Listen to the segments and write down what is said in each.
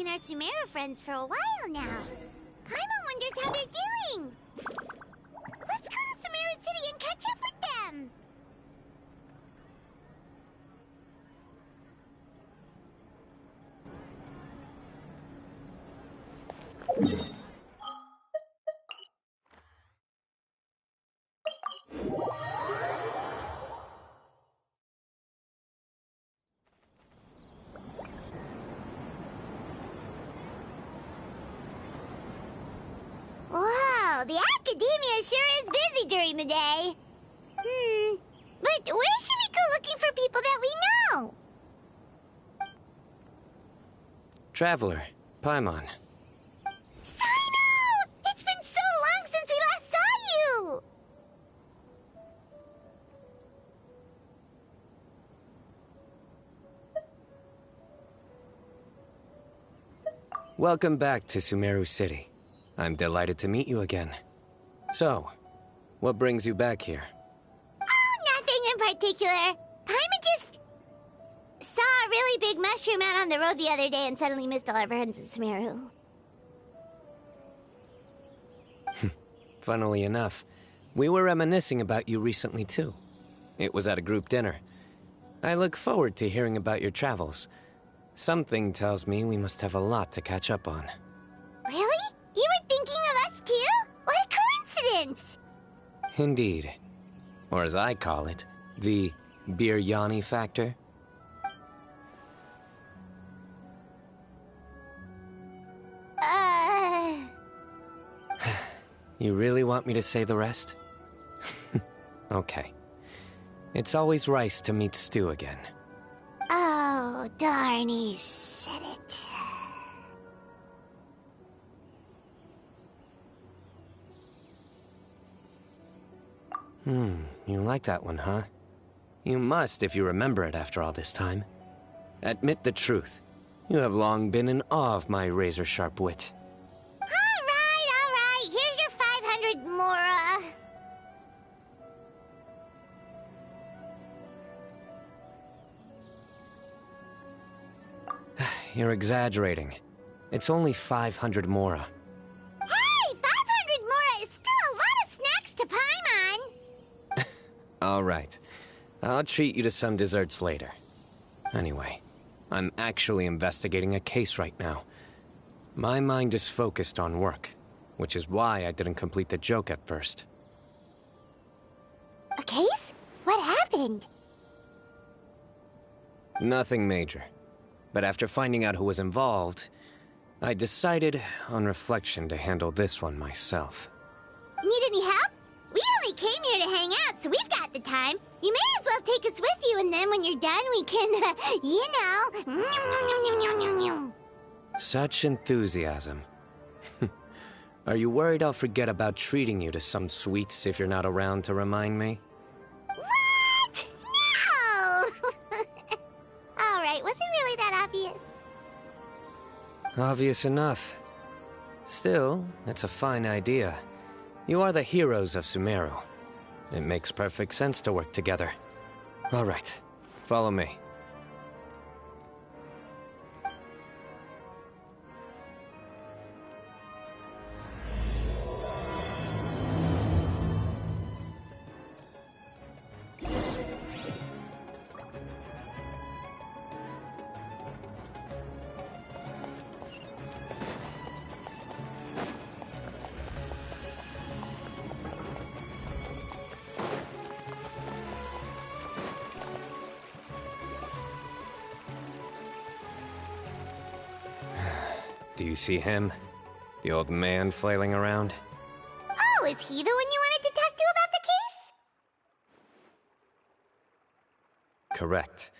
seen our Sumeru friends for a while now. Paimon wonders how they're doing. Let's go to Sumeru City and catch up with them. Wow, the academia sure is busy during the day. But where should we go looking for people that we know? Traveler, Paimon. Cyno! It's been so long since we last saw you! Welcome back to Sumeru City. I'm delighted to meet you again. So, what brings you back here? Oh, nothing in particular. Paimon just saw a really big mushroom out on the road the other day and suddenly missed all our friends in Sumeru. Funnily enough, we were reminiscing about you recently too. It was at a group dinner. I look forward to hearing about your travels. Something tells me we must have a lot to catch up on. Really? You were thinking of us too? What a coincidence! Indeed. Or as I call it, the biryani factor. You really want me to say the rest? Okay. It's always rice to meet stew again. Oh, darn, he said it. You like that one, huh? You must if you remember it after all this time. Admit the truth. You have long been in awe of my razor-sharp wit. All right. Here's your 500 Mora. You're exaggerating. It's only 500 Mora. Hey, 500 Mora is still a lot of snacks to Paimon. All right. I'll treat you to some desserts later. Anyway, I'm actually investigating a case right now. My mind is focused on work, which is why I didn't complete the joke at first. A case? What happened? Nothing major. But after finding out who was involved, I decided, on reflection, to handle this one myself. Need any help? We only came here to hang out, so we've got the time. You may as well take us with you, and then when you're done, we can, you know... Such enthusiasm. Are you worried I'll forget about treating you to some sweets if you're not around to remind me? What? No! All right, was it really that obvious? Obvious enough. Still, it's a fine idea. You are the heroes of Sumeru. It makes perfect sense to work together. All right, follow me. Do you see him? The old man flailing around? Oh, is he the one you wanted to talk to about the case? Correct.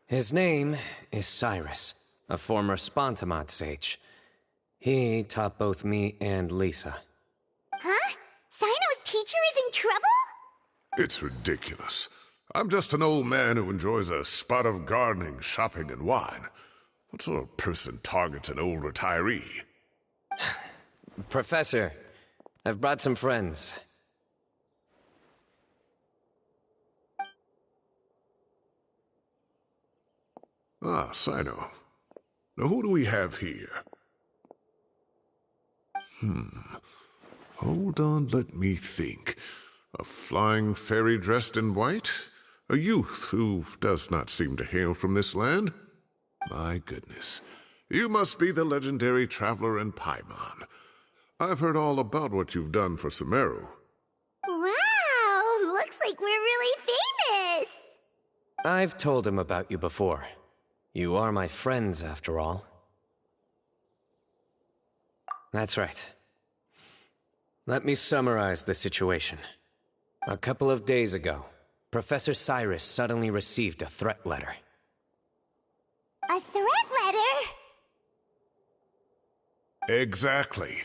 His name is Cyrus, a former Spontamod sage. He taught both me and Lisa. Huh? Cyno's teacher is in trouble? It's ridiculous. I'm just an old man who enjoys a spot of gardening, shopping, and wine. What sort of person targets an old retiree? Professor, I've brought some friends. Ah, Cyno. Now, who do we have here? Hold on, let me think. A flying fairy dressed in white? A youth who does not seem to hail from this land? My goodness. You must be the legendary traveler in Paimon. I've heard all about what you've done for Sumeru. Wow, looks like we're really famous. I've told him about you before. You are my friends, after all. That's right. Let me summarize the situation. A couple of days ago, Professor Cyrus suddenly received a threat letter. A threat letter? Exactly.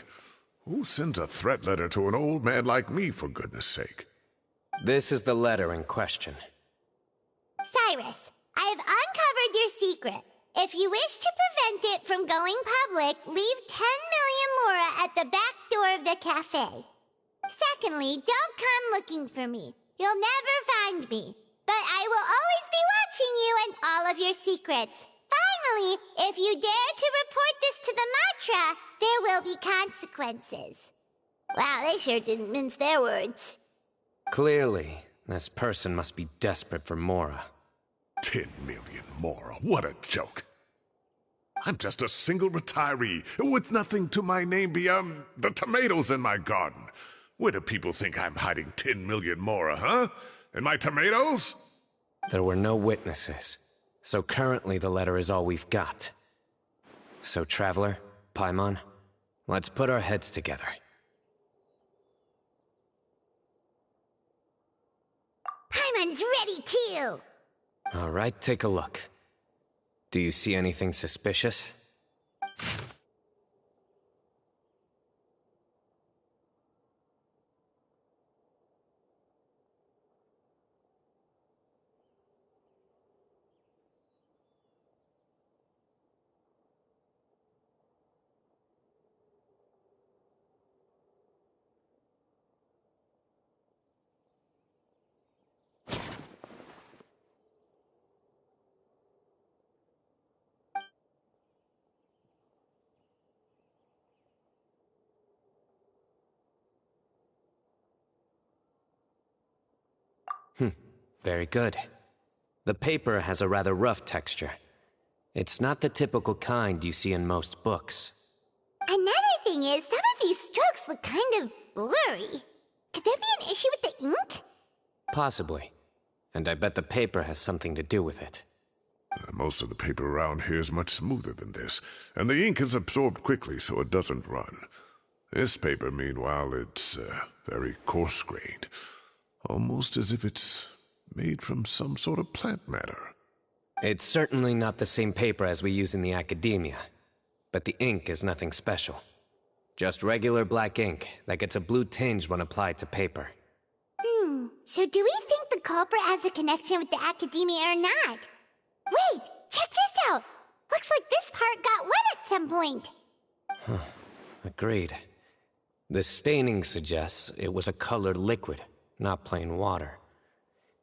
Who sends a threat letter to an old man like me, for goodness sake? This is the letter in question. Cyrus, I have uncovered your secret. If you wish to prevent it from going public, leave 10 million mora at the back door of the cafe. Secondly, don't come looking for me. You'll never find me. But I will always be watching you and all of your secrets. Finally, if you dare to report this to the Matra, there will be consequences. Wow, they sure didn't mince their words. Clearly, this person must be desperate for Mora. 10 million mora, what a joke. I'm just a single retiree with nothing to my name beyond the tomatoes in my garden. Where do people think I'm hiding 10 million mora, huh? In my tomatoes? There were no witnesses, so currently the letter is all we've got. So, Traveler, Paimon, let's put our heads together. Paimon's ready too! All right, take a look. Do you see anything suspicious? Very good. The paper has a rather rough texture. It's not the typical kind you see in most books. Another thing is, some of these strokes look kind of blurry. Could there be an issue with the ink? Possibly. And I bet the paper has something to do with it. Most of the paper around here is much smoother than this, and the ink is absorbed quickly so it doesn't run. This paper, meanwhile, it's very coarse-grained. Almost as if it's made from some sort of plant matter. It's certainly not the same paper as we use in the academia, but the ink is nothing special. Just regular black ink that gets a blue tinge when applied to paper. So do we think the culprit has a connection with the academia or not? Wait, check this out! Looks like this part got wet at some point. Agreed. The staining suggests it was a colored liquid, not plain water.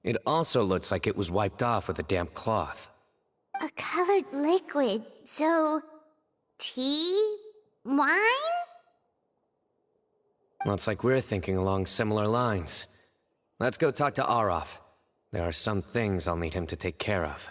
It also looks like it was wiped off with a damp cloth. A colored liquid, so... tea? Wine? Looks like we're thinking along similar lines. Let's go talk to Aureus. There are some things I'll need him to take care of.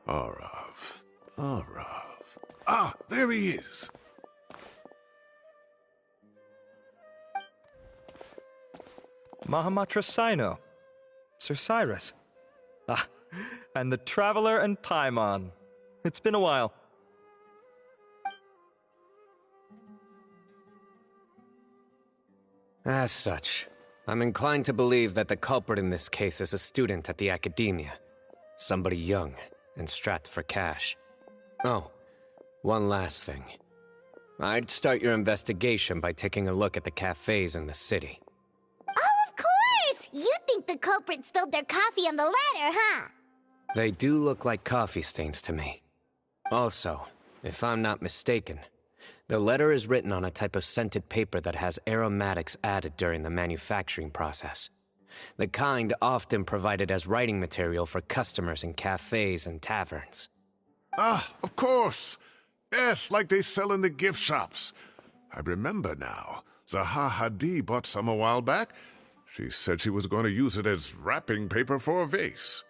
Aureus. Ah, there he is. Mahamatra Cyno. Sir Cyrus. Ah, and the Traveler and Paimon. It's been a while. As such, I'm inclined to believe that the culprit in this case is a student at the academia. Somebody young and strapped for cash. Oh, one last thing. I'd start your investigation by taking a look at the cafes in the city. Oh, of course! You think the culprit spilled their coffee on the ladder, huh? They do look like coffee stains to me. Also, if I'm not mistaken, the letter is written on a type of scented paper that has aromatics added during the manufacturing process. The kind often provided as writing material for customers in cafes and taverns. Ah, of course. Yes, like they sell in the gift shops. I remember now. Zaha Hadid bought some a while back. She said she was going to use it as wrapping paper for a vase.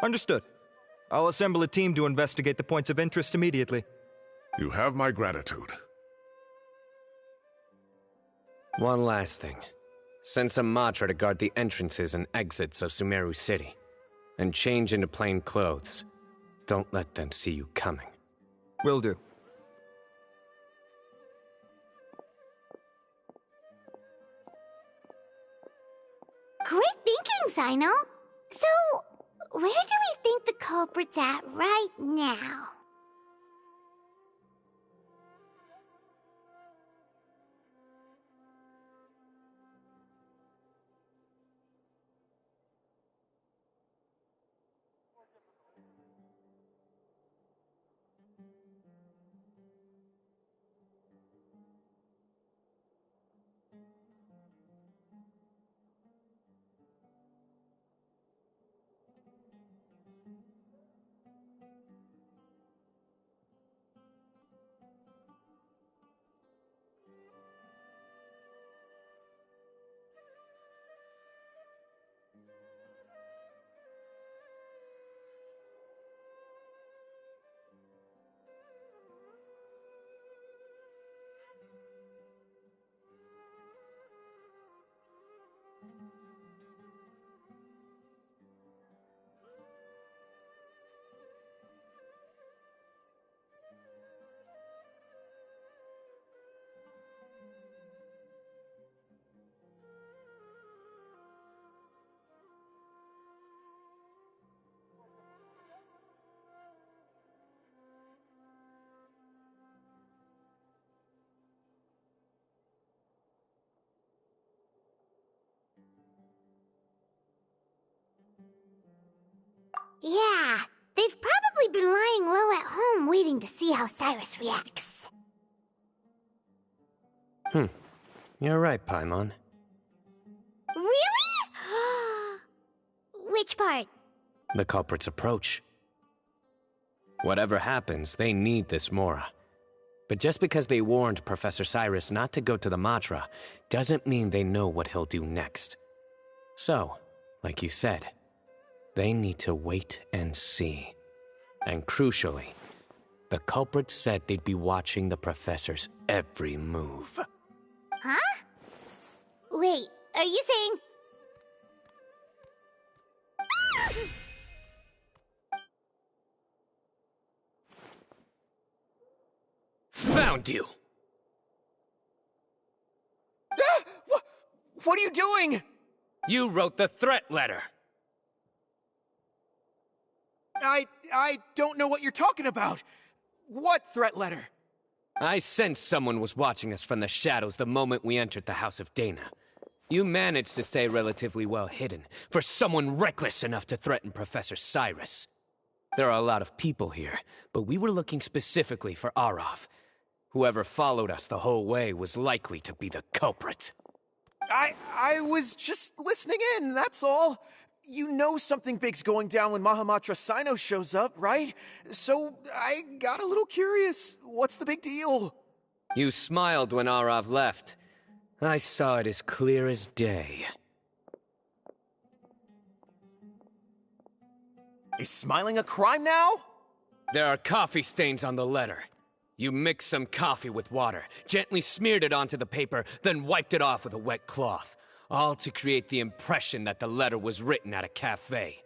Understood. I'll assemble a team to investigate the points of interest immediately. You have my gratitude. One last thing. Send some Matra to guard the entrances and exits of Sumeru City. And change into plain clothes. Don't let them see you coming. Will do. Great thinking, Cyno. So, where do we think the culprit's at right now? Yeah, they've probably been lying low at home waiting to see how Cyrus reacts. You're right, Paimon. Really? Which part? The culprit's approach. Whatever happens, they need this Mora. But just because they warned Professor Cyrus not to go to the Matra, doesn't mean they know what he'll do next. So, like you said, they need to wait and see. And crucially, the culprit said they'd be watching the Professor's every move. Huh? Wait, are you saying... Found you! What are you doing? You wrote the threat letter! I don't know what you're talking about. What threat letter? I sensed someone was watching us from the shadows the moment we entered the House of Dana. You managed to stay relatively well hidden for someone reckless enough to threaten Professor Cyrus. There are a lot of people here, but we were looking specifically for Arav. Whoever followed us the whole way was likely to be the culprit. I was just listening in, that's all. You know something big's going down when Mahamatra Cyno shows up, right? So I got a little curious. What's the big deal? You smiled when Arav left. I saw it as clear as day. Is smiling a crime now? There are coffee stains on the letter. You mixed some coffee with water, gently smeared it onto the paper, then wiped it off with a wet cloth. All to create the impression that the letter was written at a cafe.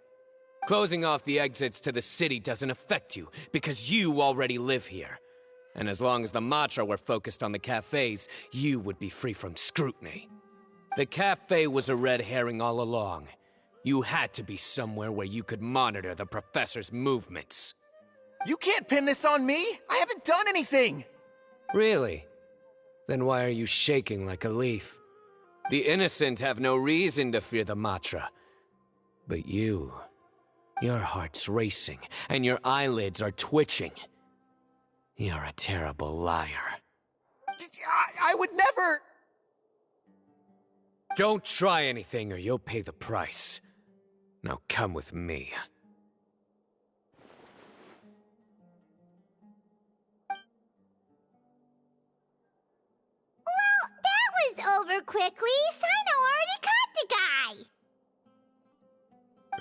Closing off the exits to the city doesn't affect you, because you already live here. And as long as the Matra were focused on the cafes, you would be free from scrutiny. The cafe was a red herring all along. You had to be somewhere where you could monitor the professor's movements. You can't pin this on me! I haven't done anything! Really? Then why are you shaking like a leaf? The innocent have no reason to fear the Matra. But you... your heart's racing, and your eyelids are twitching. You're a terrible liar. I would never... Don't try anything or you'll pay the price. Now come with me. Well, that was over quickly. Cyno already caught the guy.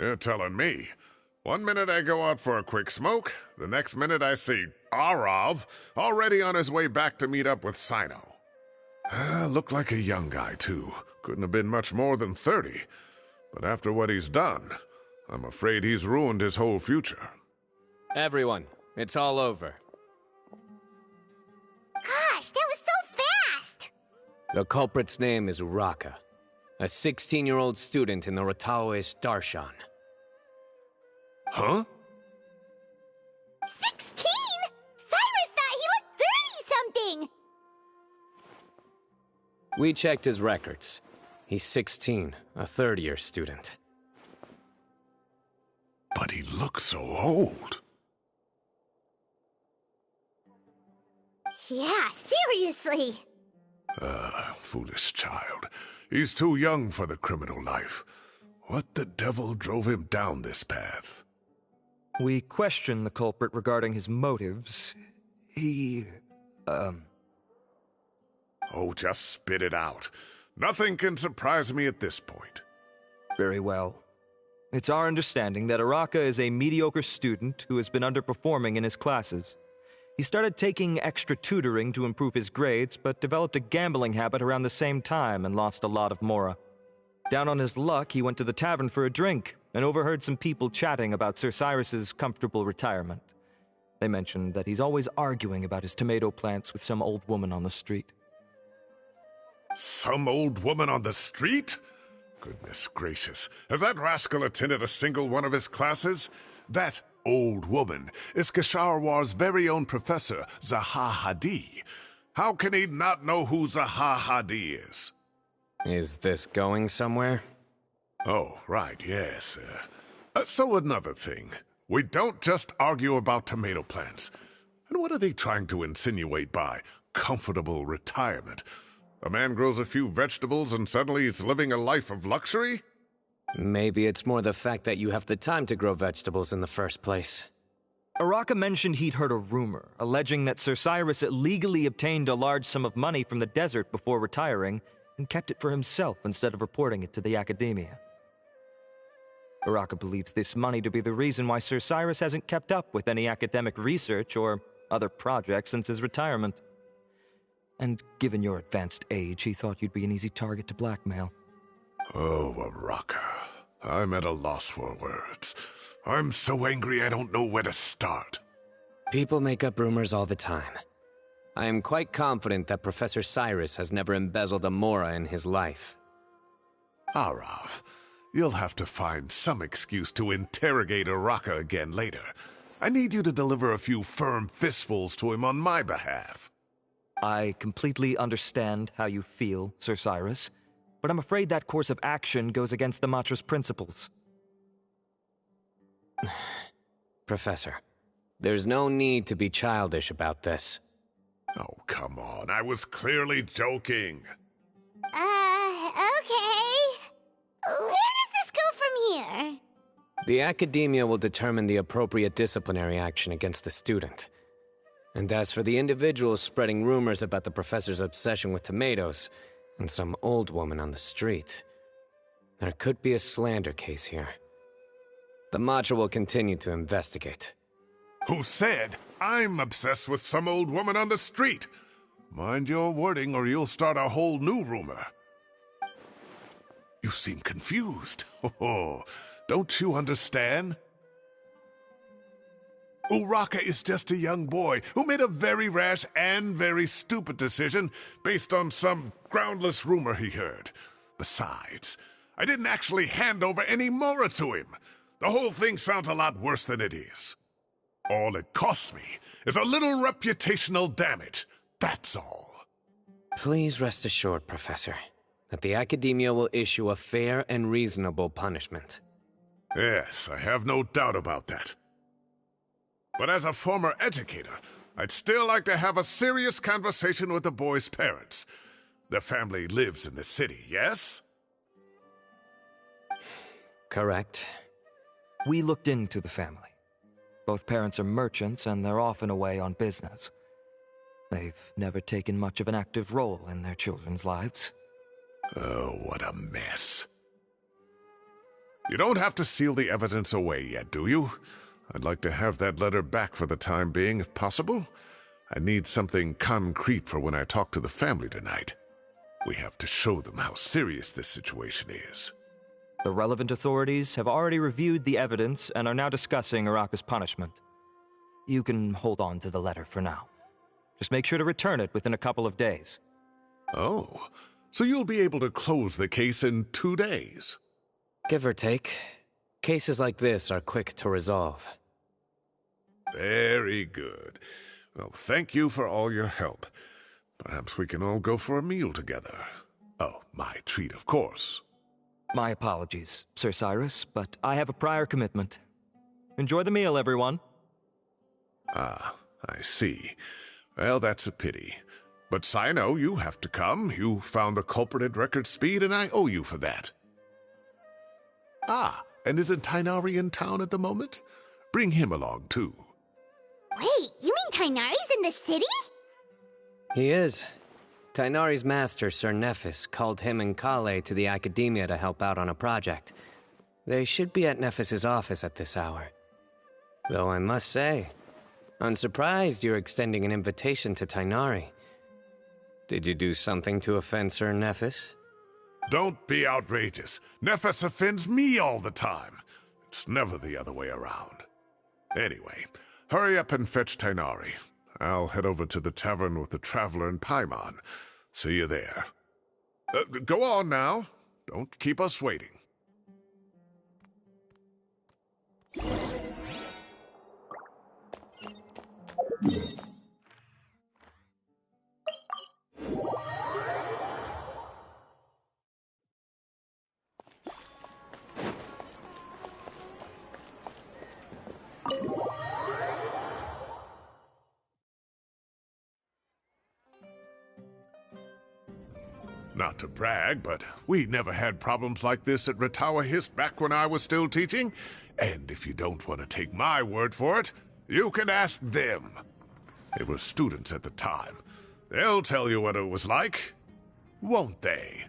You're telling me. One minute I go out for a quick smoke, the next minute I see Aureus already on his way back to meet up with Cyno. Looked like a young guy, too. Couldn't have been much more than 30. But after what he's done, I'm afraid he's ruined his whole future. Everyone, it's all over. Gosh, that was so fast! The culprit's name is Uraka, a 16-year-old student in the Aureus Darshan. Huh? 16? Cyrus thought he looked 30-something! We checked his records. He's 16, a third-year student. But he looks so old. Yeah, seriously. Foolish child. He's too young for the criminal life. What the devil drove him down this path? We questioned the culprit regarding his motives. Oh, just spit it out. Nothing can surprise me at this point. Very well. It's our understanding that Uraka is a mediocre student who has been underperforming in his classes. He started taking extra tutoring to improve his grades, but developed a gambling habit around the same time and lost a lot of mora. Down on his luck, he went to the tavern for a drink and overheard some people chatting about Sir Cyrus's comfortable retirement. They mentioned that he's always arguing about his tomato plants with some old woman on the street. Some old woman on the street? Goodness gracious, has that rascal attended a single one of his classes? That old woman is Kasharwar's very own professor, Zaha Hadi. How can he not know who Zaha Hadi is? Is this going somewhere? Oh, right, yes. So another thing. We don't just argue about tomato plants. And what are they trying to insinuate by comfortable retirement? A man grows a few vegetables and suddenly he's living a life of luxury? Maybe it's more the fact that you have the time to grow vegetables in the first place. Uraka mentioned he'd heard a rumor, alleging that Sir Cyrus illegally obtained a large sum of money from the desert before retiring and kept it for himself instead of reporting it to the academia. Uraka believes this money to be the reason why Sir Cyrus hasn't kept up with any academic research or other projects since his retirement. And given your advanced age, he thought you'd be an easy target to blackmail. Oh, Uraka. I'm at a loss for words. I'm so angry I don't know where to start. People make up rumors all the time. I am quite confident that Professor Cyrus has never embezzled a mora in his life. Arav, you'll have to find some excuse to interrogate Uraka again later. I need you to deliver a few firm fistfuls to him on my behalf. I completely understand how you feel, Sir Cyrus, but I'm afraid that course of action goes against the Matra's principles. Professor, there's no need to be childish about this. Oh, come on. I was clearly joking. Okay. Where does this go from here? The academia will determine the appropriate disciplinary action against the student. And as for the individuals spreading rumors about the professor's obsession with tomatoes and some old woman on the street, there could be a slander case here. The Matra will continue to investigate. Who said I'm obsessed with some old woman on the street? Mind your wording or you'll start a whole new rumor. You seem confused. Oh, don't you understand? Uraka is just a young boy who made a very rash and very stupid decision based on some groundless rumor he heard. Besides, I didn't actually hand over any Mora to him. The whole thing sounds a lot worse than it is. All it costs me is a little reputational damage. That's all. Please rest assured, Professor, that the Academia will issue a fair and reasonable punishment. Yes, I have no doubt about that. But as a former educator, I'd still like to have a serious conversation with the boy's parents. Their family lives in the city, yes? Correct. We looked into the family. Both parents are merchants, and they're often away on business. They've never taken much of an active role in their children's lives. Oh, what a mess. You don't have to seal the evidence away yet, do you? I'd like to have that letter back for the time being, if possible. I need something concrete for when I talk to the family tonight. We have to show them how serious this situation is. The relevant authorities have already reviewed the evidence and are now discussing Uraka's punishment. You can hold on to the letter for now. Just make sure to return it within a couple of days. Oh, so you'll be able to close the case in 2 days? Give or take. Cases like this are quick to resolve. Very good. Well, thank you for all your help. Perhaps we can all go for a meal together. Oh, my treat, of course. My apologies, Sir Cyrus, but I have a prior commitment. Enjoy the meal, everyone. Ah, I see. Well, that's a pity. But Cyno, you have to come. You found the culprit at record speed, and I owe you for that. Ah, and isn't Tighnari in town at the moment? Bring him along, too. Wait, you mean Tighnari's in the city? He is. Tighnari's master, Sir Nephis, called him and Kale to the Academia to help out on a project. They should be at Nephis's office at this hour. Though I must say, I'm surprised you're extending an invitation to Tighnari. Did you do something to offend Sir Nephis? Don't be outrageous. Nephis offends me all the time. It's never the other way around. Anyway, hurry up and fetch Tighnari. I'll head over to the tavern with the Traveler and Paimon. See you there. Go on now. Don't keep us waiting. Not to brag, but we never had problems like this at Ratawa Hist back when I was still teaching. And if you don't want to take my word for it, you can ask them. They were students at the time. They'll tell you what it was like, won't they?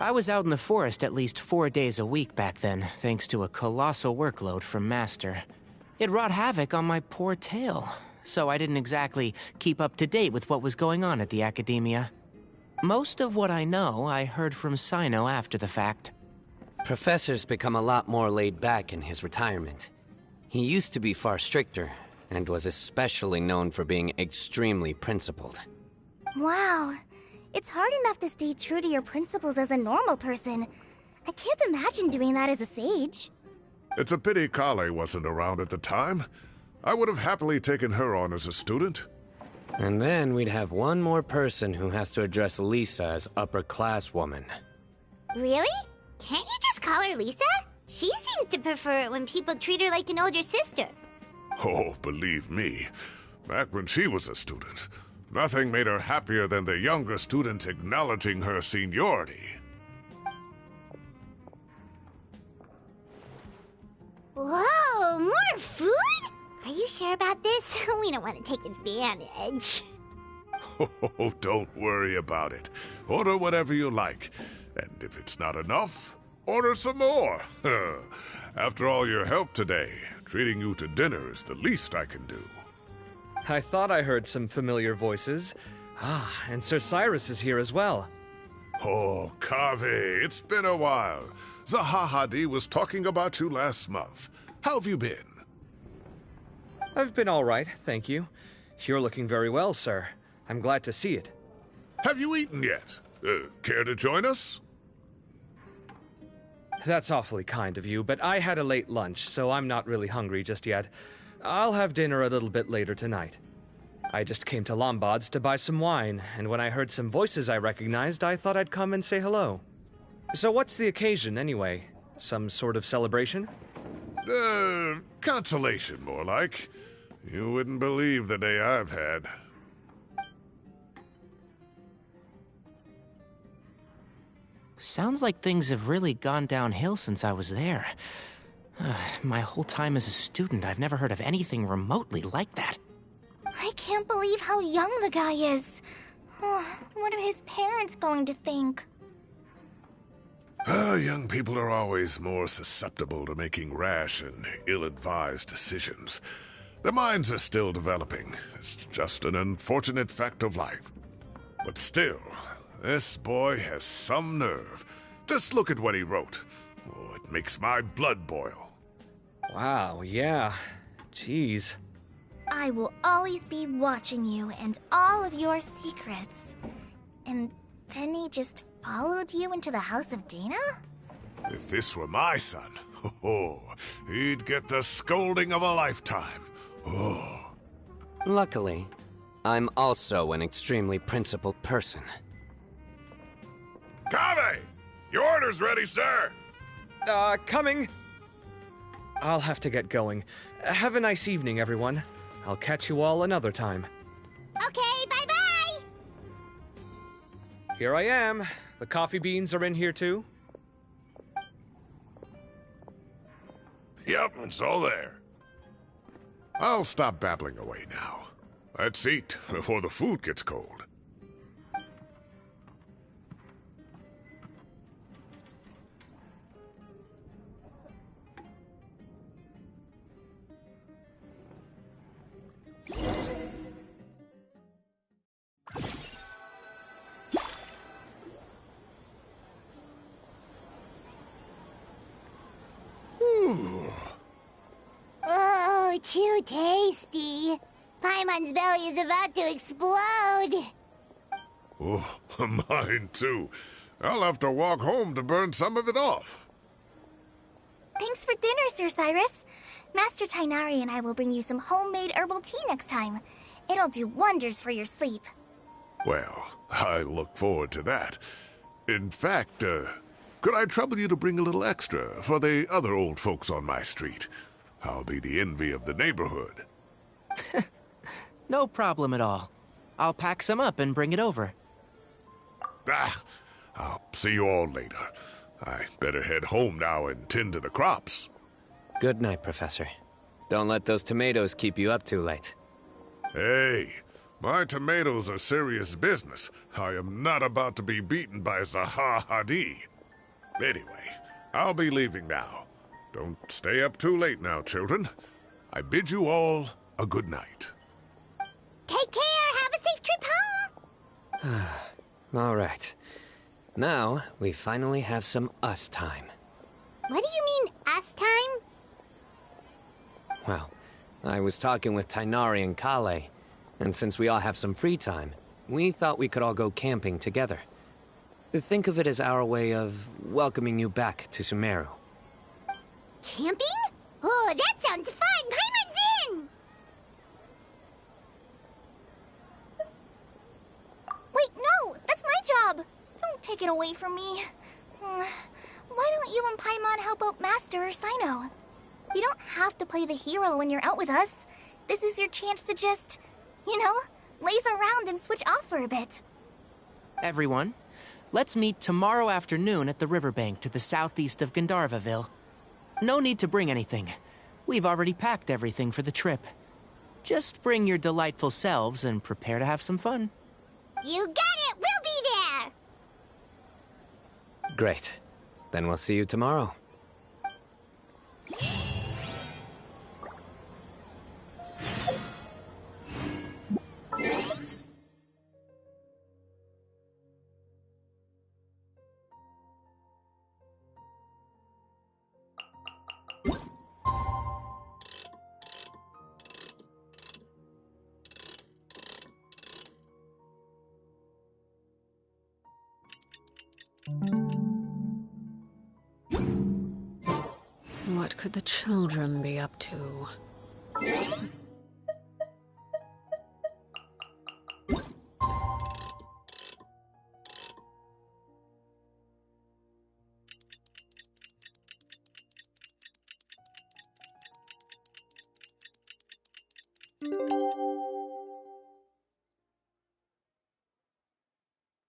I was out in the forest at least 4 days a week back then, thanks to a colossal workload from Master. It wrought havoc on my poor tail, so I didn't exactly keep up to date with what was going on at the Academia. Most of what I know, I heard from Cyno after the fact. Professor's become a lot more laid back in his retirement. He used to be far stricter, and was especially known for being extremely principled. Wow. It's hard enough to stay true to your principles as a normal person. I can't imagine doing that as a sage. It's a pity Kale wasn't around at the time. I would have happily taken her on as a student. And then we'd have one more person who has to address Lisa as upper-class woman. Really? Can't you just call her Lisa? She seems to prefer it when people treat her like an older sister. Oh, believe me, back when she was a student, nothing made her happier than the younger students acknowledging her seniority. Whoa, more food? Are you sure about this? We don't want to take advantage. Oh, don't worry about it. Order whatever you like. And if it's not enough, order some more. After all your help today, treating you to dinner is the least I can do. I thought I heard some familiar voices. Ah, and Sir Cyrus is here as well. Oh, Kave, it's been a while. Zahahadi was talking about you last month. How have you been? I've been all right, thank you. You're looking very well, sir. I'm glad to see it. Have you eaten yet? Care to join us? That's awfully kind of you, but I had a late lunch, so I'm not really hungry just yet. I'll have dinner a little bit later tonight. I just came to Lombard's to buy some wine, and when I heard some voices I recognized, I thought I'd come and say hello. So what's the occasion, anyway? Some sort of celebration? Consolation, more like. You wouldn't believe the day I've had. Sounds like things have really gone downhill since I was there. My whole time as a student, I've never heard of anything remotely like that. I can't believe how young the guy is. What are his parents going to think? Young people are always more susceptible to making rash and ill-advised decisions. Their minds are still developing. It's just an unfortunate fact of life. But still, this boy has some nerve. Just look at what he wrote. Oh, it makes my blood boil. Wow, yeah. Jeez. I will always be watching you and all of your secrets. And then he just followed you into the house of Dana? If this were my son, he'd get the scolding of a lifetime. Oh. Luckily, I'm also an extremely principled person. Kave! Your order's ready, sir! Coming. I'll have to get going. Have a nice evening, everyone. I'll catch you all another time. Okay, bye-bye! Here I am. The coffee beans are in here too? Yep, it's all there. I'll stop babbling away now. Let's eat before the food gets cold. Oh, too tasty. Paimon's belly is about to explode. Oh, mine too. I'll have to walk home to burn some of it off. Thanks for dinner, Sir Cyrus. Master Tainari and I will bring you some homemade herbal tea next time. It'll do wonders for your sleep. Well, I look forward to that. In fact, could I trouble you to bring a little extra for the other old folks on my street? I'll be the envy of the neighborhood. No problem at all. I'll pack some up and bring it over. I'll see you all later. I better head home now and tend to the crops. Good night, Professor. Don't let those tomatoes keep you up too late. Hey, my tomatoes are serious business. I am not about to be beaten by Zaha Hadi. Anyway, I'll be leaving now. Don't stay up too late now, children. I bid you all a good night. Take care. Have a safe trip home. All right. Now, we finally have some us time. What do you mean, us time? Well, I was talking with Tainari and Kale, and since we all have some free time, we thought we could all go camping together. Think of it as our way of welcoming you back to Sumeru. Camping? Oh, that sounds fun. Paimon's in. Wait, no! That's my job! Don't take it away from me. Why don't you and Paimon help out Master or Cyno? You don't have to play the hero when you're out with us. This is your chance to just, laze around and switch off for a bit. Everyone, let's meet tomorrow afternoon at the riverbank to the southeast of Gandharvaville. No need to bring anything. We've already packed everything for the trip. Just bring your delightful selves and prepare to have some fun. You got it. We'll be there. Great. Then we'll see you tomorrow. What could the children be up to?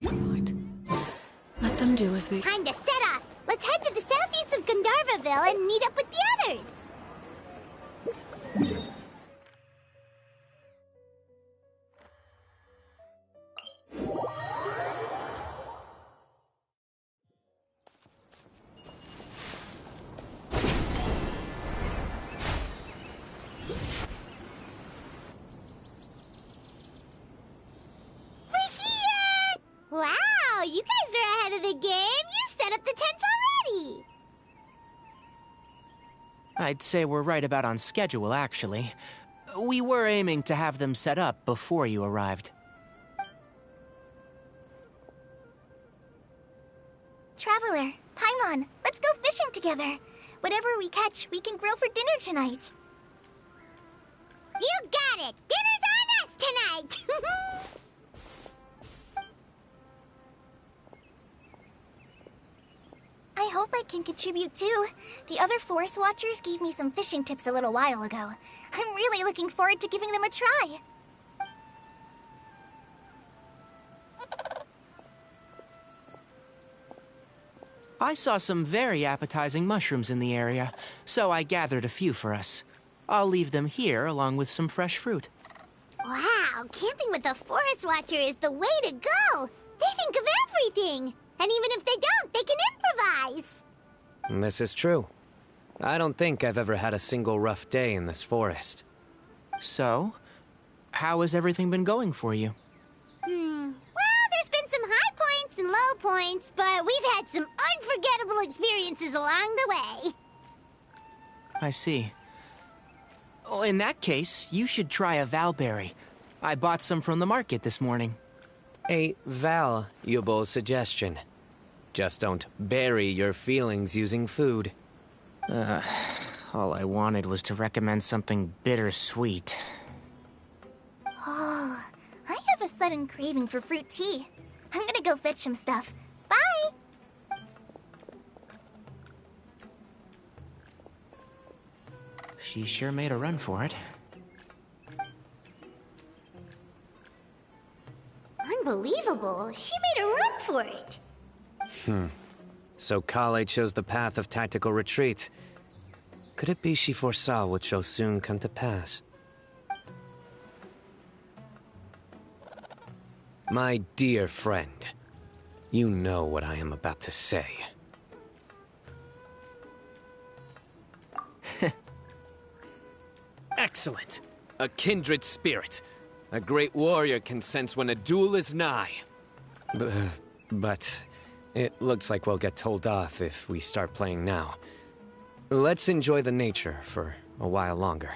Right. Let them do as they... Time to set off! Let's head to the southeast of Gandharvaville and meet up with the others! We're here! Wow, you guys are ahead of the game! You set up the tents already! I'd say we're right about on schedule, actually. We were aiming to have them set up before you arrived. Traveler, Paimon, let's go fishing together. Whatever we catch, we can grill for dinner tonight. You got it! Dinner's on us tonight! I hope I can contribute too. The other forest watchers gave me some fishing tips a little while ago. I'm really looking forward to giving them a try. I saw some very appetizing mushrooms in the area, so I gathered a few for us. I'll leave them here along with some fresh fruit. Wow, camping with a forest watcher is the way to go! They think of everything! And even if they don't, they can improvise! This is true. I don't think I've ever had a single rough day in this forest. So, how has everything been going for you? Well, there's been some high points and low points, but we've had some unforgettable experiences along the way. I see. Oh, in that case, you should try a valberry. I bought some from the market this morning. A valuable suggestion. Just don't bury your feelings using food. All I wanted was to recommend something bittersweet. Oh, I have a sudden craving for fruit tea. I'm gonna go fetch some stuff. Bye! She sure made a run for it. Unbelievable. She made a run for it. So Kale chose the path of tactical retreat. Could it be she foresaw what shall soon come to pass? My dear friend, you know what I am about to say. Excellent! A kindred spirit. A great warrior can sense when a duel is nigh. But it looks like we'll get told off if we start playing now. Let's enjoy the nature for a while longer.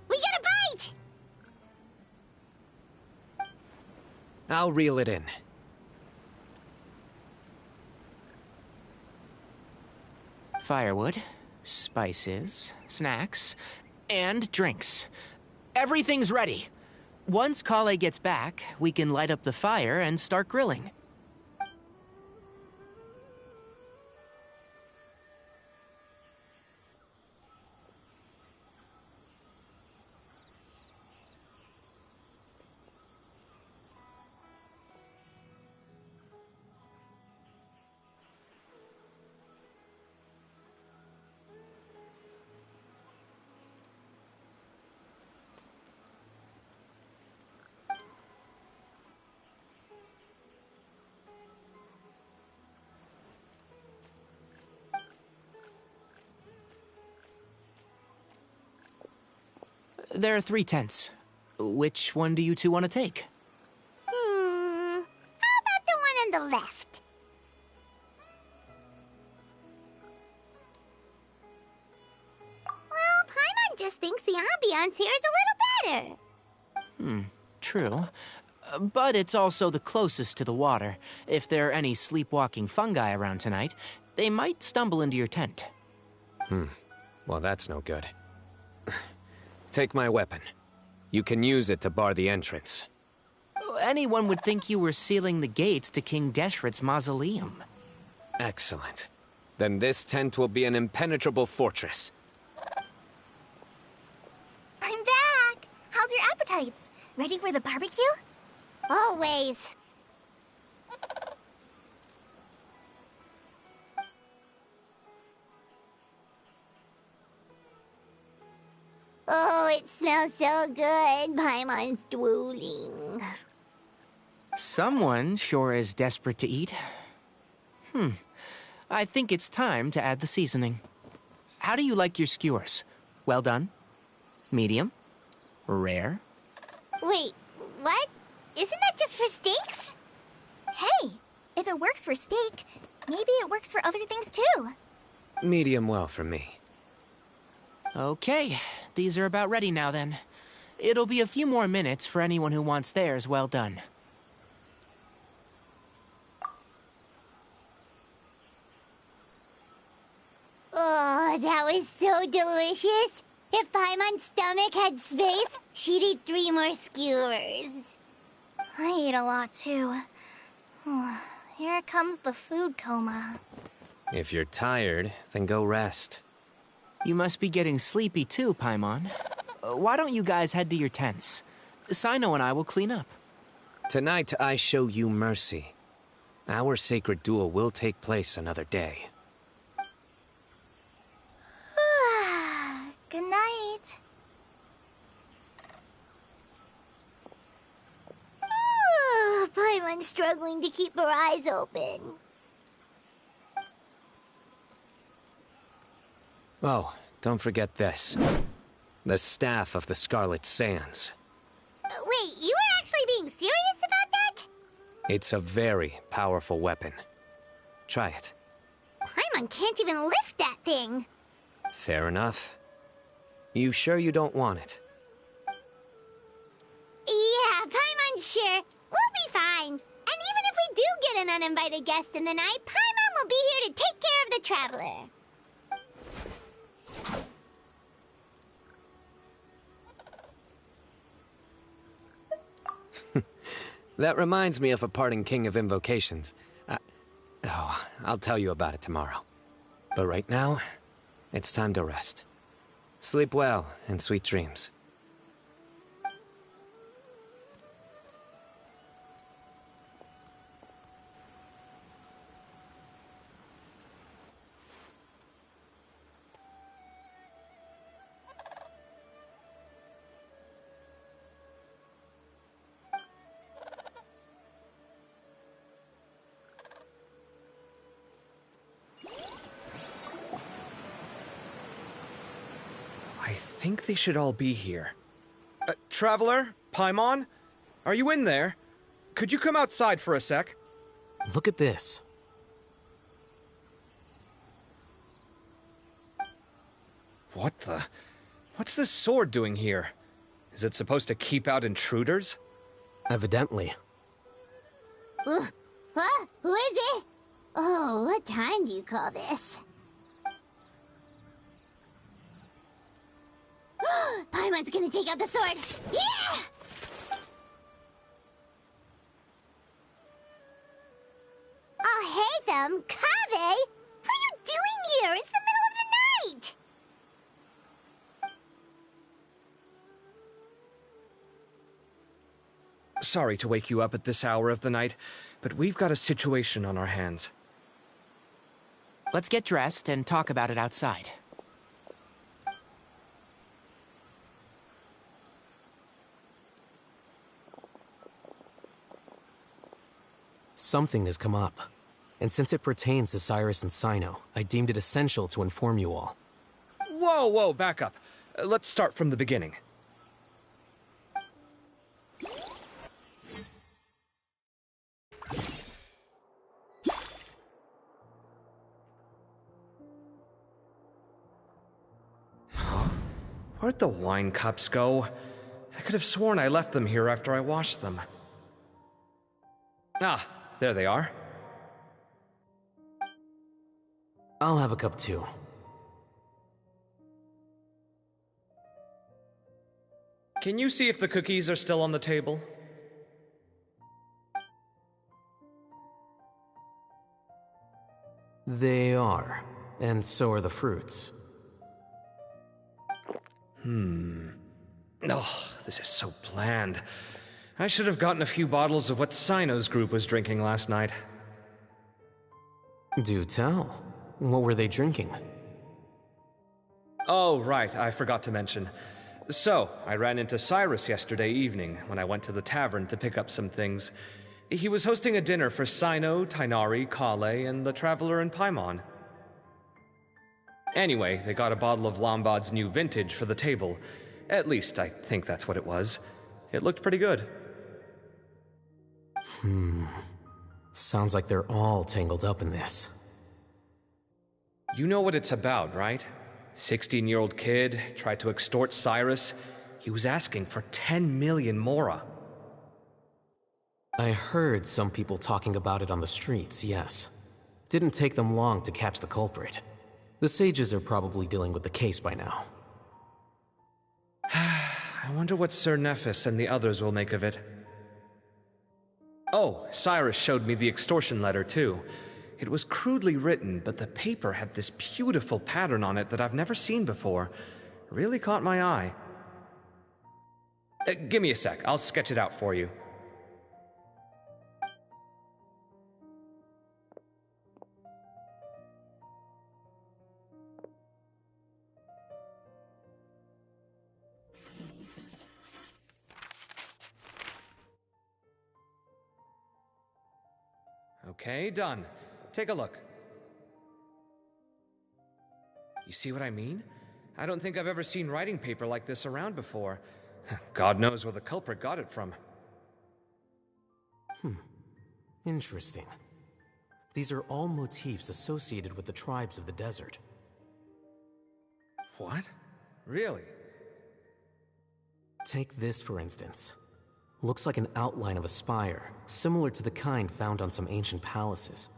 We got a bite! I'll reel it in. Firewood, spices, snacks, and drinks. Everything's ready. Once Kale gets back, we can light up the fire and start grilling. There are 3 tents. Which one do you two want to take? How about the on the left. Well, Paimon just thinks the ambiance here is a little better. True. But it's also the closest to the water. If there are any sleepwalking fungi around tonight, they might stumble into your tent. Well, that's no good. Take my weapon. You can use it to bar the entrance. Anyone would think you were sealing the gates to King Deshret's mausoleum. Excellent. Then this tent will be an impenetrable fortress. I'm back! How's your appetites? Ready for the barbecue? Always. Oh, it smells so good. Paimon's drooling. Someone sure is desperate to eat. I think it's time to add the seasoning. How do you like your skewers? Well done? Medium? Rare? Wait, what? Isn't that just for steaks? Hey, if it works for steak, maybe it works for other things too. Medium well for me. Okay, these are about ready now then. It'll be a few more minutes for anyone who wants theirs well done. Oh, that was so delicious. If Paimon's stomach had space, she'd eat 3 more skewers. I ate a lot too. Here comes the food coma. If you're tired, then go rest. You must be getting sleepy too, Paimon. Why don't you guys head to your tents? Cyno and I will clean up. Tonight, I show you mercy. Our sacred duel will take place another day. Good night. Paimon's struggling to keep her eyes open. Oh, don't forget this. The Staff of the Scarlet Sands. Wait, you were actually being serious about that? It's a very powerful weapon. Try it. Paimon can't even lift that thing. Fair enough. You sure you don't want it? Yeah, Paimon's sure. We'll be fine. And even if we do get an uninvited guest in the night, Paimon will be here to take care of the traveler. That reminds me of a parting king of invocations. I'll tell you about it tomorrow. But right now, it's time to rest. Sleep well and sweet dreams. I think they should all be here. Traveler? Paimon? Are you in there? Could you come outside for a sec? Look at this. What the? What's this sword doing here? Is it supposed to keep out intruders? Evidently. Huh? Who is it? Oh, what time do you call this? Paimon's gonna take out the sword. Yeah! Oh, hey them, Kave! What are you doing here? It's the middle of the night! Sorry to wake you up at this hour of the night, but we've got a situation on our hands. Let's get dressed and talk about it outside. Something has come up. And since it pertains to Cyrus and Cyno, I deemed it essential to inform you all. Whoa, back up. Let's start from the beginning. Where'd the wine cups go? I could have sworn I left them here after I washed them. Ah, there they are. I'll have a cup too. Can you see if the cookies are still on the table? They are, and so are the fruits. Oh, this is so bland. I should have gotten a few bottles of what Cyno's group was drinking last night. Do tell. What were they drinking? Oh, right, I forgot to mention. So, I ran into Cyrus yesterday evening when I went to the tavern to pick up some things. He was hosting a dinner for Cyno, Tighnari, Kale, and the Traveler and Paimon. Anyway, they got a bottle of Lombard's new vintage for the table. At least, I think that's what it was. It looked pretty good. Sounds like they're all tangled up in this. You know what it's about, right? 16-year-old kid tried to extort Cyrus. He was asking for 10 million mora. I heard some people talking about it on the streets, yes. Didn't take them long to catch the culprit. The sages are probably dealing with the case by now. I wonder what Sir Nephis and the others will make of it. Oh, Cyrus showed me the extortion letter, too. It was crudely written, but the paper had this beautiful pattern on it that I've never seen before. Really caught my eye. Give me a sec, I'll sketch it out for you. Okay, done. Take a look. You see what I mean? I don't think I've ever seen writing paper like this around before. God knows where the culprit got it from. Interesting. These are all motifs associated with the tribes of the desert. What? Really? Take this, for instance. Looks like an outline of a spire, similar to the kind found on some ancient palaces.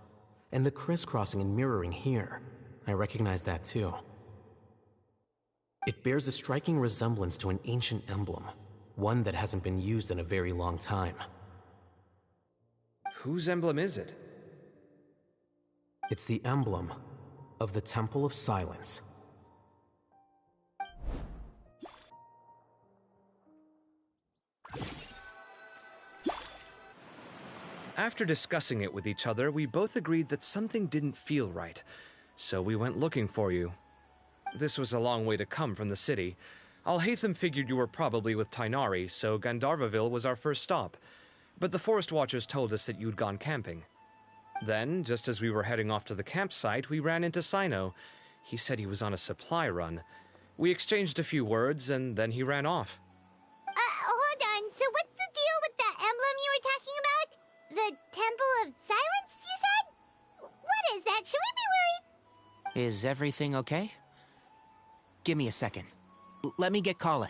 And the crisscrossing and mirroring here, I recognize that too. It bears a striking resemblance to an ancient emblem, one that hasn't been used in a very long time. Whose emblem is it? It's the emblem of the Temple of Silence. After discussing it with each other, we both agreed that something didn't feel right, so we went looking for you. This was a long way to come from the city. Alhaitham figured you were probably with Tighnari, so Gandharvaville was our first stop. But the Forest Watchers told us that you'd gone camping. Then, just as we were heading off to the campsite, we ran into Cyno. He said he was on a supply run. We exchanged a few words, and then he ran off. Hold on. So what's the deal with that emblem you were talking about? The Temple of Silence, you said? What is that? Should we be worried? Is everything okay? Give me a second. Let me get Kale.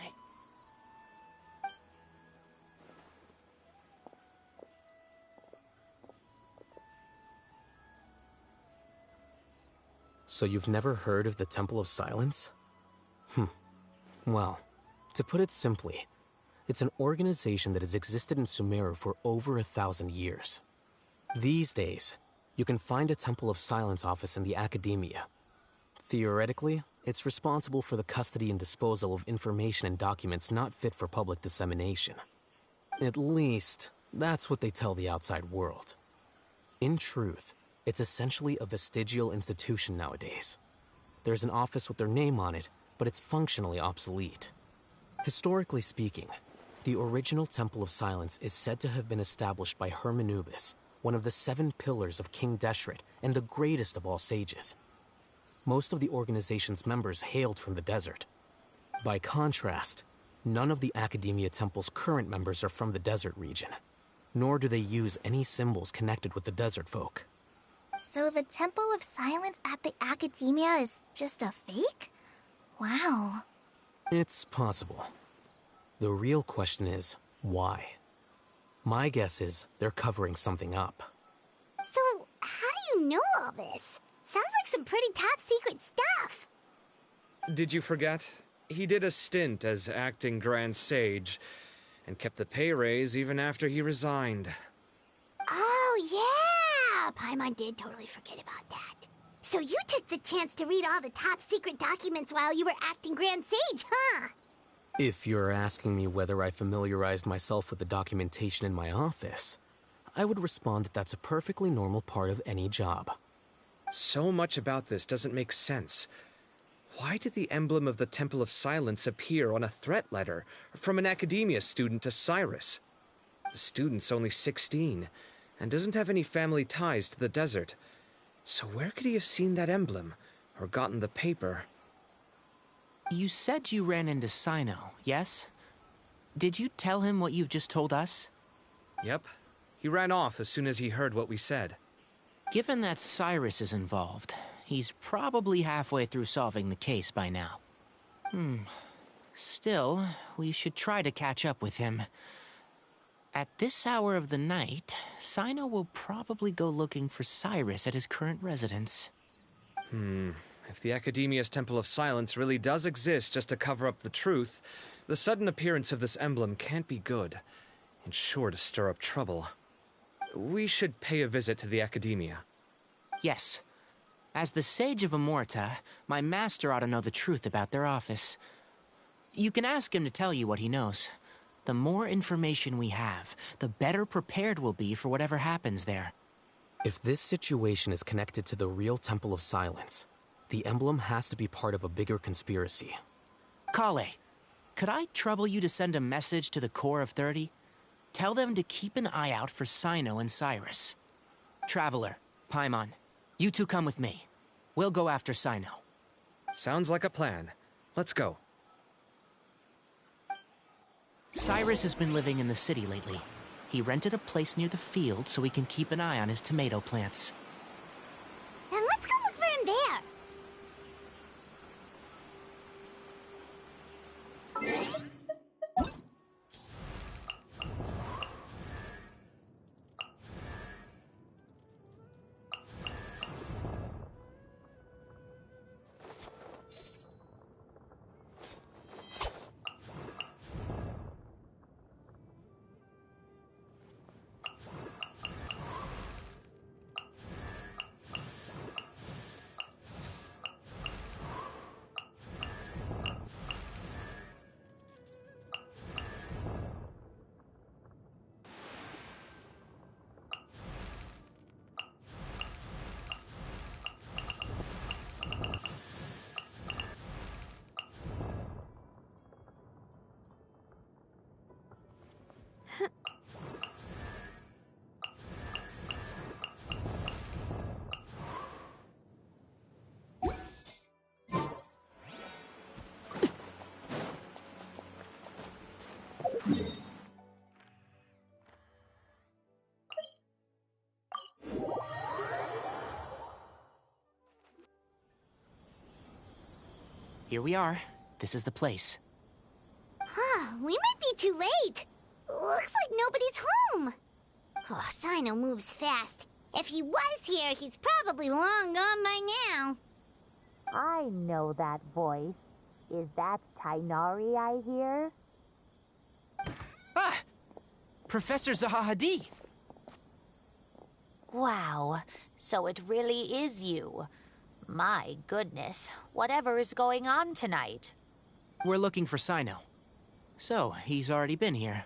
So you've never heard of the Temple of Silence? Well, to put it simply, it's an organization that has existed in Sumeru for over 1,000 years. These days, you can find a Temple of Silence office in the academia. Theoretically, it's responsible for the custody and disposal of information and documents not fit for public dissemination. At least, that's what they tell the outside world. In truth, it's essentially a vestigial institution nowadays. There's an office with their name on it, but it's functionally obsolete. Historically speaking, the original Temple of Silence is said to have been established by Hermanubis, one of the 7 pillars of King Deshret and the greatest of all sages. Most of the organization's members hailed from the desert. By contrast, none of the Academia Temple's current members are from the desert region, nor do they use any symbols connected with the desert folk. So the Temple of Silence at the Academia is just a fake? Wow. It's possible. The real question is, why? My guess is they're covering something up. So, how do you know all this? Sounds like some pretty top secret stuff. Did you forget? He did a stint as acting Grand Sage, and kept the pay raise even after he resigned. Oh, yeah! Paimon did totally forget about that. So you took the chance to read all the top secret documents while you were acting Grand Sage, huh? If you're asking me whether I familiarized myself with the documentation in my office, I would respond that that's a perfectly normal part of any job. So much about this doesn't make sense. Why did the emblem of the Temple of Silence appear on a threat letter from an academia student to Cyrus? The student's only 16, and doesn't have any family ties to the desert. So where could he have seen that emblem, or gotten the paper? You said you ran into Cyno, yes? Did you tell him what you've just told us? Yep. He ran off as soon as he heard what we said. Given that Cyrus is involved, he's probably halfway through solving the case by now. Still, we should try to catch up with him. At this hour of the night, Cyno will probably go looking for Cyrus at his current residence. If the Academia's Temple of Silence really does exist just to cover up the truth, the sudden appearance of this emblem can't be good, and sure to stir up trouble. We should pay a visit to the Academia. Yes. As the Sage of Amorta, my master ought to know the truth about their office. You can ask him to tell you what he knows. The more information we have, the better prepared we'll be for whatever happens there. If this situation is connected to the real Temple of Silence, the emblem has to be part of a bigger conspiracy. Kale, could I trouble you to send a message to the Core of 30? Tell them to keep an eye out for Cyno and Cyrus. Traveler, Paimon, you two come with me. We'll go after Cyno. Sounds like a plan. Let's go. Cyrus has been living in the city lately. He rented a place near the field so he can keep an eye on his tomato plants. Then let's go look for him there. Here we are. This is the place. We might be too late. Looks like nobody's home. Oh, Cyno moves fast. If he was here, he's probably long gone by now. I know that voice. Is that Tainari I hear? Ah! Professor Zahahadi! Wow, so it really is you. My goodness, whatever is going on tonight? We're looking for Cyno. So, he's already been here.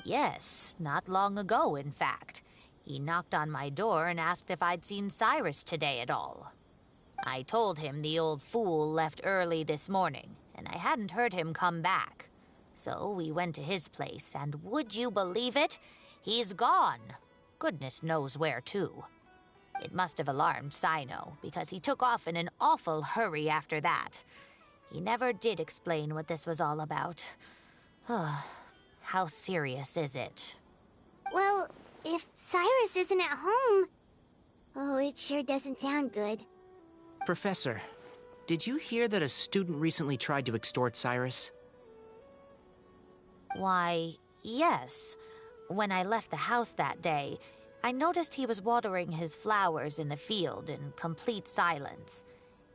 Yes, not long ago, in fact. He knocked on my door and asked if I'd seen Cyrus today at all. I told him the old fool left early this morning, and I hadn't heard him come back. So we went to his place, and would you believe it? He's gone. Goodness knows where to. It must have alarmed Cyno, because he took off in an awful hurry after that. He never did explain what this was all about. How serious is it? Well, if Cyrus isn't at home... Oh, it sure doesn't sound good. Professor, did you hear that a student recently tried to extort Cyrus? Why, yes. When I left the house that day, I noticed he was watering his flowers in the field in complete silence.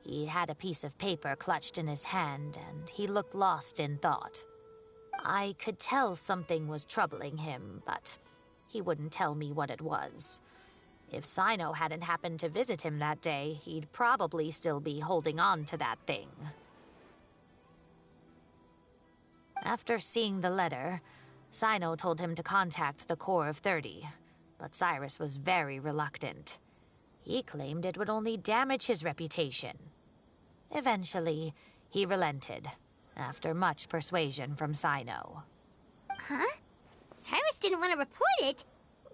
He had a piece of paper clutched in his hand, and he looked lost in thought. I could tell something was troubling him, but he wouldn't tell me what it was. If Cyno hadn't happened to visit him that day, he'd probably still be holding on to that thing. After seeing the letter, Cyno told him to contact the Corps of 30, but Cyrus was very reluctant. He claimed it would only damage his reputation. Eventually, he relented, after much persuasion from Cyno. Huh? Cyrus didn't want to report it?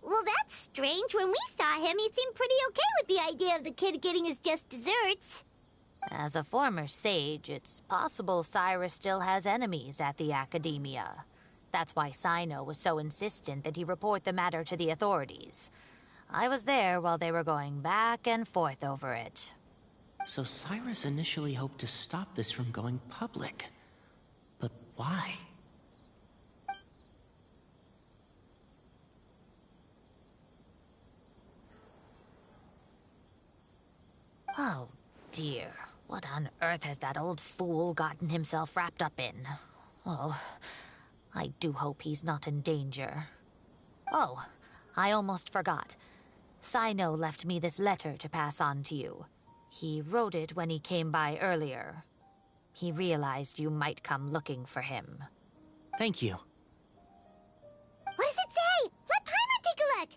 Well, that's strange. When we saw him, he seemed pretty okay with the idea of the kid getting his just desserts. As a former sage, it's possible Cyrus still has enemies at the Academia. That's why Cyno was so insistent that he report the matter to the authorities. I was there while they were going back and forth over it. So Cyrus initially hoped to stop this from going public. But why? Oh, dear. What on earth has that old fool gotten himself wrapped up in? Oh, I do hope he's not in danger. Oh, I almost forgot. Cyno left me this letter to pass on to you. He wrote it when he came by earlier. He realized you might come looking for him. Thank you. What does it say? Let Paimon take a look.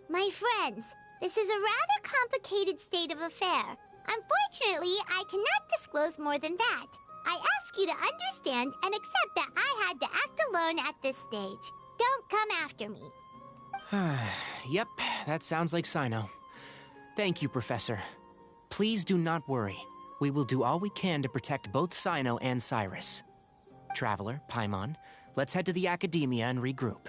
My friends, this is a rather complicated state of affair. Unfortunately, I cannot disclose more than that. I ask you to understand and accept that I had to act alone at this stage. Don't come after me. Yep, that sounds like Cyno. Thank you, Professor. Please do not worry. We will do all we can to protect both Cyno and Cyrus. Traveler, Paimon, let's head to the Academia and regroup.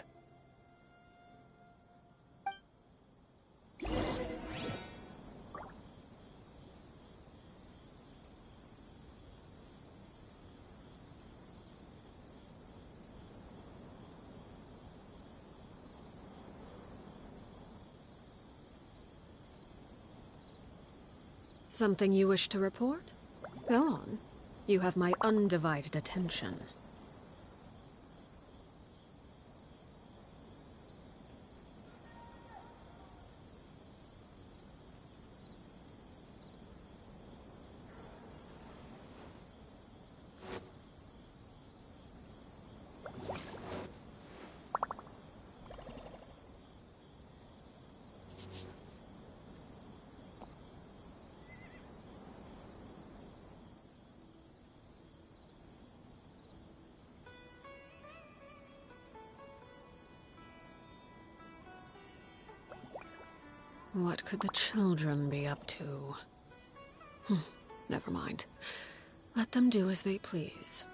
Something you wish to report? Go on. You have my undivided attention. What could the children be up to? Never mind. Let them do as they please.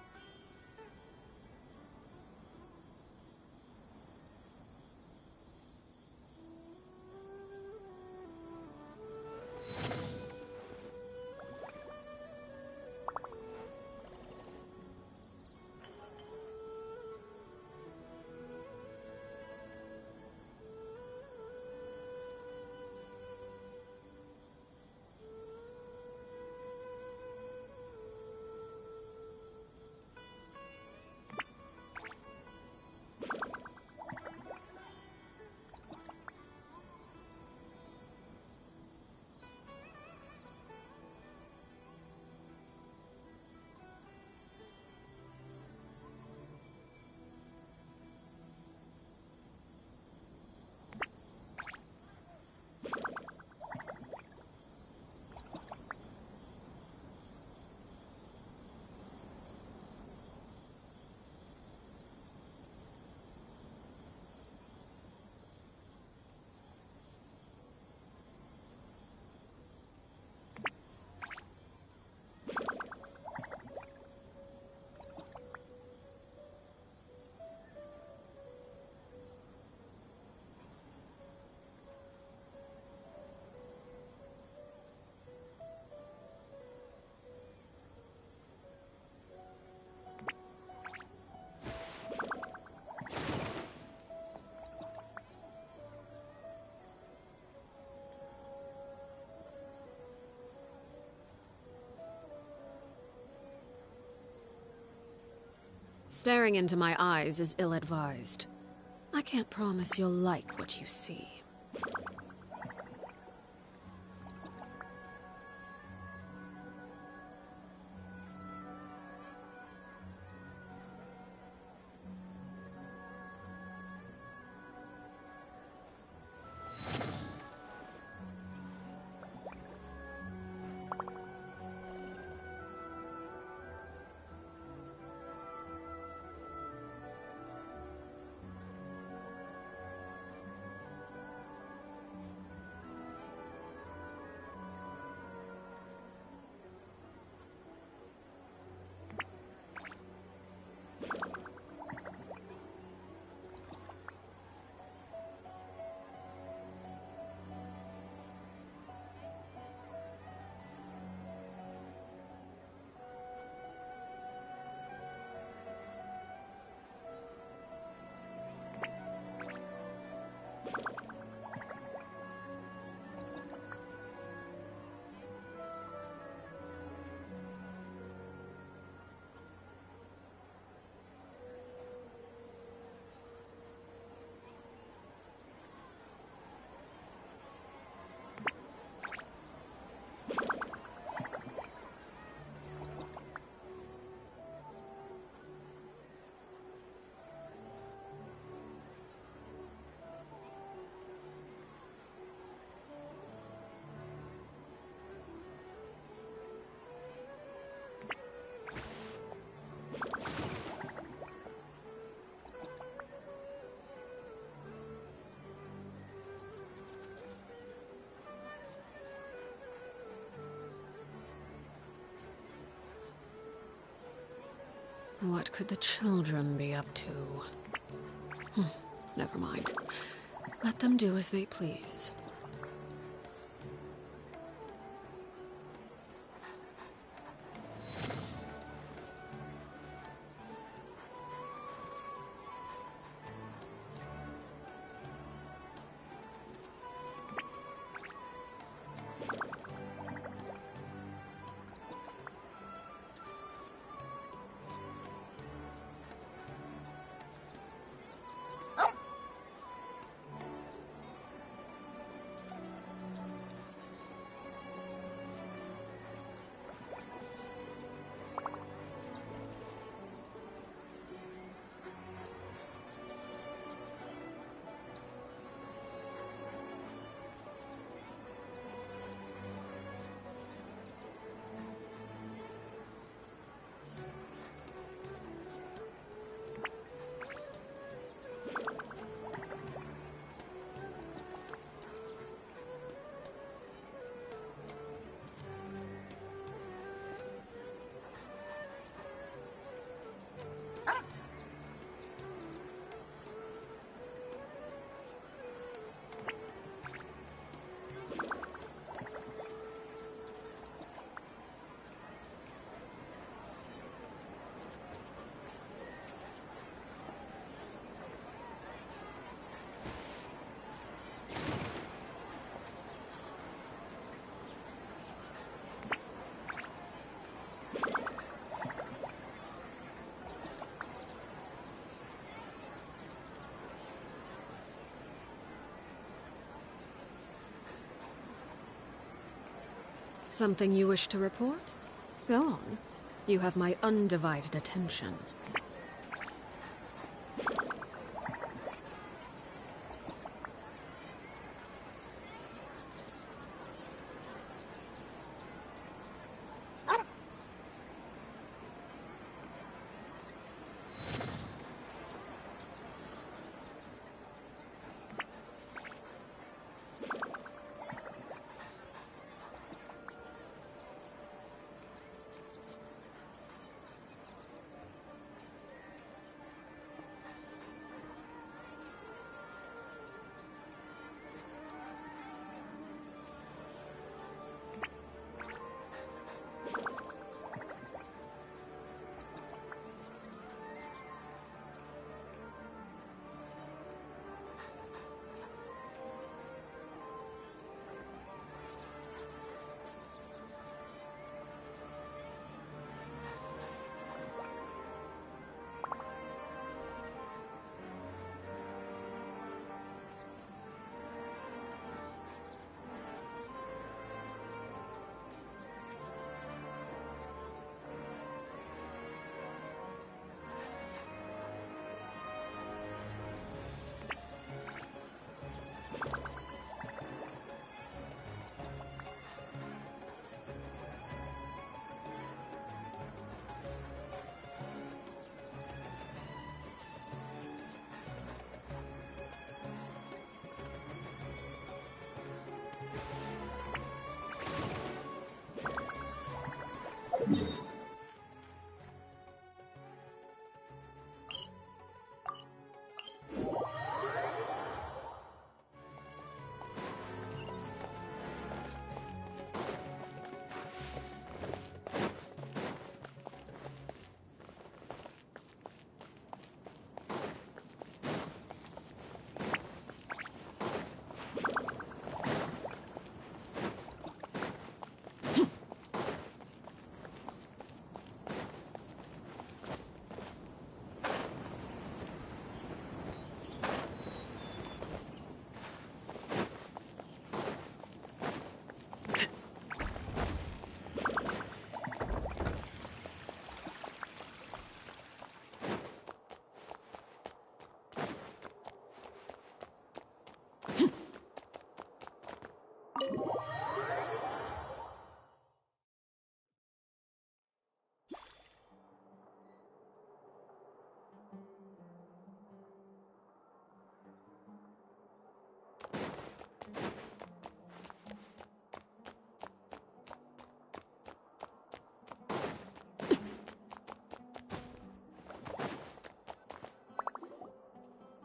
Staring into my eyes is ill-advised. I can't promise you'll like what you see. What could the children be up to? Never mind. Let them do as they please. Something you wish to report? Go on. You have my undivided attention.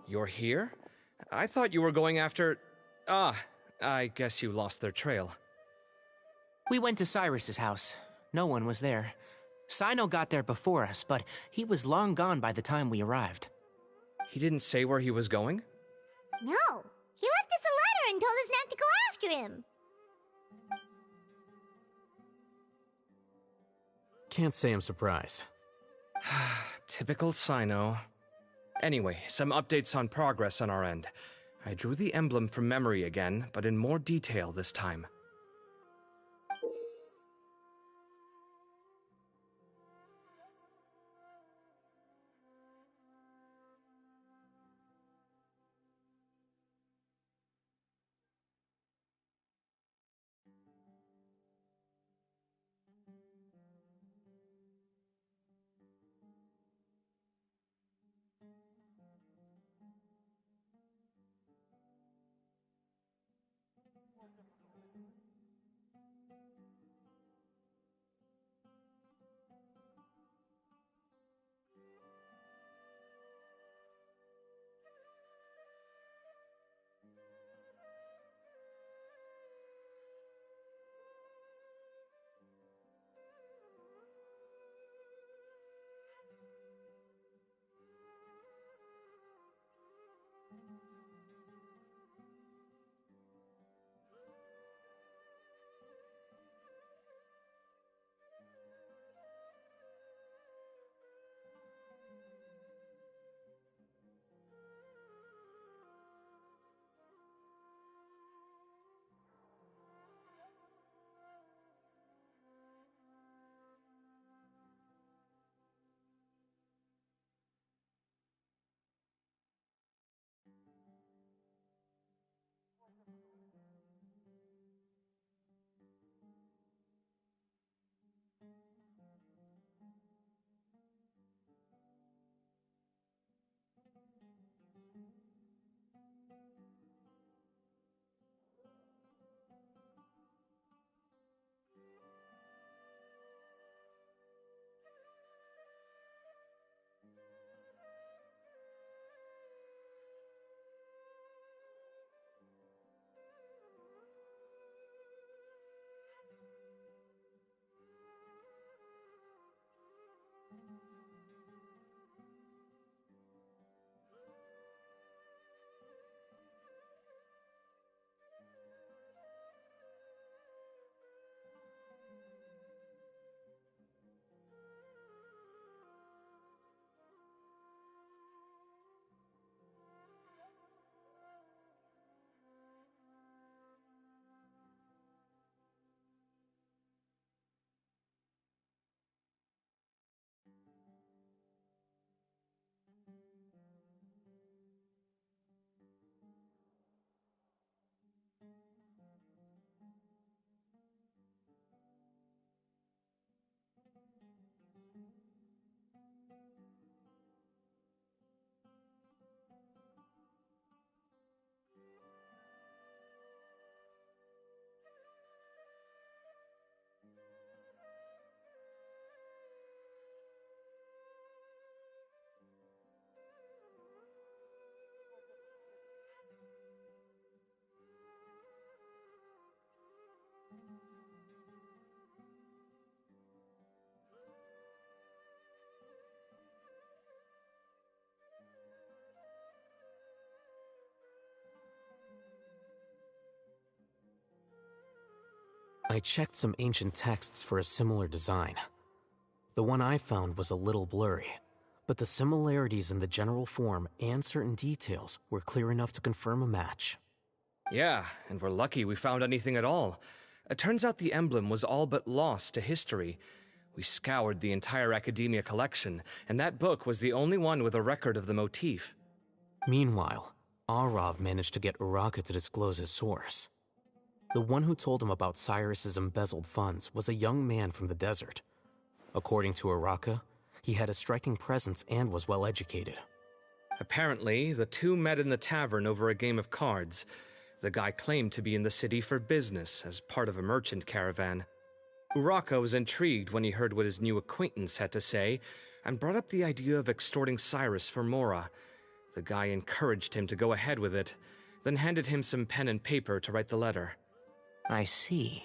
You're here? I thought you were going after... Ah, I guess you lost their trail. We went to Cyrus's house. No one was there. Cyno got there before us, but he was long gone by the time we arrived. He didn't say where he was going? No, he left us a letter and told us not to go after him. Can't say I'm surprised. Typical Cyno. Anyway, some updates on progress on our end. I drew the emblem from memory again, but in more detail this time. I checked some ancient texts for a similar design. The one I found was a little blurry, but the similarities in the general form and certain details were clear enough to confirm a match. Yeah, and we're lucky we found anything at all. It turns out the emblem was all but lost to history. We scoured the entire Academia collection, and that book was the only one with a record of the motif. Meanwhile, Arav managed to get Uraka to disclose his source. The one who told him about Cyrus's embezzled funds was a young man from the desert. According to Uraka, he had a striking presence and was well educated. Apparently, the two met in the tavern over a game of cards. The guy claimed to be in the city for business, as part of a merchant caravan. Uraka was intrigued when he heard what his new acquaintance had to say, and brought up the idea of extorting Cyrus for Mora. The guy encouraged him to go ahead with it, then handed him some pen and paper to write the letter. I see.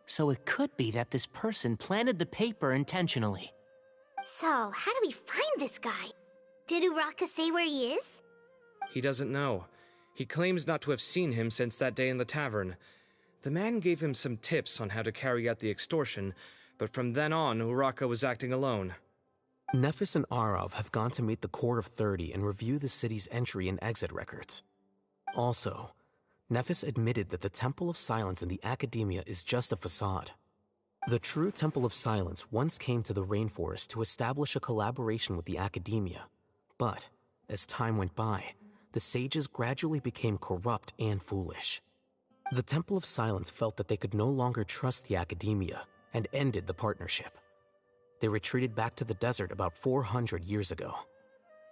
So it could be that this person planted the paper intentionally. So, how do we find this guy? Did Uraka say where he is? He doesn't know. He claims not to have seen him since that day in the tavern. The man gave him some tips on how to carry out the extortion, but from then on, Uraka was acting alone. Nephis and Arav have gone to meet the Core of 30 and review the city's entry and exit records. Also, Nephis admitted that the Temple of Silence in the Academia is just a facade. The true Temple of Silence once came to the rainforest to establish a collaboration with the Academia, but as time went by, the sages gradually became corrupt and foolish. The Temple of Silence felt that they could no longer trust the Academia and ended the partnership. They retreated back to the desert about 400 years ago.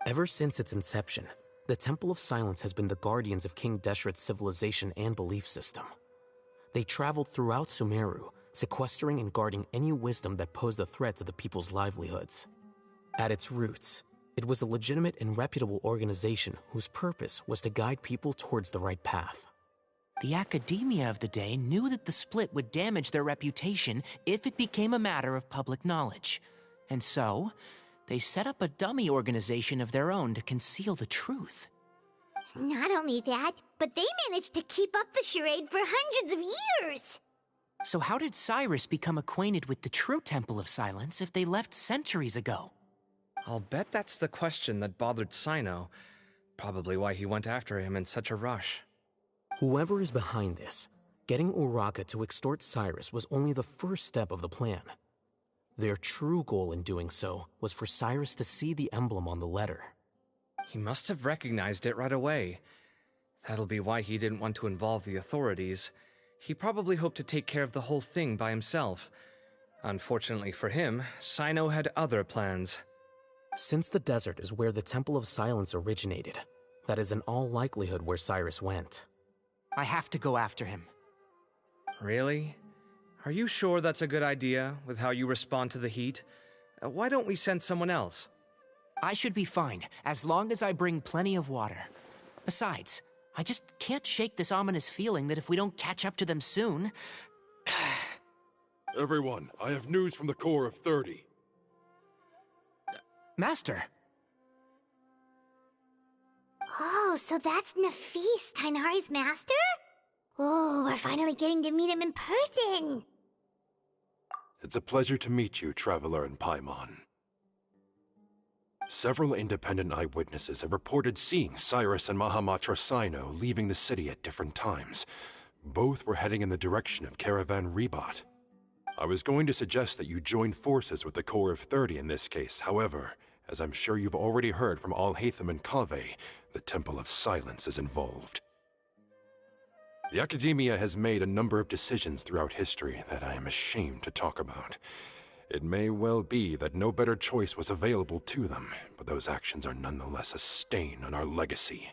Ever since its inception, the Temple of Silence has been the guardians of King Deshret's civilization and belief system. They traveled throughout Sumeru, sequestering and guarding any wisdom that posed a threat to the people's livelihoods. At its roots, it was a legitimate and reputable organization whose purpose was to guide people towards the right path. The Academia of the day knew that the split would damage their reputation if it became a matter of public knowledge. And so, they set up a dummy organization of their own to conceal the truth. Not only that, but they managed to keep up the charade for hundreds of years! So how did Cyrus become acquainted with the true Temple of Silence if they left centuries ago? I'll bet that's the question that bothered Cyno. Probably why he went after him in such a rush. Whoever is behind this, getting Uraka to extort Cyrus was only the first step of the plan. Their true goal in doing so was for Cyrus to see the emblem on the letter. He must have recognized it right away. That'll be why he didn't want to involve the authorities. He probably hoped to take care of the whole thing by himself. Unfortunately for him, Cyno had other plans. Since the desert is where the Temple of Silence originated, that is in all likelihood where Cyrus went. I have to go after him. Really? Are you sure that's a good idea, with how you respond to the heat? Why don't we send someone else? I should be fine, as long as I bring plenty of water. Besides, I just can't shake this ominous feeling that if we don't catch up to them soon... Everyone, I have news from the Core of 30. Master! Oh, so that's Nafis, Tainari's master? Oh, we're finally getting to meet him in person! It's a pleasure to meet you, Traveler in Paimon. Several independent eyewitnesses have reported seeing Cyrus and Mahamatra Cyno leaving the city at different times. Both were heading in the direction of Caravan Rebat. I was going to suggest that you join forces with the Core of 30 in this case. However, as I'm sure you've already heard from Alhaitham and Kaveh, the Temple of Silence is involved. The Academia has made a number of decisions throughout history that I am ashamed to talk about. It may well be that no better choice was available to them, but those actions are nonetheless a stain on our legacy.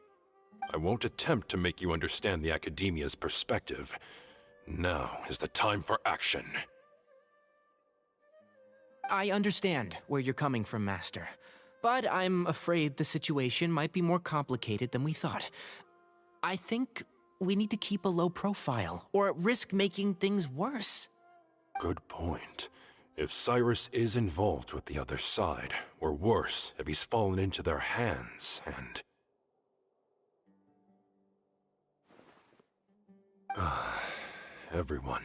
I won't attempt to make you understand the Academia's perspective. Now is the time for action. I understand where you're coming from, Master. But I'm afraid the situation might be more complicated than we thought. I think we need to keep a low profile, or risk making things worse. Good point. If Cyrus is involved with the other side, or worse, if he's fallen into their hands, and... Everyone,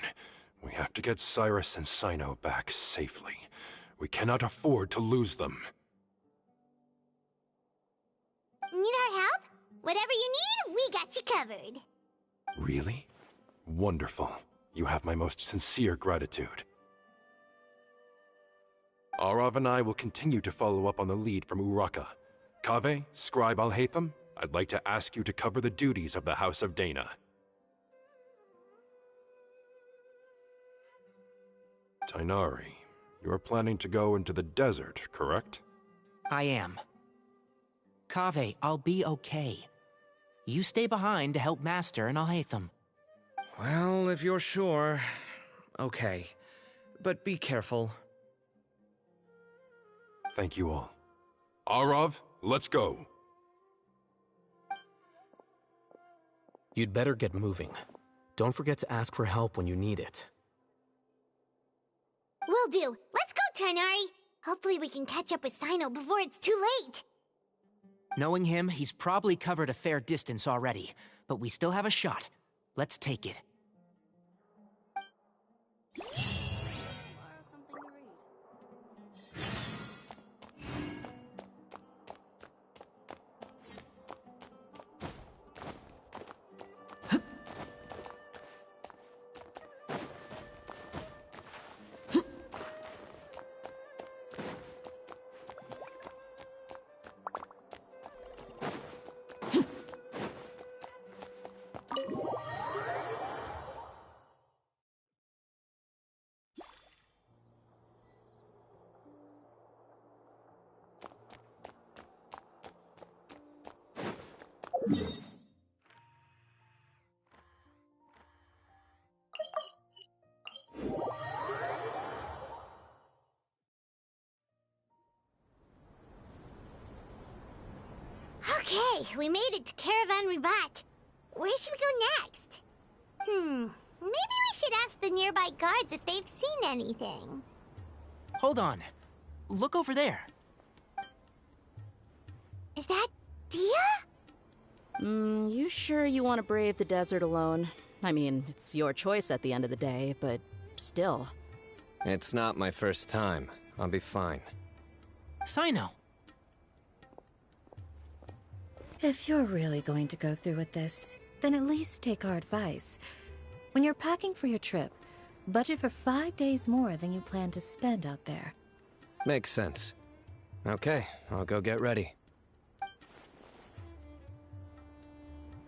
we have to get Cyrus and Cyno back safely. We cannot afford to lose them. Need our help? Whatever you need, we got you covered. Really? Wonderful. You have my most sincere gratitude. Arav and I will continue to follow up on the lead from Uraka. Kaveh, Scribe Alhaitham, I'd like to ask you to cover the duties of the House of Dana. Tainari, you are planning to go into the desert, correct? I am. Kaveh, I'll be okay. You stay behind to help Master and Alhaitham. Well, if you're sure... Okay. But be careful. Thank you all. Arav, let's go. You'd better get moving. Don't forget to ask for help when you need it. Will do. Let's go, Tighnari. Hopefully we can catch up with Cyno before it's too late. Knowing him, he's probably covered a fair distance already, but we still have a shot. Let's take it. Okay, we made it to Caravan Ribat. Where should we go next? Maybe we should ask the nearby guards if they've seen anything. Hold on. Look over there. Is that Dia? You sure you want to brave the desert alone? I mean, it's your choice at the end of the day, but still. It's not my first time. I'll be fine. Cyno. If you're really going to go through with this, then at least take our advice. When you're packing for your trip, budget for 5 days more than you plan to spend out there. Makes sense. Okay, I'll go get ready.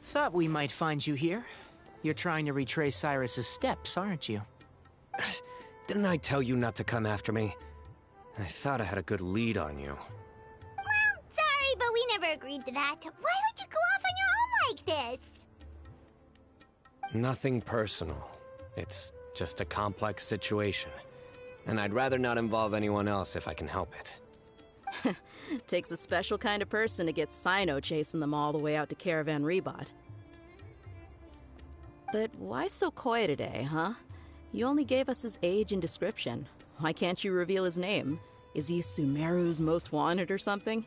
Thought we might find you here. You're trying to retrace Cyrus's steps, aren't you? Didn't I tell you not to come after me? I thought I had a good lead on you. Well, sorry, but we never agreed to that. Why would you go off on your own like this? Nothing personal. It's just a complex situation. And I'd rather not involve anyone else if I can help it. Takes a special kind of person to get Cyno chasing them all the way out to Caravan Ribat. But why so coy today, huh? You only gave us his age and description. Why can't you reveal his name? Is he Sumeru's most wanted or something?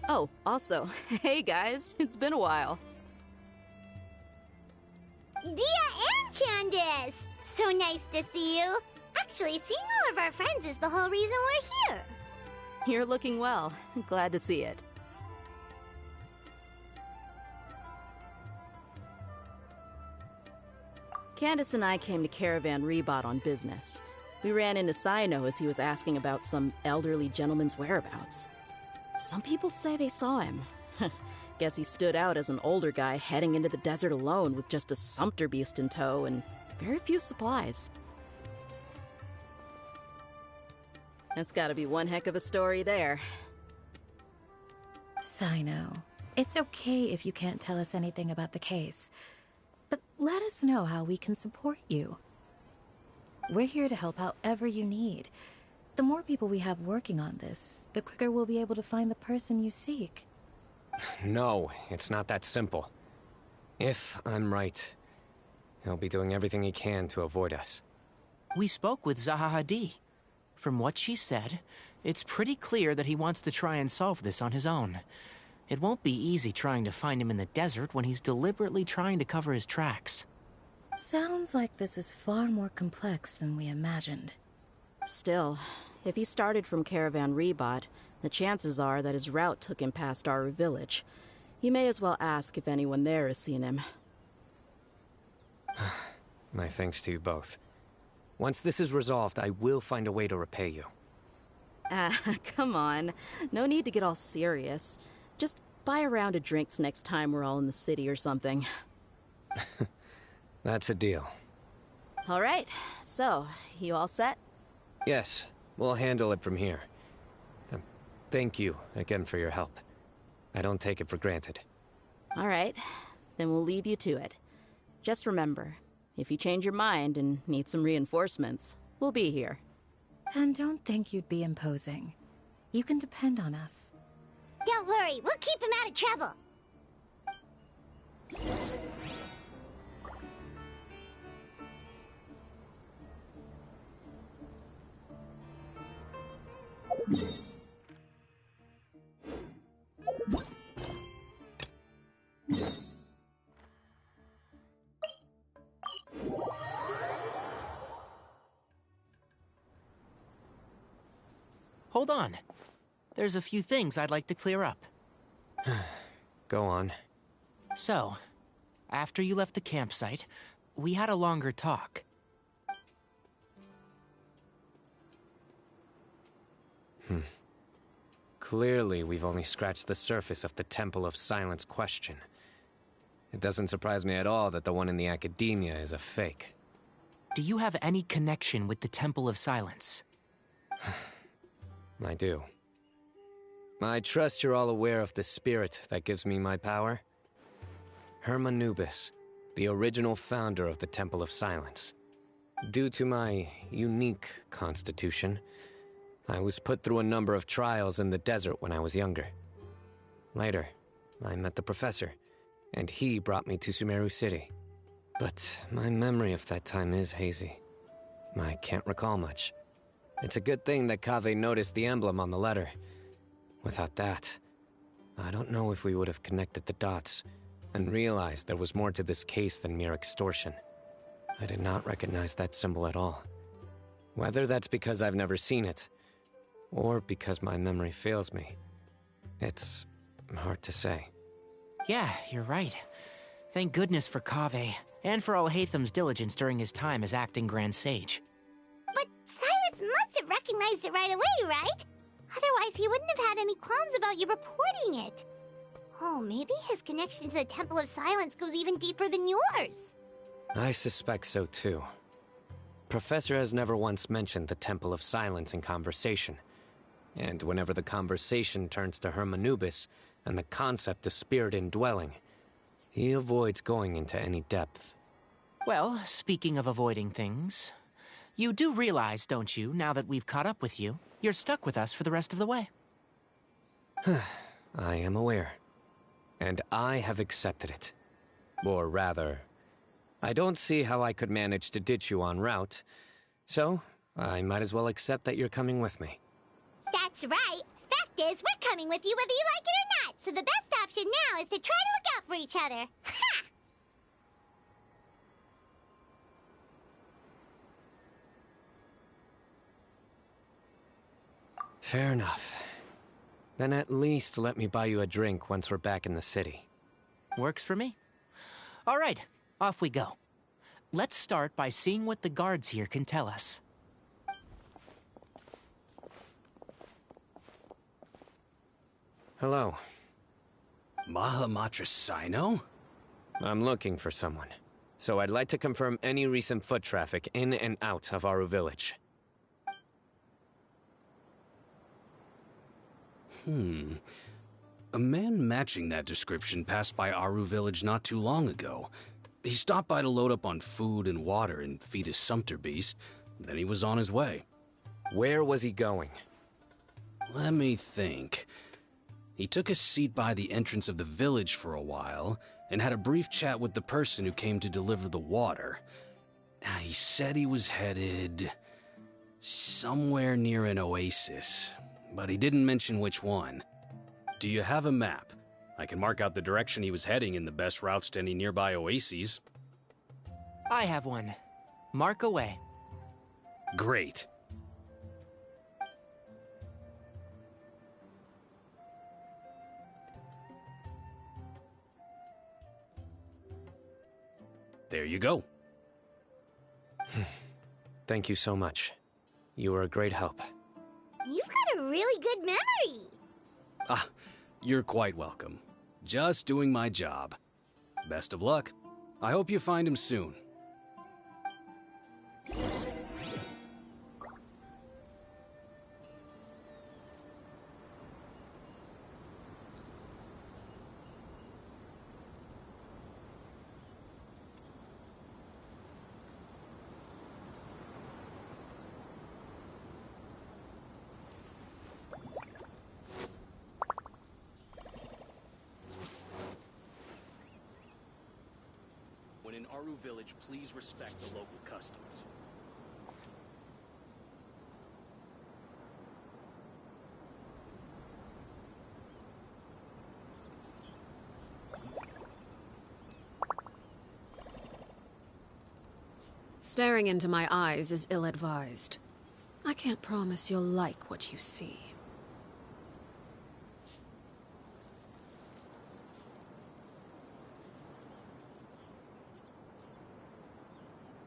Oh, also, hey guys, it's been a while. Dia and Candace! So nice to see you. Actually, seeing all of our friends is the whole reason we're here. You're looking well. Glad to see it. Candace and I came to Caravan Ribat on business. We ran into Cyno as he was asking about some elderly gentleman's whereabouts. Some people say they saw him. Guess he stood out as an older guy heading into the desert alone with just a sumpter beast in tow and very few supplies. That's gotta be one heck of a story there. Cyno, it's okay if you can't tell us anything about the case. But let us know how we can support you. We're here to help however you need. The more people we have working on this, the quicker we'll be able to find the person you seek. No, it's not that simple. If I'm right, he'll be doing everything he can to avoid us. We spoke with Zaha Hadid. From what she said, it's pretty clear that he wants to try and solve this on his own. It won't be easy trying to find him in the desert when he's deliberately trying to cover his tracks. Sounds like this is far more complex than we imagined. Still, if he started from Caravan Ribat, the chances are that his route took him past our village. You may as well ask if anyone there has seen him. My thanks to you both. Once this is resolved, I will find a way to repay you. Ah, come on. No need to get all serious. Just buy a round of drinks next time we're all in the city or something. That's a deal. All right, so, you all set? Yes, we'll handle it from here. Thank you again for your help. I don't take it for granted. All right, then we'll leave you to it. Just remember, if you change your mind and need some reinforcements, we'll be here. And don't think you'd be imposing. You can depend on us. Don't worry, we'll keep him out of trouble. Hold on. There's a few things I'd like to clear up. Go on. So, after you left the campsite, we had a longer talk. Clearly, we've only scratched the surface of the Temple of Silence question. It doesn't surprise me at all that the one in the Academia is a fake. Do you have any connection with the Temple of Silence? I do. I trust you're all aware of the spirit that gives me my power. Hermanubis, the original founder of the Temple of Silence. Due to my unique constitution, I was put through a number of trials in the desert when I was younger. Later, I met the professor, and he brought me to Sumeru City. But my memory of that time is hazy. I can't recall much. It's a good thing that Kaveh noticed the emblem on the letter. Without that, I don't know if we would have connected the dots and realized there was more to this case than mere extortion. I did not recognize that symbol at all. Whether that's because I've never seen it, or because my memory fails me, it's hard to say. Yeah, you're right. Thank goodness for Kaveh, and for Alhaitham's diligence during his time as acting Grand Sage. But Cyrus must have recognized it right away, right? Otherwise, he wouldn't have had any qualms about you reporting it. Oh, maybe his connection to the Temple of Silence goes even deeper than yours. I suspect so too. Professor has never once mentioned the Temple of Silence in conversation. And whenever the conversation turns to Hermanubis and the concept of spirit indwelling, he avoids going into any depth. Well, speaking of avoiding things, you do realize, don't you, now that we've caught up with you, you're stuck with us for the rest of the way. I am aware. And I have accepted it. Or rather, I don't see how I could manage to ditch you en route, so I might as well accept that you're coming with me. That's right. Fact is, we're coming with you whether you like it or not, so the best option now is to try to look out for each other. Ha! Fair enough. Then at least let me buy you a drink once we're back in the city. Works for me. All right, off we go. Let's start by seeing what the guards here can tell us. Hello. Mahamatra Cyno? I'm looking for someone. So I'd like to confirm any recent foot traffic in and out of Aru Village. A man matching that description passed by Aru Village not too long ago. He stopped by to load up on food and water and feed his sumpter beast. Then he was on his way. Where was he going? Let me think. He took a seat by the entrance of the village for a while and had a brief chat with the person who came to deliver the water. He said he was headed somewhere near an oasis, but he didn't mention which one. Do you have a map? I can mark out the direction he was heading and the best routes to any nearby oases. I have one. Mark away. Great. There you go. Thank you so much. You were a great help. You've got a really good memory. You're quite welcome. Just doing my job. Best of luck. I hope you find him soon. in Aru village, please respect the local customs. Staring into my eyes is ill-advised. I can't promise you'll like what you see.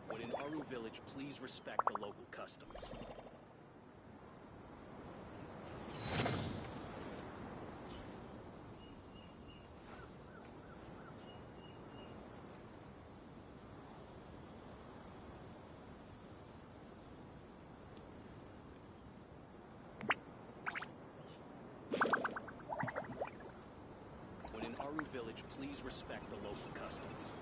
When in Aru village, please respect the local customs. When in Aru village, please respect the local customs.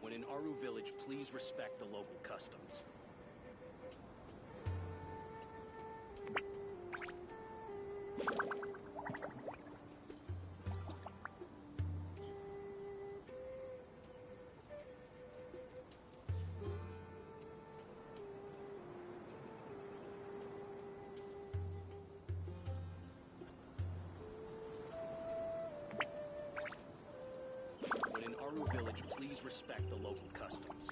When in Aru village, please respect the local customs. When in Aru village, please respect the local customs.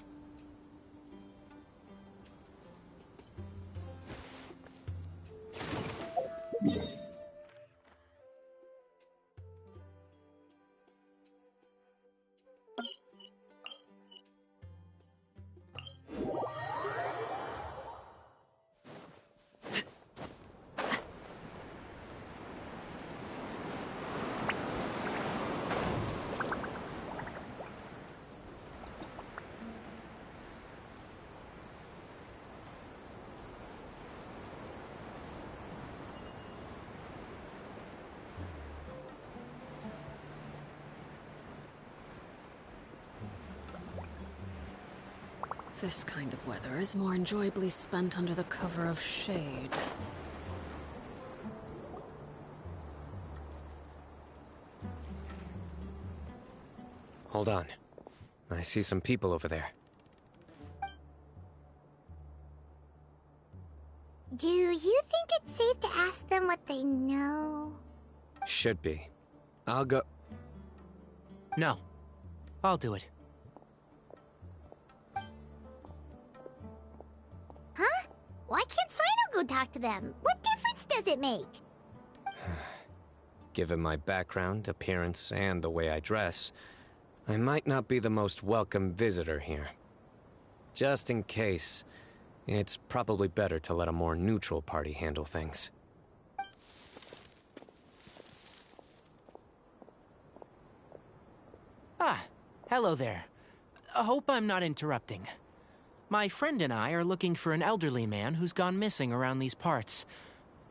This kind of weather is more enjoyably spent under the cover of shade. Hold on. I see some people over there. Do you think it's safe to ask them what they know? Should be. I'll go... No. I'll do it. Huh? Why can't Cyno go talk to them? What difference does it make? Given my background, appearance, and the way I dress, I might not be the most welcome visitor here. Just in case, it's probably better to let a more neutral party handle things. Ah, hello there. I hope I'm not interrupting. My friend and I are looking for an elderly man who's gone missing around these parts.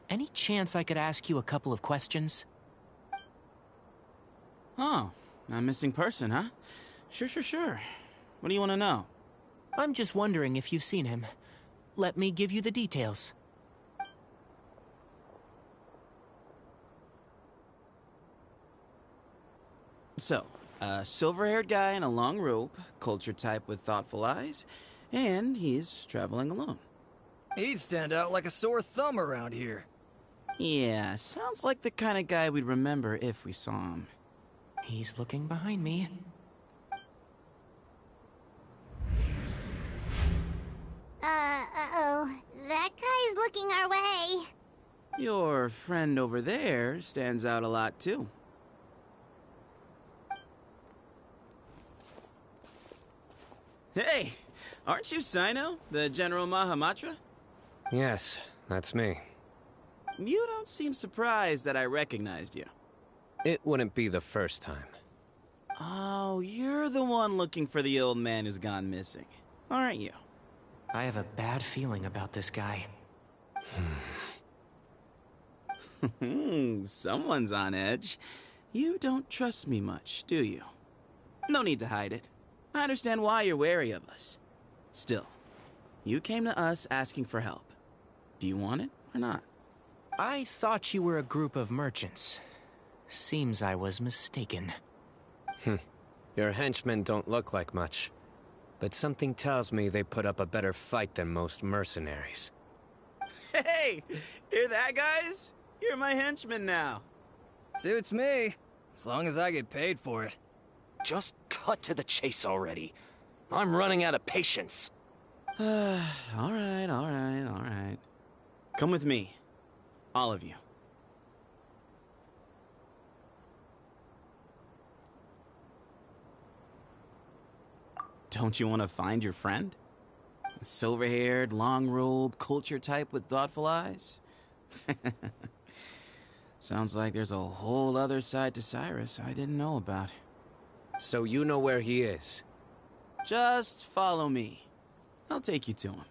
Any chance I could ask you a couple of questions? Oh, a missing person, huh? Sure. What do you want to know? I'm just wondering if you've seen him. Let me give you the details. So, a silver-haired guy in a long robe, culture type with thoughtful eyes, and he's traveling alone. He'd stand out like a sore thumb around here. Yeah, sounds like the kind of guy we'd remember if we saw him. He's looking behind me. Uh-oh. That guy's looking our way. Your friend over there stands out a lot, too. Hey! Aren't you Cyno, the General Mahamatra? Yes, that's me. You don't seem surprised that I recognized you. It wouldn't be the first time. Oh, you're the one looking for the old man who's gone missing, aren't you? I have a bad feeling about this guy. Someone's on edge. You don't trust me much, do you? No need to hide it. I understand why you're wary of us. Still, you came to us asking for help. Do you want it or not? I thought you were a group of merchants. Seems I was mistaken. Your henchmen don't look like much, but something tells me they put up a better fight than most mercenaries. Hey! Hear that, guys? You're my henchman now. Suits me, as long as I get paid for it. Just cut to the chase already. I'm running out of patience. All right. Come with me. All of you. Don't you want to find your friend? A silver-haired, long-robed, culture type with thoughtful eyes? Sounds like there's a whole other side to Cyrus I didn't know about. So you know where he is? Just follow me. I'll take you to him.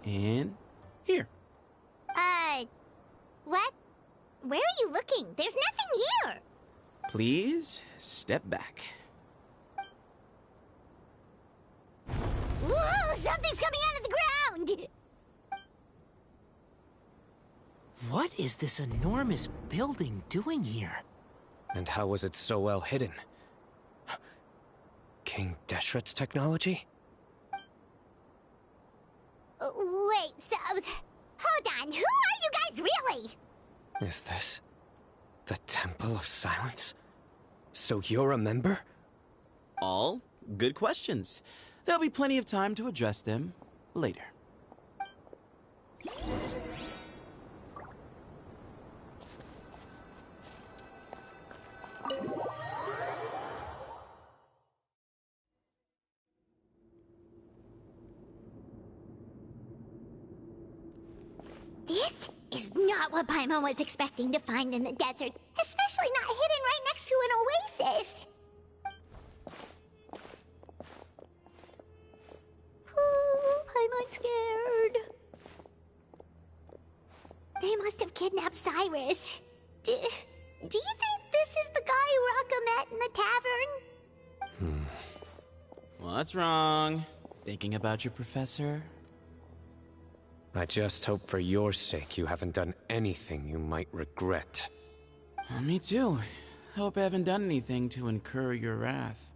And here. What? Where are you looking? There's nothing here! Please step back. Whoa! Something's coming out of the ground! What is this enormous building doing here? And how was it so well hidden? King Deshret's technology? Wait, so... Hold on, who are you guys really? Is this the Temple of Silence? So you're a member? All good questions. There'll be plenty of time to address them later. This is not what Paimon was expecting to find in the desert, especially not hidden right next to an oasis. Ooh, Paimon's scared. They must have kidnapped Cyrus. Do you think this is the guy Raka met in the tavern? What's wrong? Thinking about your professor? I just hope for your sake you haven't done anything you might regret. Me too. Hope I haven't done anything to incur your wrath.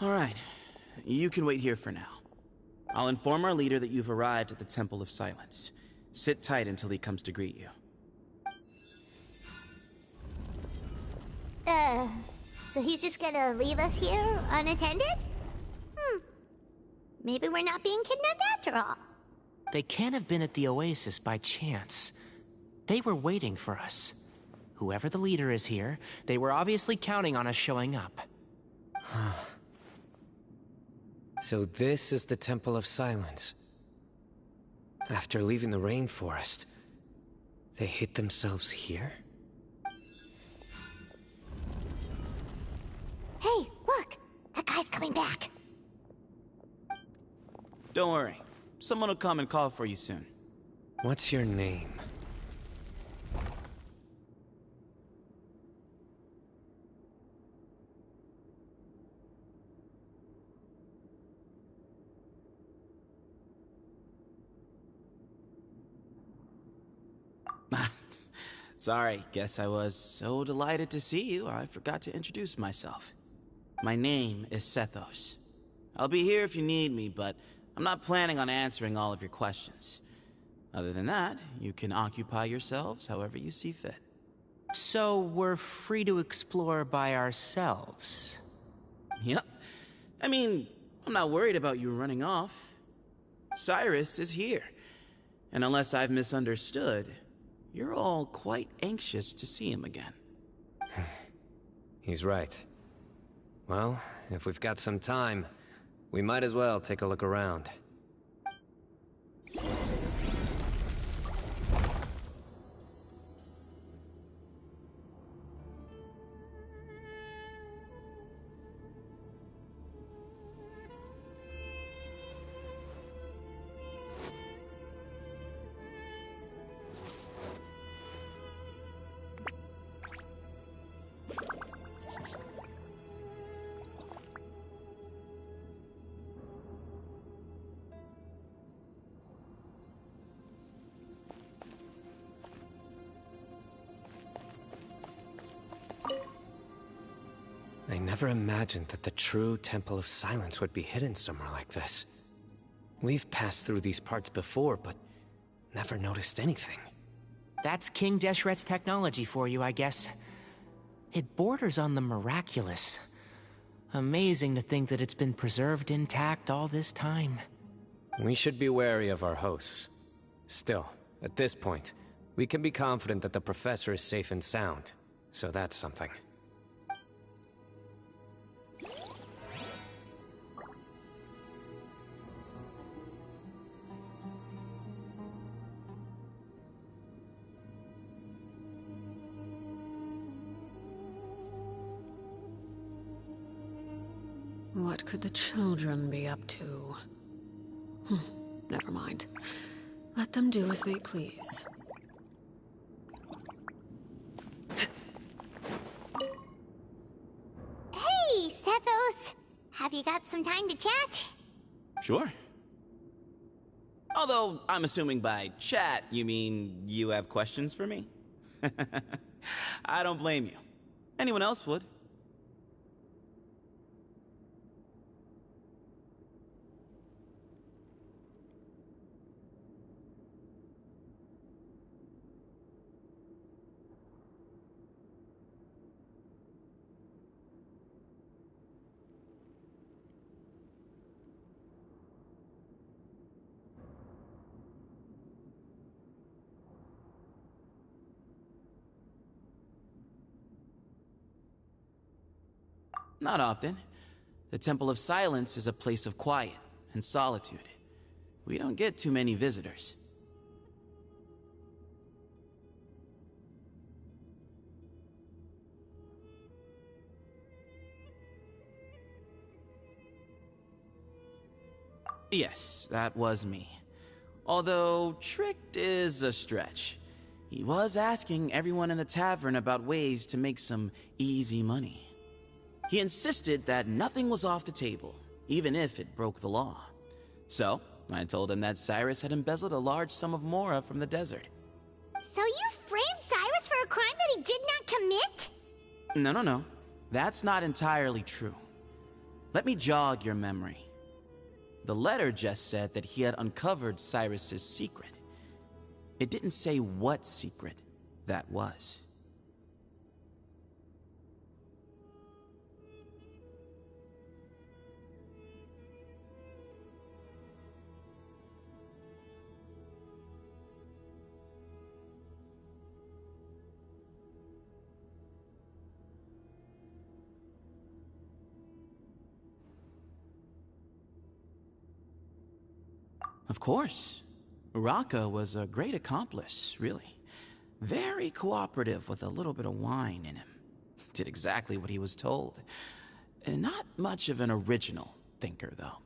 Alright, you can wait here for now. I'll inform our leader that you've arrived at the Temple of Silence. Sit tight until he comes to greet you. So he's just gonna leave us here unattended? Maybe we're not being kidnapped after all. They can't have been at the Oasis by chance. They were waiting for us. Whoever the leader is here, they were obviously counting on us showing up. So this is the Temple of Silence. After leaving the rainforest, they hid themselves here? Hey, look! That guy's coming back. Don't worry. Someone will come and call for you soon. What's your name? Sorry, guess I was so delighted to see you, I forgot to introduce myself. My name is Sethos. I'll be here if you need me, but I'm not planning on answering all of your questions. Other than that, you can occupy yourselves however you see fit. So we're free to explore by ourselves? Yep. I mean, I'm not worried about you running off. Cyrus is here. And unless I've misunderstood, you're all quite anxious to see him again. He's right. Well, if we've got some time, we might as well take a look around. I never imagined that the true Temple of Silence would be hidden somewhere like this. We've passed through these parts before, but never noticed anything. That's King Deshret's technology for you, I guess. It borders on the miraculous. Amazing to think that it's been preserved intact all this time. We should be wary of our hosts. Still, at this point, we can be confident that the Professor is safe and sound, so that's something. What could the children be up to? Never mind. Let them do as they please. Hey, Sethos! Have you got some time to chat? Sure. Although, I'm assuming by chat, you mean you have questions for me? I don't blame you. Anyone else would. Not often. The Temple of Silence is a place of quiet and solitude. We don't get too many visitors. Yes, that was me. Although, tricked is a stretch. He was asking everyone in the tavern about ways to make some easy money. He insisted that nothing was off the table, even if it broke the law. So, I told him that Cyrus had embezzled a large sum of mora from the desert. So you framed Cyrus for a crime that he did not commit? No. That's not entirely true. Let me jog your memory. The letter just said that he had uncovered Cyrus's secret. It didn't say what secret that was. Of course. Uraka was a great accomplice, really. Very cooperative with a little bit of wine in him. Did exactly what he was told. And not much of an original thinker, though.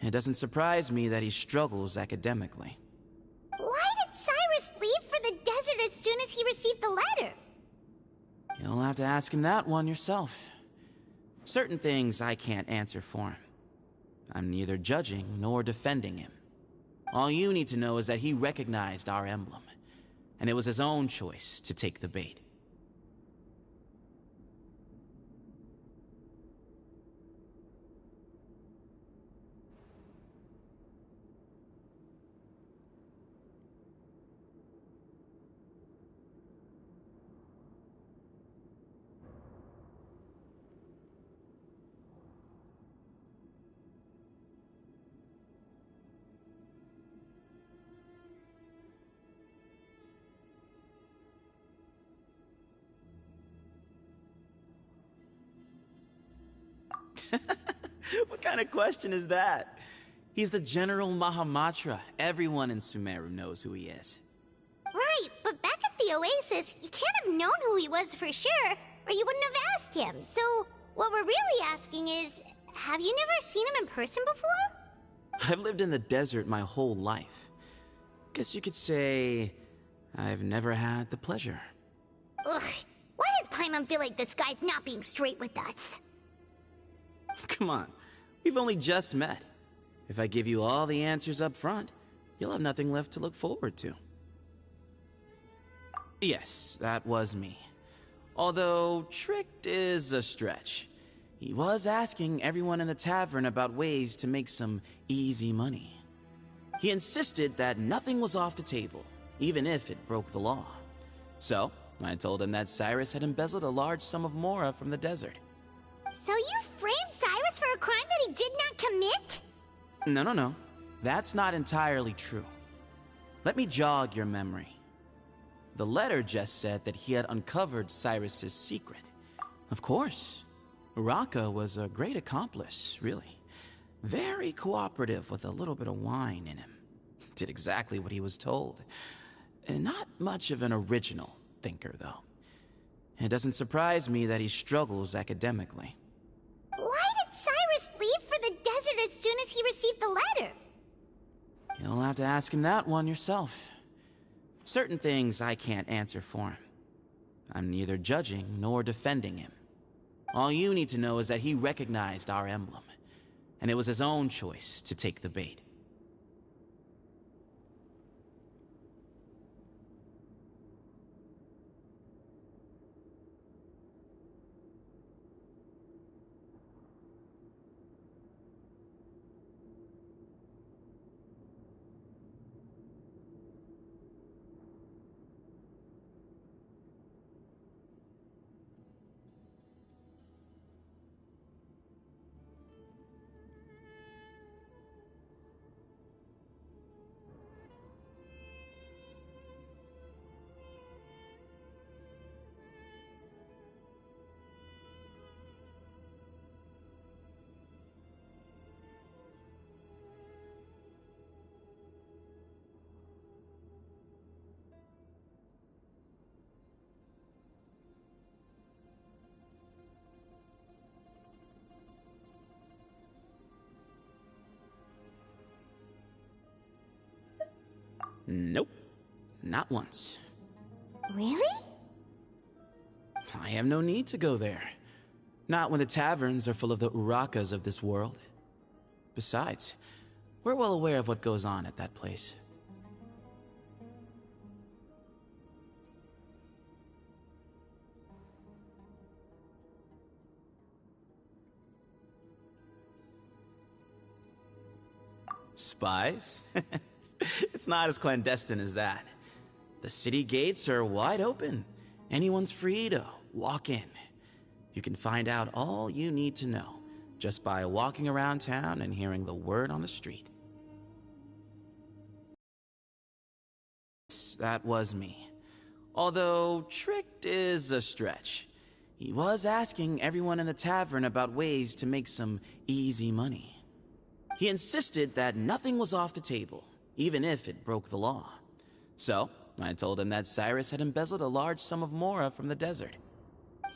It doesn't surprise me that he struggles academically. Why did Cyrus leave for the desert as soon as he received the letter? You'll have to ask him that one yourself. Certain things I can't answer for him. I'm neither judging nor defending him. All you need to know is that he recognized our emblem, and it was his own choice to take the bait. What kind of question is that? He's the General Mahamatra. Everyone in Sumeru knows who he is. Right, but back at the Oasis, you can't have known who he was for sure, or you wouldn't have asked him. So, what we're really asking is, have you never seen him in person before? I've lived in the desert my whole life. Guess you could say I've never had the pleasure. Ugh, why does Paimon feel like this guy's not being straight with us? Come on, we've only just met. If I give you all the answers up front, you'll have nothing left to look forward to. Yes, that was me. Although, tricked is a stretch. He was asking everyone in the tavern about ways to make some easy money. He insisted that nothing was off the table, even if it broke the law. So, I told him that Cyrus had embezzled a large sum of mora from the desert. So you framed Cyrus for a crime that he did not commit? No. That's not entirely true. Let me jog your memory. The letter just said that he had uncovered Cyrus's secret. Of course. Uraka was a great accomplice, really. Very cooperative with a little bit of wine in him. Did exactly what he was told. And not much of an original thinker, though. It doesn't surprise me that he struggles academically. Why did Cyrus leave for the desert as soon as he received the letter? You'll have to ask him that one yourself. Certain things I can't answer for him. I'm neither judging nor defending him. All you need to know is that he recognized our emblem, and it was his own choice to take the bait. Nope. Not once. Really? I have no need to go there. Not when the taverns are full of the Urakas of this world. Besides, we're well aware of what goes on at that place. Spies? It's not as clandestine as that. The city gates are wide open. Anyone's free to walk in. You can find out all you need to know just by walking around town and hearing the word on the street. That was me. Although tricked is a stretch. He was asking everyone in the tavern about ways to make some easy money. He insisted that nothing was off the table, even if it broke the law. So, I told him that Cyrus had embezzled a large sum of mora from the desert.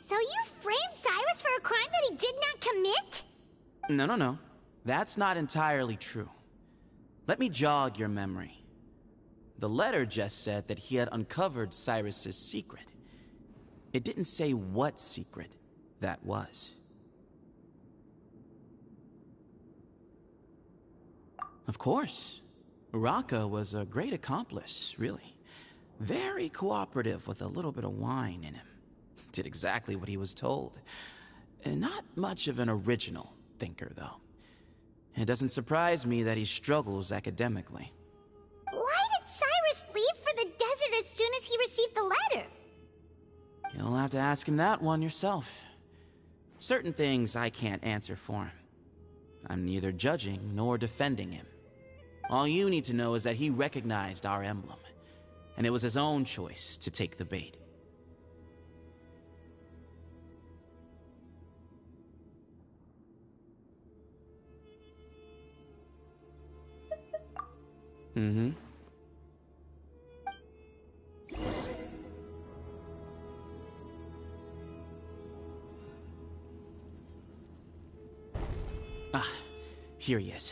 So you framed Cyrus for a crime that he did not commit? No. That's not entirely true. Let me jog your memory. The letter just said that he had uncovered Cyrus's secret. It didn't say what secret that was. Of course. Uraka was a great accomplice, really. Very cooperative with a little bit of wine in him. Did exactly what he was told. And not much of an original thinker, though. It doesn't surprise me that he struggles academically. Why did Cyrus leave for the desert as soon as he received the letter? You'll have to ask him that one yourself. Certain things I can't answer for him. I'm neither judging nor defending him. All you need to know is that he recognized our emblem, and it was his own choice to take the bait. Mm-hmm. Ah, here he is.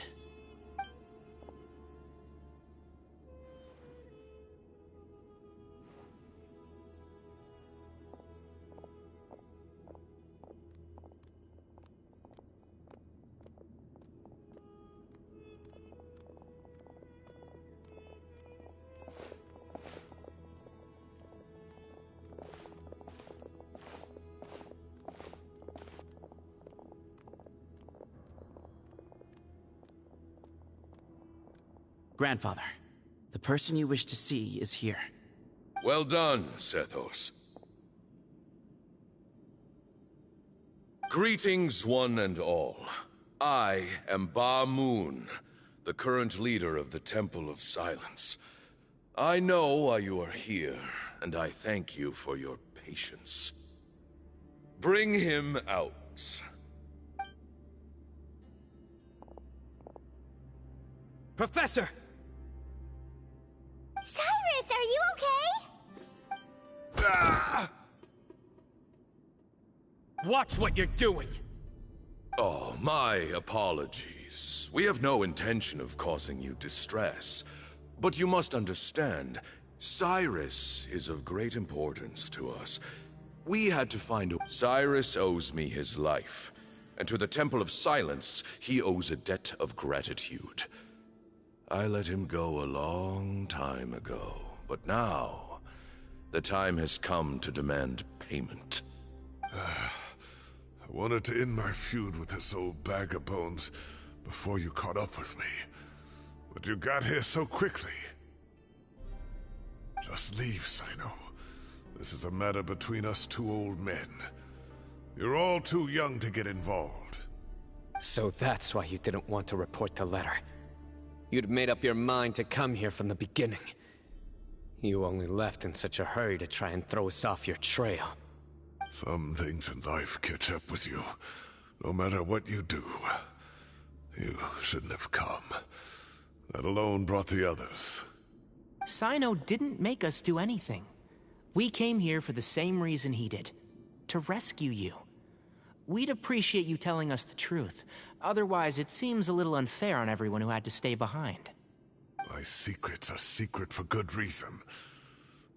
Grandfather, the person you wish to see is here. Well done, Sethos. Greetings, one and all. I am Ba Moon, the current leader of the Temple of Silence. I know why you are here, and I thank you for your patience. Bring him out. Professor! Cyrus, are you okay? Ah! Watch what you're doing! Oh, my apologies. We have no intention of causing you distress. But you must understand, Cyrus is of great importance to us. We had to find a... Cyrus owes me his life, and to the Temple of Silence, he owes a debt of gratitude. I let him go a long time ago, but now, the time has come to demand payment. I wanted to end my feud with this old bag of bones before you caught up with me, but you got here so quickly. Just leave, Cyno. This is a matter between us two old men. You're all too young to get involved. So that's why you didn't want to report the letter. You'd made up your mind to come here from the beginning. You only left in such a hurry to try and throw us off your trail. Some things in life catch up with you, no matter what you do. You shouldn't have come. That alone brought the others. Cyno didn't make us do anything. We came here for the same reason he did. To rescue you. We'd appreciate you telling us the truth. Otherwise, it seems a little unfair on everyone who had to stay behind. My secrets are secret for good reason.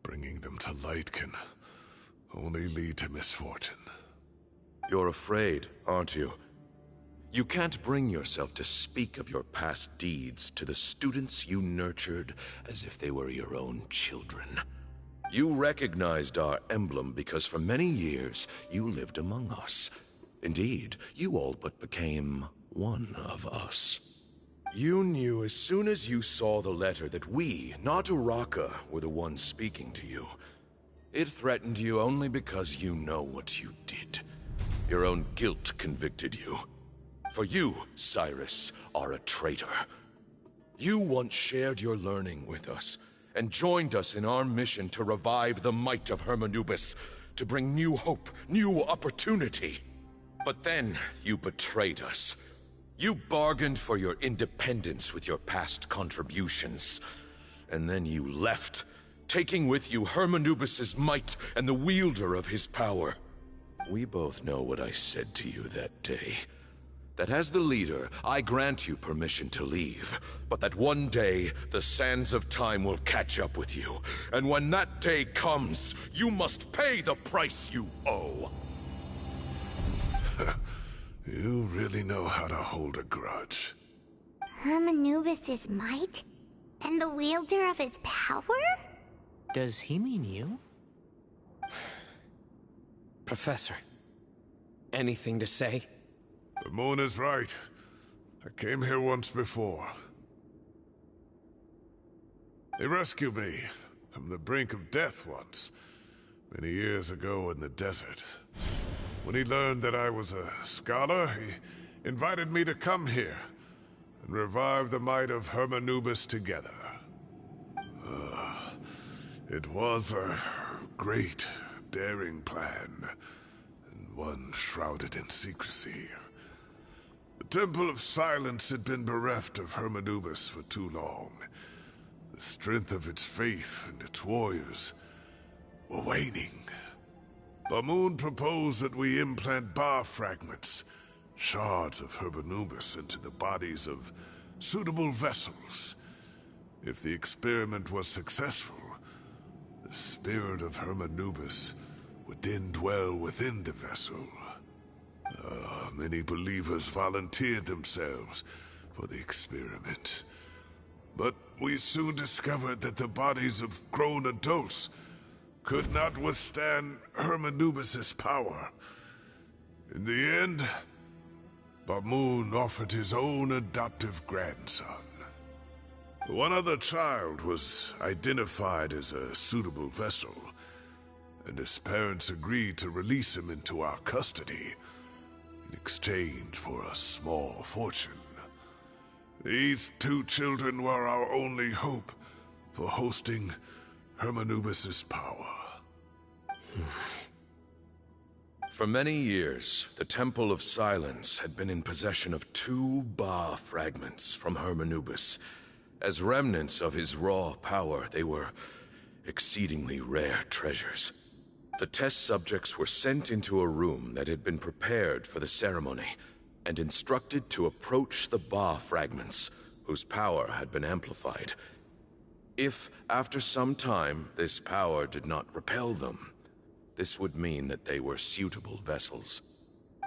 Bringing them to light can only lead to misfortune. You're afraid, aren't you? You can't bring yourself to speak of your past deeds to the students you nurtured as if they were your own children. You recognized our emblem because for many years you lived among us. Indeed, you all but became one of us. You knew as soon as you saw the letter that we, not Uraka, were the ones speaking to you. It threatened you only because you know what you did. Your own guilt convicted you. For you, Cyrus, are a traitor. You once shared your learning with us, and joined us in our mission to revive the might of Hermanubis, to bring new hope, new opportunity. But then, you betrayed us. You bargained for your independence with your past contributions. And then you left, taking with you Hermanubis' might and the wielder of his power. We both know what I said to you that day. That as the leader, I grant you permission to leave, but that one day, the sands of time will catch up with you. And when that day comes, you must pay the price you owe. You really know how to hold a grudge. Hermanubis' might? And the wielder of his power? Does he mean you? Professor, anything to say? The moon is right. I came here once before. He rescued me from the brink of death once, many years ago in the desert. When he learned that I was a scholar, he invited me to come here and revive the might of Hermanubis together. It was a great, daring plan, and one shrouded in secrecy. The Temple of Silence had been bereft of Hermanubis for too long. The strength of its faith and its warriors were waning. Bamoon proposed that we implant bar fragments, shards of Hermanubis, into the bodies of suitable vessels. If the experiment was successful, the spirit of Hermanubis would then dwell within the vessel. Many believers volunteered themselves for the experiment. But we soon discovered that the bodies of grown adults could not withstand Hermanubis' power. In the end, Bamoon offered his own adoptive grandson. One other child was identified as a suitable vessel, and his parents agreed to release him into our custody in exchange for a small fortune. These two children were our only hope for hosting Hermanubis' power. For many years, the Temple of Silence had been in possession of 2 Ba fragments from Hermanubis. As remnants of his raw power, they were exceedingly rare treasures. The test subjects were sent into a room that had been prepared for the ceremony, and instructed to approach the Ba fragments, whose power had been amplified. If, after some time, this power did not repel them, this would mean that they were suitable vessels.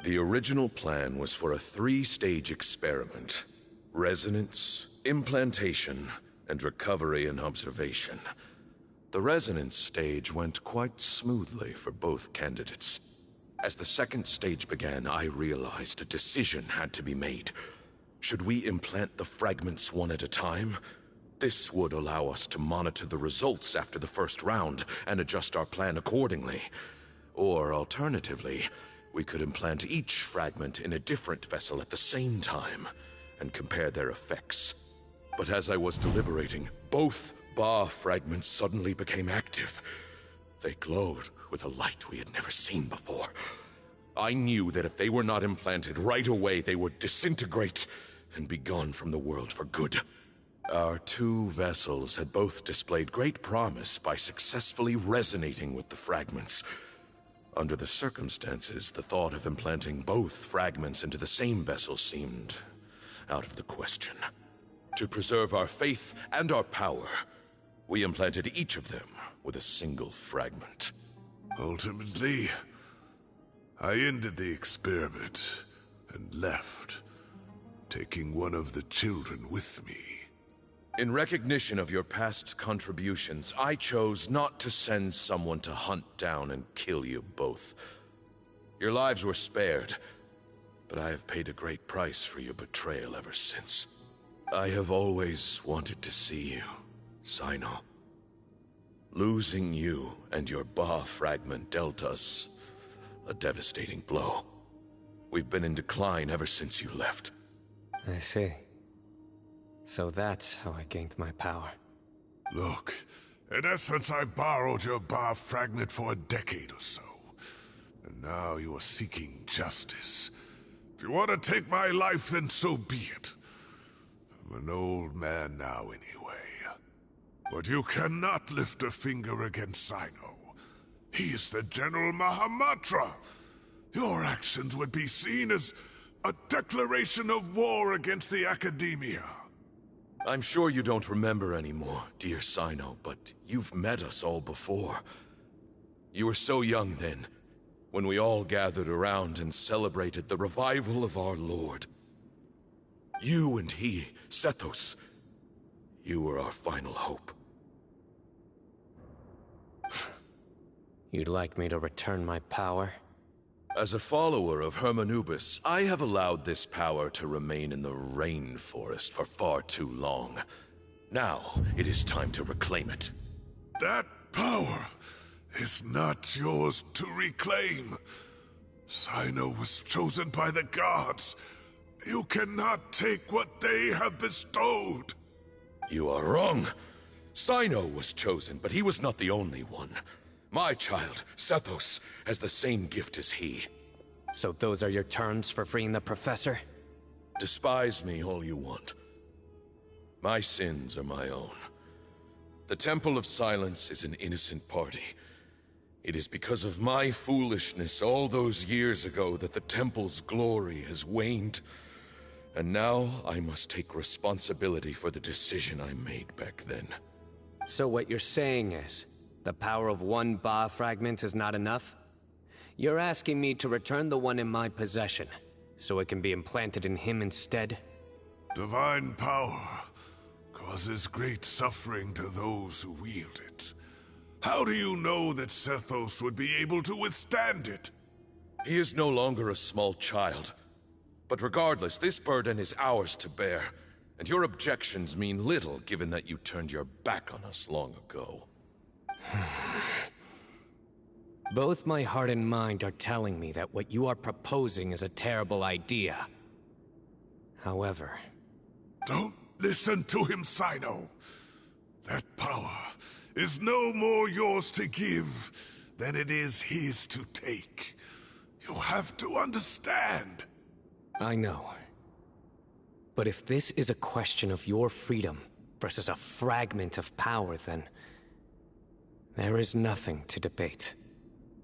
The original plan was for a 3-stage experiment: resonance, implantation, and recovery and observation. The resonance stage went quite smoothly for both candidates. As the 2nd stage began, I realized a decision had to be made. Should we implant the fragments one at a time? This would allow us to monitor the results after the first round and adjust our plan accordingly. Or alternatively, we could implant each fragment in a different vessel at the same time and compare their effects. But as I was deliberating, both Ba fragments suddenly became active. They glowed with a light we had never seen before. I knew that if they were not implanted right away, they would disintegrate and be gone from the world for good. Our 2 vessels had both displayed great promise by successfully resonating with the fragments. Under the circumstances, the thought of implanting both fragments into the same vessel seemed out of the question. To preserve our faith and our power, we implanted each of them with a single fragment. Ultimately, I ended the experiment and left, taking one of the children with me. In recognition of your past contributions, I chose not to send someone to hunt down and kill you both. Your lives were spared, but I have paid a great price for your betrayal ever since. I have always wanted to see you, Cyno. Losing you and your Ba fragment dealt us a devastating blow. We've been in decline ever since you left. I see. So that's how I gained my power. Look, in essence, I borrowed your Ba fragment for a decade or so. And now you are seeking justice. If you want to take my life, then so be it. I'm an old man now anyway. But you cannot lift a finger against Cyno. He is the General Mahamatra. Your actions would be seen as a declaration of war against the Academia. I'm sure you don't remember anymore, dear Cyno, but you've met us all before. You were so young then, when we all gathered around and celebrated the revival of our Lord. You and he, Sethos, you were our final hope. You'd like me to return my power? As a follower of Hermanubis, I have allowed this power to remain in the rainforest for far too long. Now, it is time to reclaim it. That power is not yours to reclaim. Cyno was chosen by the gods. You cannot take what they have bestowed. You are wrong. Cyno was chosen, but he was not the only one. My child, Sethos, has the same gift as he. So those are your terms for freeing the professor? Despise me all you want. My sins are my own. The Temple of Silence is an innocent party. It is because of my foolishness all those years ago that the Temple's glory has waned. And now I must take responsibility for the decision I made back then. So what you're saying is, the power of one Ba fragment is not enough? You're asking me to return the one in my possession, so it can be implanted in him instead? Divine power causes great suffering to those who wield it. How do you know that Sethos would be able to withstand it? He is no longer a small child. But regardless, this burden is ours to bear, and your objections mean little given that you turned your back on us long ago. Both my heart and mind are telling me that what you are proposing is a terrible idea. However... Don't listen to him, Cyno. That power is no more yours to give than it is his to take. You have to understand. I know. But if this is a question of your freedom versus a fragment of power, then... there is nothing to debate.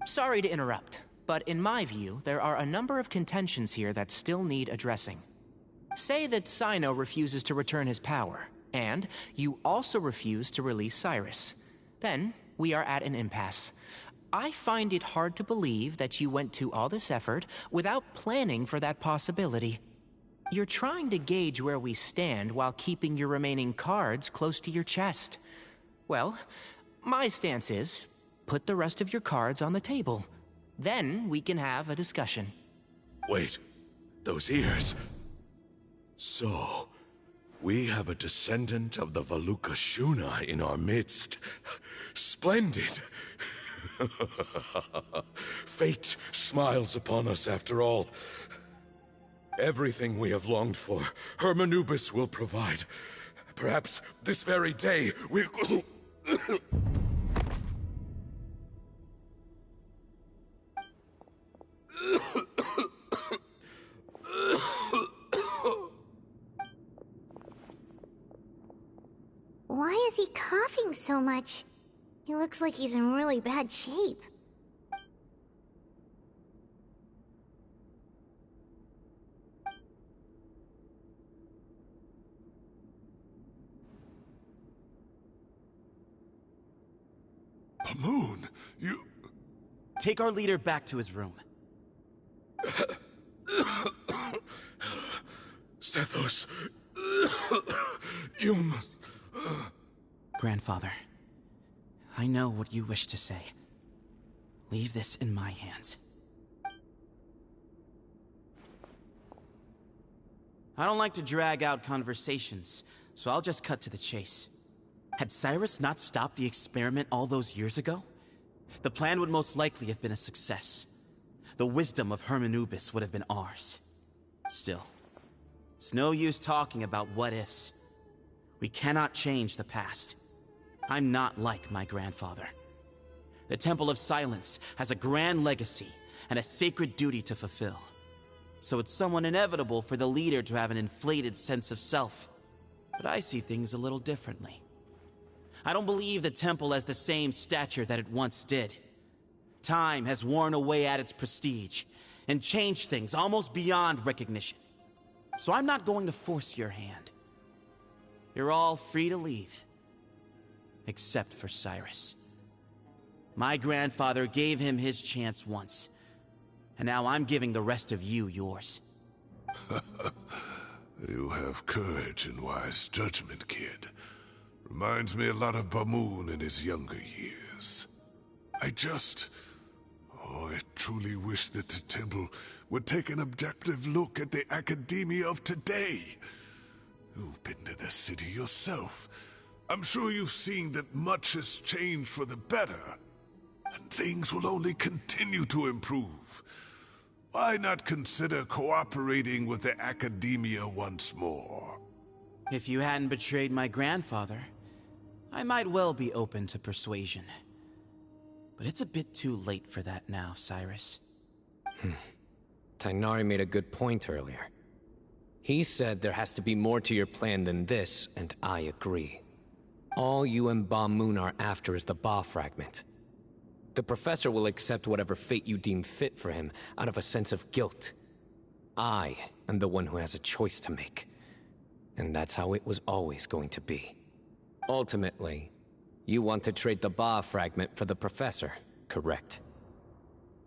Sorry to interrupt, but in my view, there are a number of contentions here that still need addressing. Say that Cyno refuses to return his power, and you also refuse to release Cyrus. Then, we are at an impasse. I find it hard to believe that you went to all this effort without planning for that possibility. You're trying to gauge where we stand while keeping your remaining cards close to your chest. Well, my stance is, put the rest of your cards on the table. Then we can have a discussion. Wait, those ears... So, we have a descendant of the Valukashuna in our midst. Splendid! Fate smiles upon us after all. Everything we have longed for, Hermanubis will provide. Perhaps this very day we'll... Why is he coughing so much? He looks like he's in really bad shape. Moon, you... Take our leader back to his room. Sethos, you must... Grandfather, I know what you wish to say. Leave this in my hands. I don't like to drag out conversations, so I'll just cut to the chase. Had Cyrus not stopped the experiment all those years ago, the plan would most likely have been a success. The wisdom of Hermanubis would have been ours. Still, it's no use talking about what-ifs. We cannot change the past. I'm not like my grandfather. The Temple of Silence has a grand legacy and a sacred duty to fulfill. So it's somewhat inevitable for the leader to have an inflated sense of self. But I see things a little differently. I don't believe the temple has the same stature that it once did. Time has worn away at its prestige and changed things almost beyond recognition. So I'm not going to force your hand. You're all free to leave. Except for Cyrus. My grandfather gave him his chance once, and now I'm giving the rest of you yours. You have courage and wise judgment, kid. Reminds me a lot of Bamoon in his younger years. I truly wish that the temple would take an objective look at the academia of today. You've been to the city yourself. I'm sure you've seen that much has changed for the better. And things will only continue to improve. Why not consider cooperating with the academia once more? If you hadn't betrayed my grandfather, I might well be open to persuasion. But it's a bit too late for that now, Cyrus. Tighnari made a good point earlier. He said there has to be more to your plan than this, and I agree. All you and Ba-Moon are after is the Ba fragment. The professor will accept whatever fate you deem fit for him out of a sense of guilt. I am the one who has a choice to make. And that's how it was always going to be. Ultimately, you want to trade the Ba fragment for the professor, correct?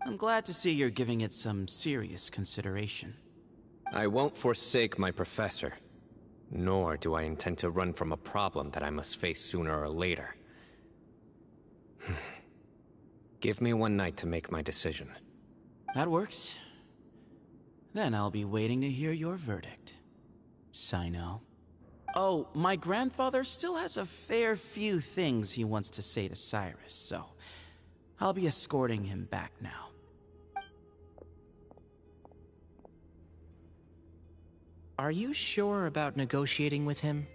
I'm glad to see you're giving it some serious consideration. I won't forsake my professor. Nor do I intend to run from a problem that I must face sooner or later. Give me one night to make my decision. That works. Then I'll be waiting to hear your verdict, Cyno. Oh, my grandfather still has a fair few things he wants to say to Cyrus, so I'll be escorting him back now. Are you sure about negotiating with him?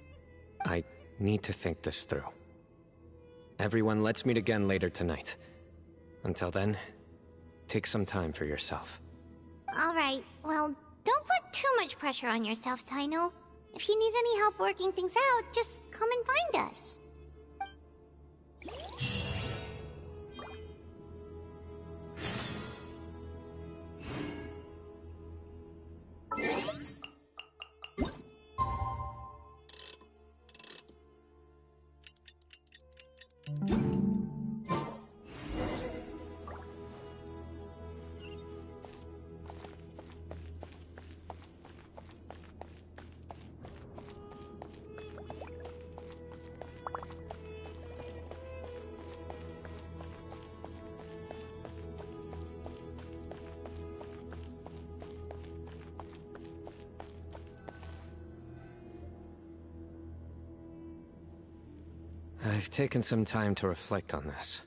I need to think this through. Everyone, let's meet again later tonight. Until then, take some time for yourself. Alright, well, don't put too much pressure on yourself, Cyno. If you need any help working things out, just come and find us. I've taken some time to reflect on this.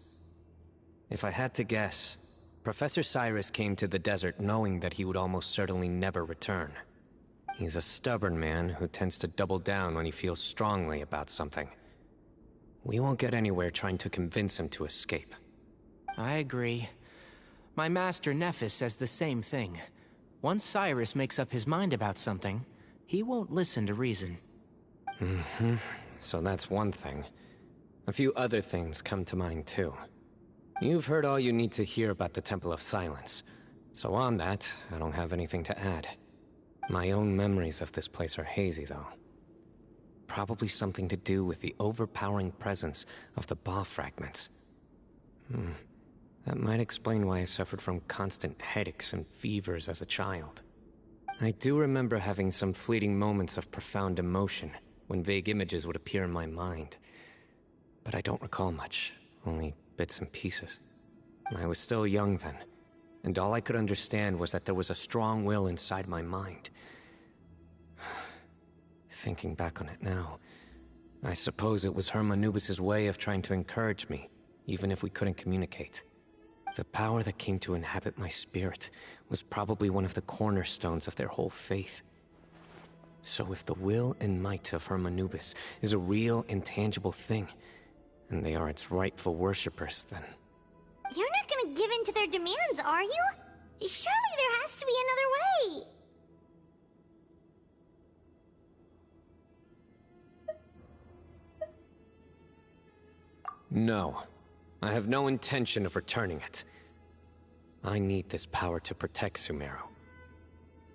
If I had to guess, Professor Cyrus came to the desert knowing that he would almost certainly never return. He's a stubborn man who tends to double down when he feels strongly about something. We won't get anywhere trying to convince him to escape. I agree. My master Nephis says the same thing. Once Cyrus makes up his mind about something, he won't listen to reason. So that's one thing. A few other things come to mind too. You've heard all you need to hear about the Temple of Silence. So on that, I don't have anything to add. My own memories of this place are hazy though. Probably something to do with the overpowering presence of the Ba fragments. That might explain why I suffered from constant headaches and fevers as a child. I do remember having some fleeting moments of profound emotion when vague images would appear in my mind. But I don't recall much, only bits and pieces. I was still young then, and all I could understand was that there was a strong will inside my mind. Thinking back on it now, I suppose it was Anubis's way of trying to encourage me, even if we couldn't communicate. The power that came to inhabit my spirit was probably one of the cornerstones of their whole faith. So if the will and might of Anubis is a real, intangible thing, and they are its rightful worshippers, then... You're not gonna give in to their demands, are you? Surely there has to be another way! No. I have no intention of returning it. I need this power to protect Sumeru.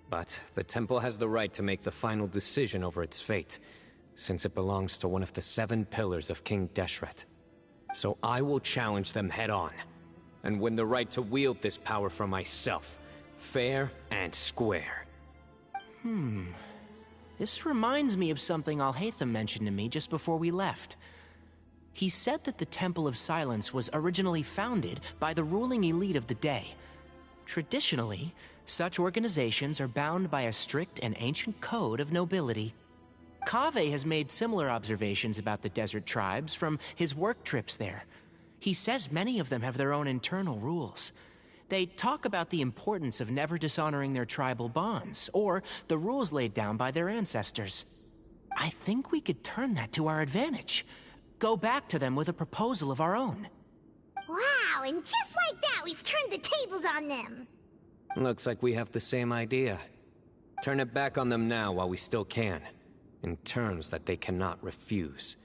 But the temple has the right to make the final decision over its fate, since it belongs to one of the 7 pillars of King Deshret. So I will challenge them head-on, and win the right to wield this power for myself, fair and square. This reminds me of something Alhaitham mentioned to me just before we left. He said that the Temple of Silence was originally founded by the ruling elite of the day. Traditionally, such organizations are bound by a strict and ancient code of nobility. Kaveh has made similar observations about the desert tribes from his work trips there. He says many of them have their own internal rules. They talk about the importance of never dishonoring their tribal bonds, or the rules laid down by their ancestors. I think we could turn that to our advantage. Go back to them with a proposal of our own. Wow, and just like that, we've turned the tables on them! Looks like we have the same idea. Turn it back on them now while we still can, in terms that they cannot refuse.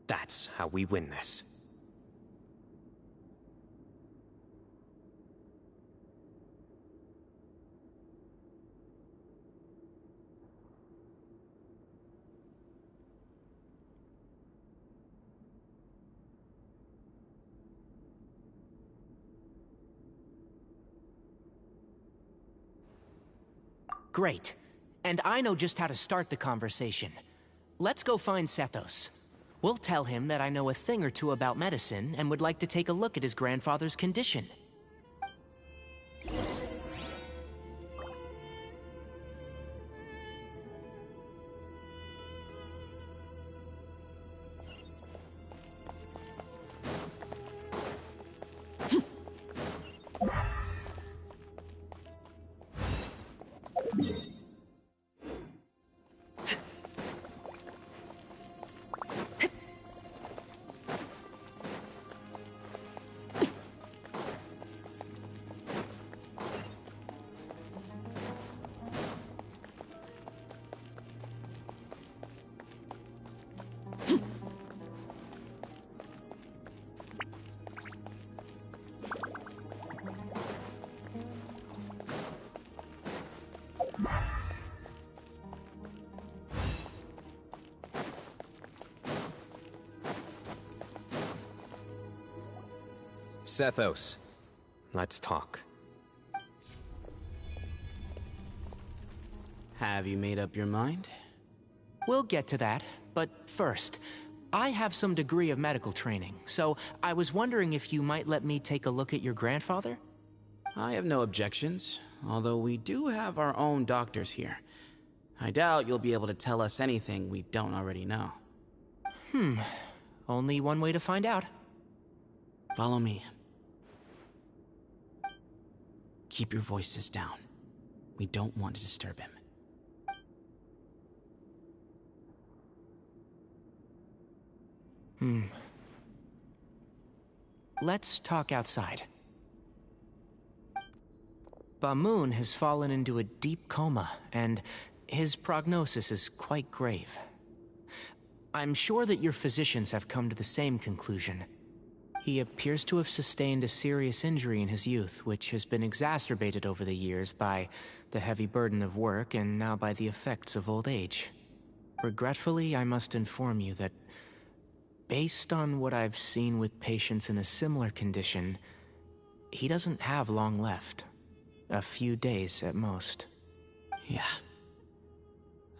That's how we win this. Great. And I know just how to start the conversation. Let's go find Sethos. We'll tell him that I know a thing or two about medicine and would like to take a look at his grandfather's condition. Sethos, let's talk. Have you made up your mind? We'll get to that, but first, I have some degree of medical training, so I was wondering if you might let me take a look at your grandfather? I have no objections, although we do have our own doctors here. I doubt you'll be able to tell us anything we don't already know. Only one way to find out. Follow me. Keep your voices down. We don't want to disturb him. Let's talk outside. Bamoon has fallen into a deep coma, and his prognosis is quite grave. I'm sure that your physicians have come to the same conclusion. He appears to have sustained a serious injury in his youth, which has been exacerbated over the years by the heavy burden of work and now by the effects of old age. Regretfully, I must inform you that, based on what I've seen with patients in a similar condition, he doesn't have long left. A few days at most. Yeah.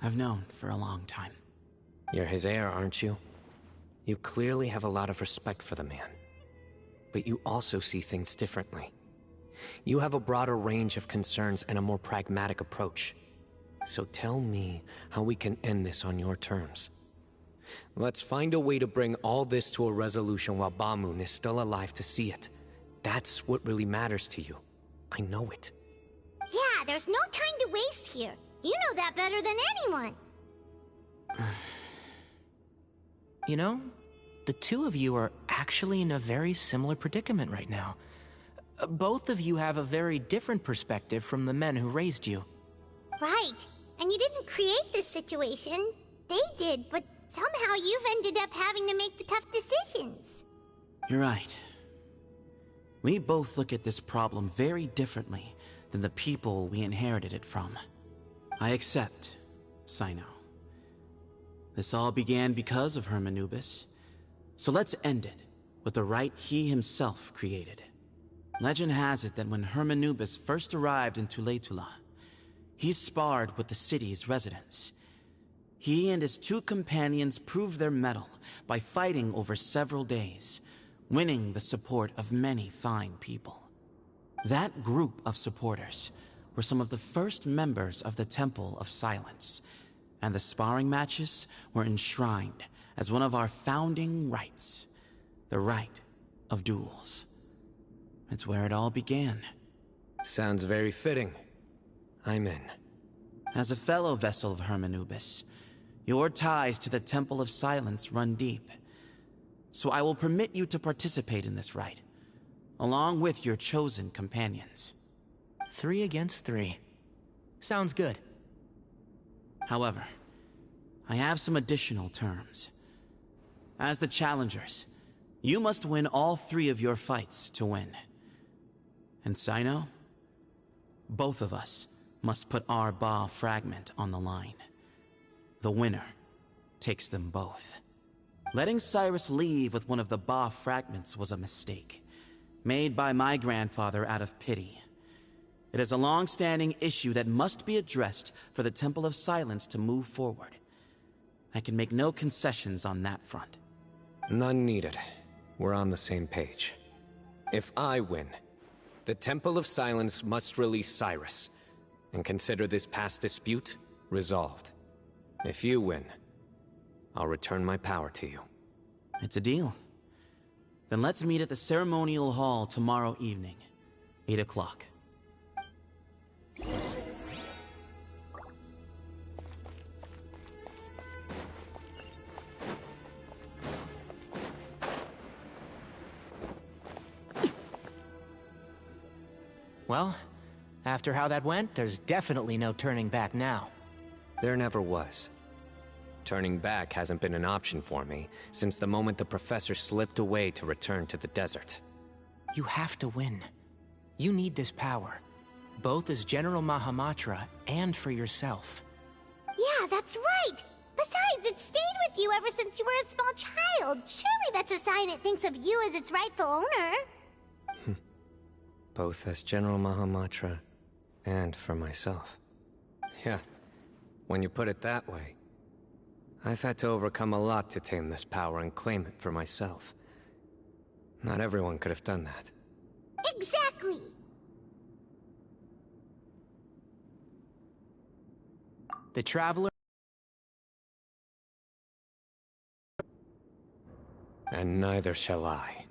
I've known for a long time. You're his heir, aren't you? You clearly have a lot of respect for the man. But you also see things differently. You have a broader range of concerns and a more pragmatic approach. So tell me how we can end this on your terms. Let's find a way to bring all this to a resolution while Bamoon is still alive to see it. That's what really matters to you. I know it. Yeah, there's no time to waste here. You know that better than anyone. You know, the two of you are actually in a very similar predicament right now. Both of you have a very different perspective from the men who raised you. Right. And you didn't create this situation. They did, but somehow you've ended up having to make the tough decisions. You're right. We both look at this problem very differently than the people we inherited it from. I accept, Cyno. This all began because of Hermanubis, so let's end it with the rite he himself created. Legend has it that when Hermanubis first arrived in Tuletula, he sparred with the city's residents. He and his two companions proved their mettle by fighting over several days, winning the support of many fine people. That group of supporters were some of the first members of the Temple of Silence, and the sparring matches were enshrined as one of our founding rites, the rite of duels. It's where it all began. Sounds very fitting. I'm in. As a fellow vessel of Hermanubis, your ties to the Temple of Silence run deep. So I will permit you to participate in this rite, along with your chosen companions. 3 against 3. Sounds good. However, I have some additional terms. As the challengers, you must win all 3 of your fights to win. And Cyno, both of us must put our Ba fragment on the line. The winner takes them both. Letting Cyrus leave with one of the Ba fragments was a mistake, made by my grandfather out of pity. It is a long-standing issue that must be addressed for the Temple of Silence to move forward. I can make no concessions on that front. None needed. We're on the same page. If I win, the Temple of Silence must release Cyrus, and consider this past dispute resolved. If you win, I'll return my power to you. It's a deal. Then let's meet at the ceremonial hall tomorrow evening, 8 o'clock. Well, after how that went, there's definitely no turning back now. There never was. Turning back hasn't been an option for me since the moment the professor slipped away to return to the desert. You have to win. You need this power, both as General Mahamatra and for yourself. Yeah, that's right! Besides, it stayed with you ever since you were a small child. Surely that's a sign it thinks of you as its rightful owner. Both as General Mahamatra and for myself. Yeah, when you put it that way. I've had to overcome a lot to tame this power and claim it for myself. Not everyone could have done that. Exactly! The Traveler... And neither shall I.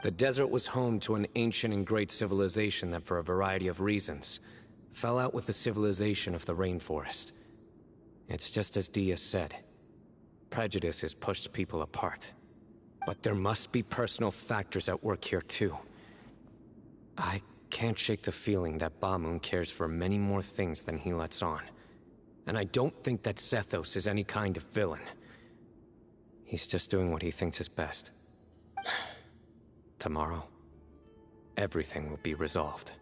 The desert was home to an ancient and great civilization that, for a variety of reasons, fell out with the civilization of the rainforest. It's just as Dia said. Prejudice has pushed people apart. But there must be personal factors at work here too. I can't shake the feeling that Bamoon cares for many more things than he lets on. And I don't think that Zethos is any kind of villain. He's just doing what he thinks is best. Tomorrow, everything will be resolved.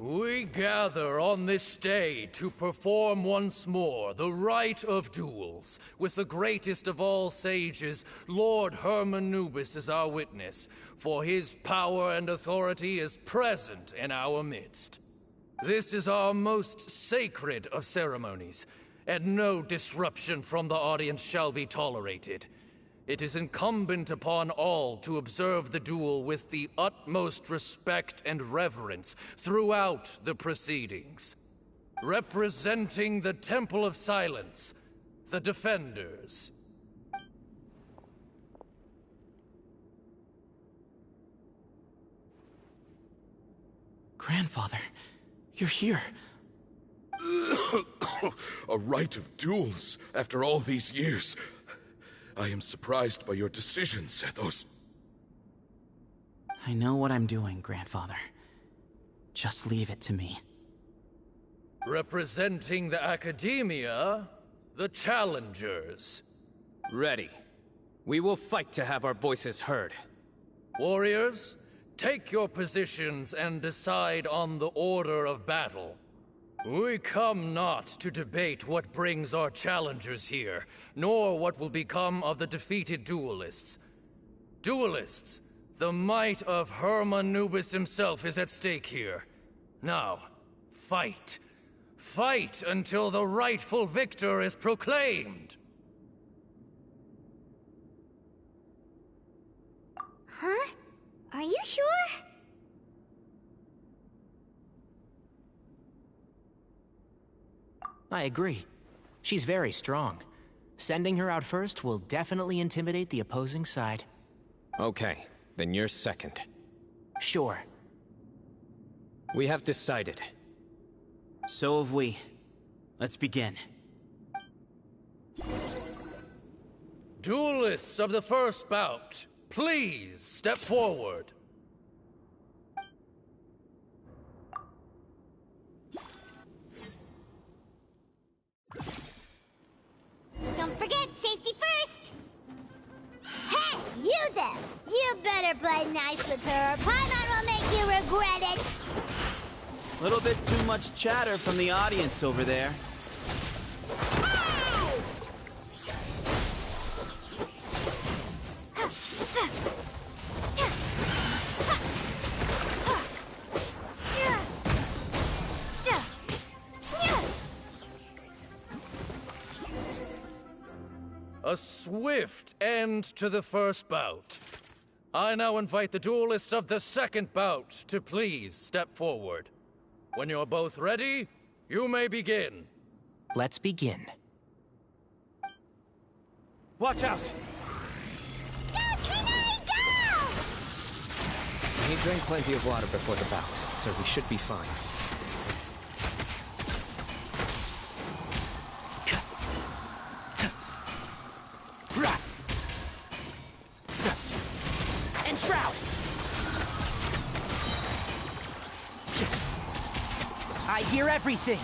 We gather on this day to perform once more the rite of duels, with the greatest of all sages, Lord Hermanubis, as our witness, for his power and authority is present in our midst. This is our most sacred of ceremonies, and no disruption from the audience shall be tolerated. It is incumbent upon all to observe the duel with the utmost respect and reverence throughout the proceedings. Representing the Temple of Silence, the Defenders. Grandfather, you're here. A rite of duels after all these years. I am surprised by your decision, Sethos. I know what I'm doing, Grandfather. Just leave it to me. Representing the Academia, the Challengers. Ready. We will fight to have our voices heard. Warriors, take your positions and decide on the order of battle. We come not to debate what brings our challengers here, nor what will become of the defeated duelists. Duelists, the might of Hermanubis himself is at stake here. Now, fight. Fight until the rightful victor is proclaimed. Huh? Are you sure? I agree. She's very strong. Sending her out first will definitely intimidate the opposing side. Okay, then you're second. Sure. We have decided. So have we. Let's begin. Duelists of the first bout, please step forward. Don't forget, safety first! Hey, you there! You better play nice with her, or Paimon will make you regret it! A little bit too much chatter from the audience over there. A swift end to the first bout. I now invite the duelists of the second bout to please step forward. When you're both ready, you may begin. Let's begin. Watch out! Go, Cyno, go! He drank plenty of water before the bout, so we should be fine. Enshroud! I hear everything!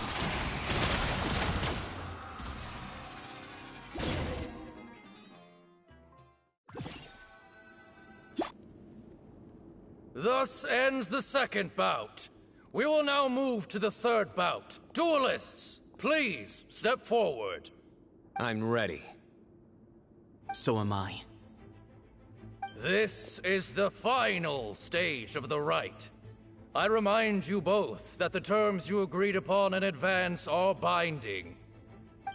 Thus ends the second bout. We will now move to the third bout. Duelists, please step forward. I'm ready. So am I. This is the final stage of the rite. I remind you both that the terms you agreed upon in advance are binding.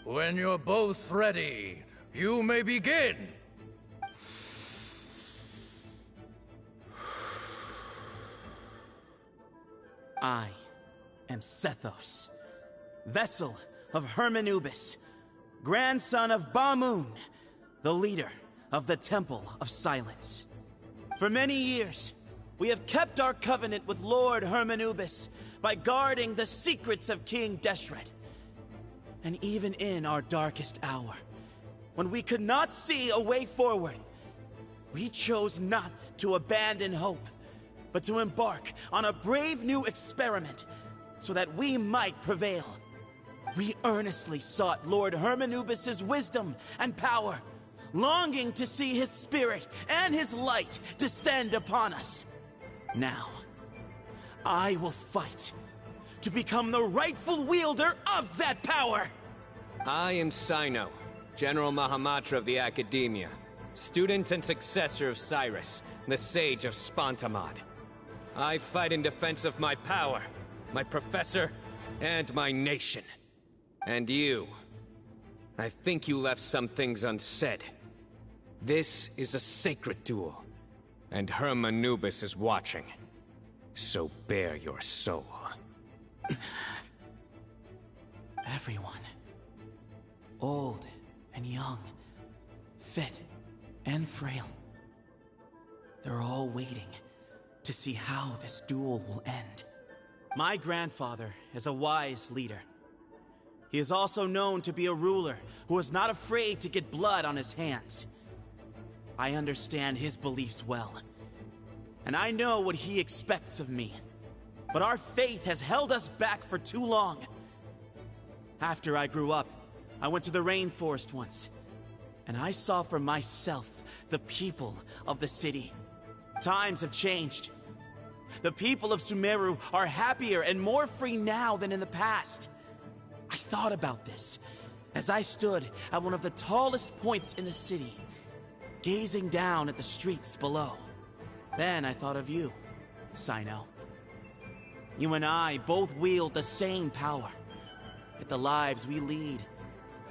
When you're both ready, you may begin. I am Sethos, vessel of Hermanubis, grandson of Bamoon, the leader of the Temple of Silence. For many years, we have kept our covenant with Lord Hermanubis by guarding the secrets of King Deshret. And even in our darkest hour, when we could not see a way forward, we chose not to abandon hope, but to embark on a brave new experiment so that we might prevail. We earnestly sought Lord Hermanubis' wisdom and power, longing to see his spirit and his light descend upon us. Now, I will fight to become the rightful wielder of that power! I am Cyno, General Mahamatra of the Academia, student and successor of Cyrus, the Sage of Spantamad. I fight in defense of my power, my professor, and my nation. And you. I think you left some things unsaid. This is a sacred duel, and Hermanubis is watching. So bare your soul. Everyone. Old and young, fit and frail. They're all waiting to see how this duel will end. My grandfather is a wise leader. He is also known to be a ruler who is not afraid to get blood on his hands. I understand his beliefs well, and I know what he expects of me. But our faith has held us back for too long. After I grew up, I went to the rainforest once, and I saw for myself the people of the city. Times have changed. The people of Sumeru are happier and more free now than in the past. I thought about this as I stood at one of the tallest points in the city, gazing down at the streets below. Then I thought of you, Cyno. You and I both wield the same power, yet the lives we lead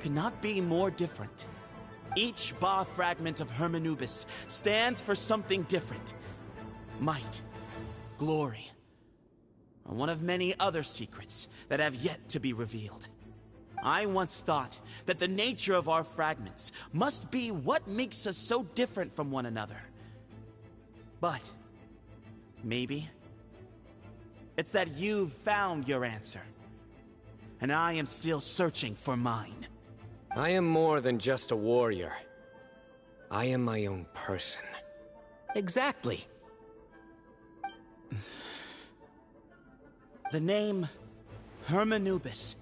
could not be more different. Each Ba fragment of Hermanubis stands for something different. Might, glory, or one of many other secrets that have yet to be revealed. I once thought that the nature of our fragments must be what makes us so different from one another. But maybe it's that you've found your answer, and I am still searching for mine. I am more than just a warrior. I am my own person. Exactly. The name Hermanubis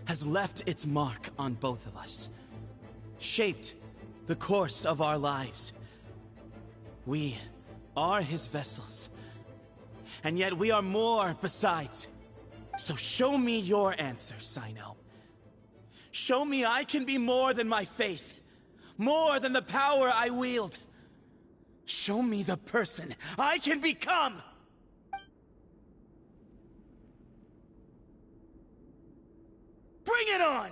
has left its mark on both of us, shaped the course of our lives. We are his vessels, and yet we are more besides. So show me your answer, Cyno. Show me I can be more than my faith, more than the power I wield. Show me the person I can become! Bring it on!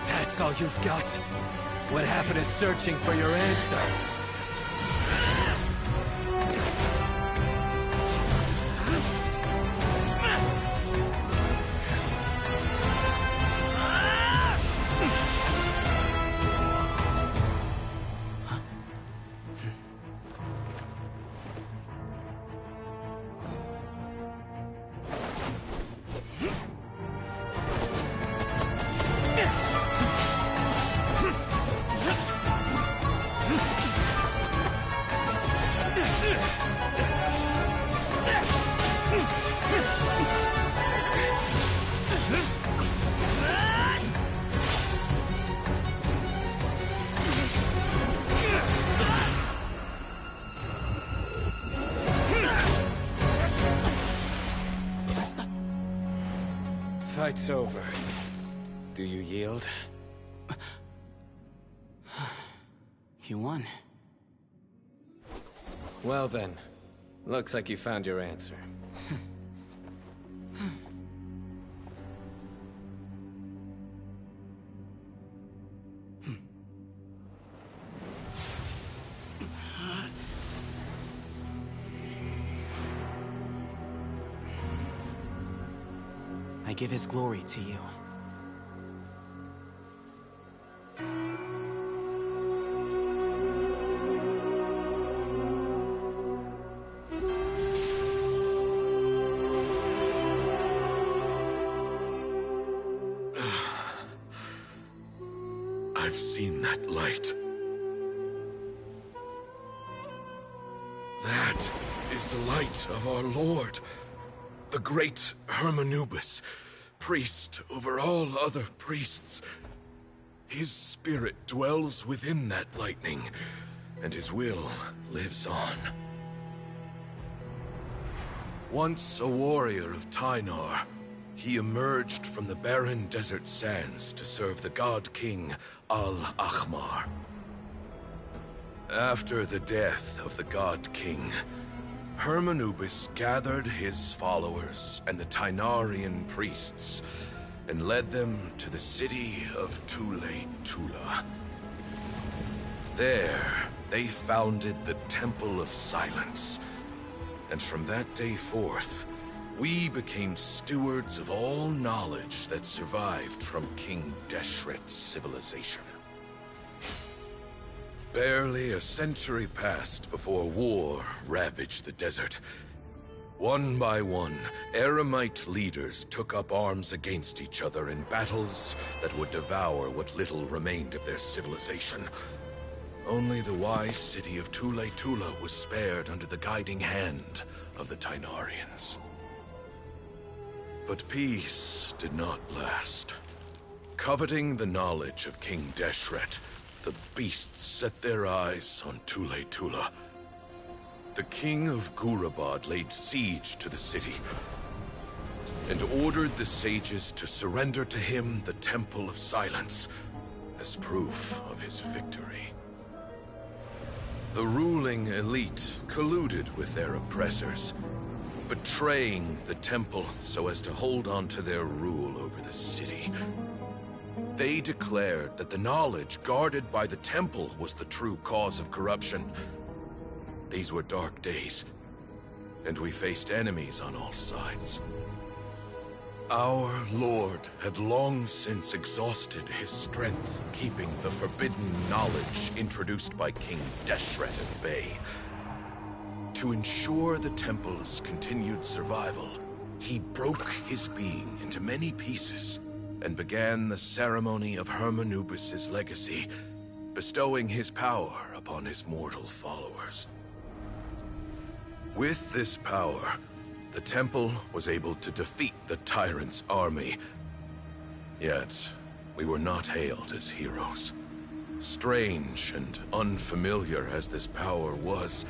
That's all you've got? What happened to searching for your answer? Fight's over. Do you yield? You won. Well then, looks like you found your answer. I give his glory to you. I've seen that light. That is the light of our Lord, the great Hermanubis, priest over all other priests. His spirit dwells within that lightning, and his will lives on. Once a warrior of Tynar, he emerged from the barren desert sands to serve the god king Al-Ahmar. After the death of the god king, Hermanubis gathered his followers and the Tynarian priests and led them to the city of Tule-Tula. There, they founded the Temple of Silence, and from that day forth, we became stewards of all knowledge that survived from King Deshret's civilization. Barely a century passed before war ravaged the desert. One by one, Eremite leaders took up arms against each other in battles that would devour what little remained of their civilization. Only the wise city of Tule-Tula was spared under the guiding hand of the Tynarians. But peace did not last. Coveting the knowledge of King Deshret, the beasts set their eyes on Tule-Tula. The king of Gurabad laid siege to the city and ordered the sages to surrender to him the Temple of Silence as proof of his victory. The ruling elite colluded with their oppressors, betraying the temple so as to hold on to their rule over the city. They declared that the knowledge guarded by the temple was the true cause of corruption. These were dark days, and we faced enemies on all sides. Our Lord had long since exhausted his strength, keeping the forbidden knowledge introduced by King Deshret at bay. To ensure the temple's continued survival, he broke his being into many pieces and began the ceremony of Hermanubis' legacy, bestowing his power upon his mortal followers. With this power, the temple was able to defeat the tyrant's army. Yet, we were not hailed as heroes. Strange and unfamiliar as this power was,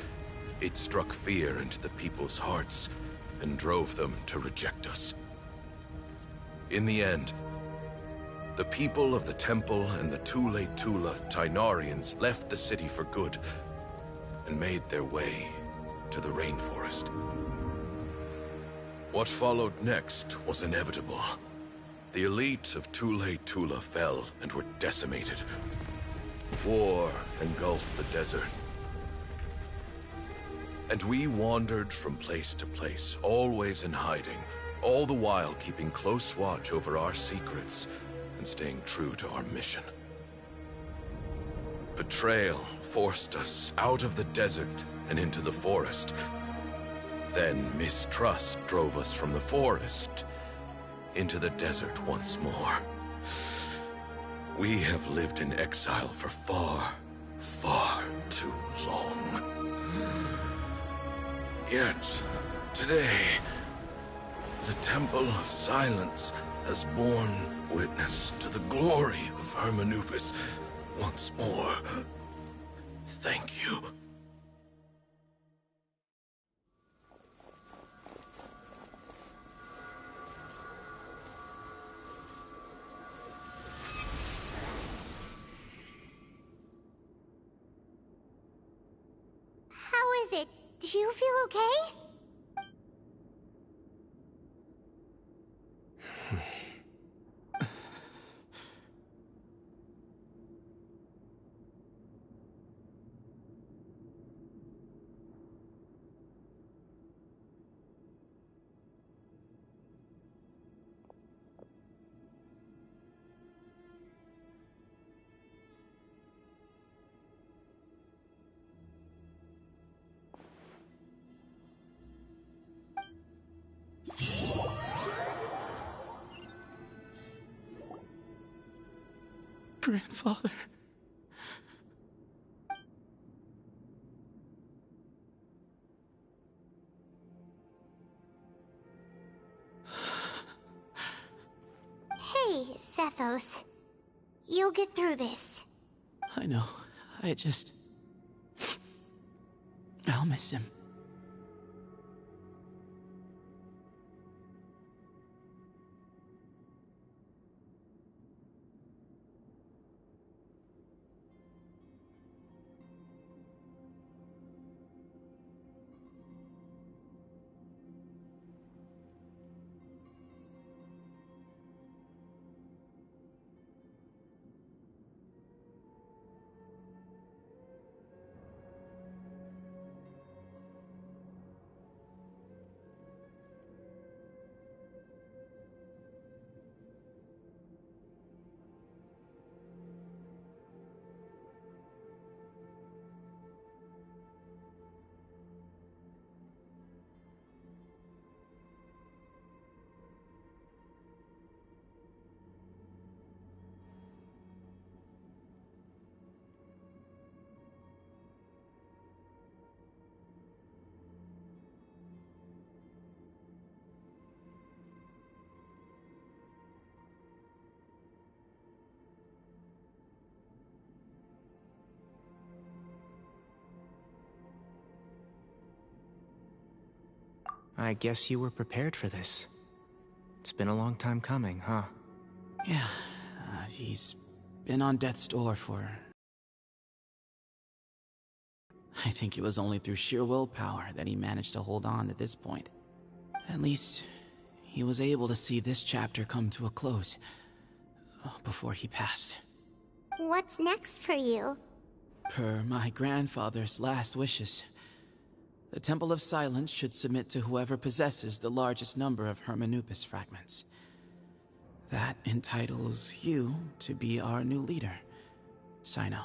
it struck fear into the people's hearts and drove them to reject us. In the end, the people of the temple and the Tule-Tula Tynarians left the city for good and made their way to the rainforest. What followed next was inevitable. The elite of Tule-Tula fell and were decimated. War engulfed the desert. And we wandered from place to place, always in hiding, all the while keeping close watch over our secrets and staying true to our mission. Betrayal forced us out of the desert and into the forest. Then mistrust drove us from the forest into the desert once more. We have lived in exile for far, far too long. Yet, today, the Temple of Silence has borne witness to the glory of Hermanubis once more. Thank you. How is it? Do you feel okay? Grandfather. Hey, Sethos. You'll get through this. I know. I'll miss him. I guess you were prepared for this. It's been a long time coming, huh? Yeah, he's been on death's door for... I think it was only through sheer willpower that he managed to hold on to this point. At least, he was able to see this chapter come to a close before he passed. What's next for you? Per my grandfather's last wishes, the Temple of Silence should submit to whoever possesses the largest number of Hermanupus fragments. That entitles you to be our new leader, Cyno.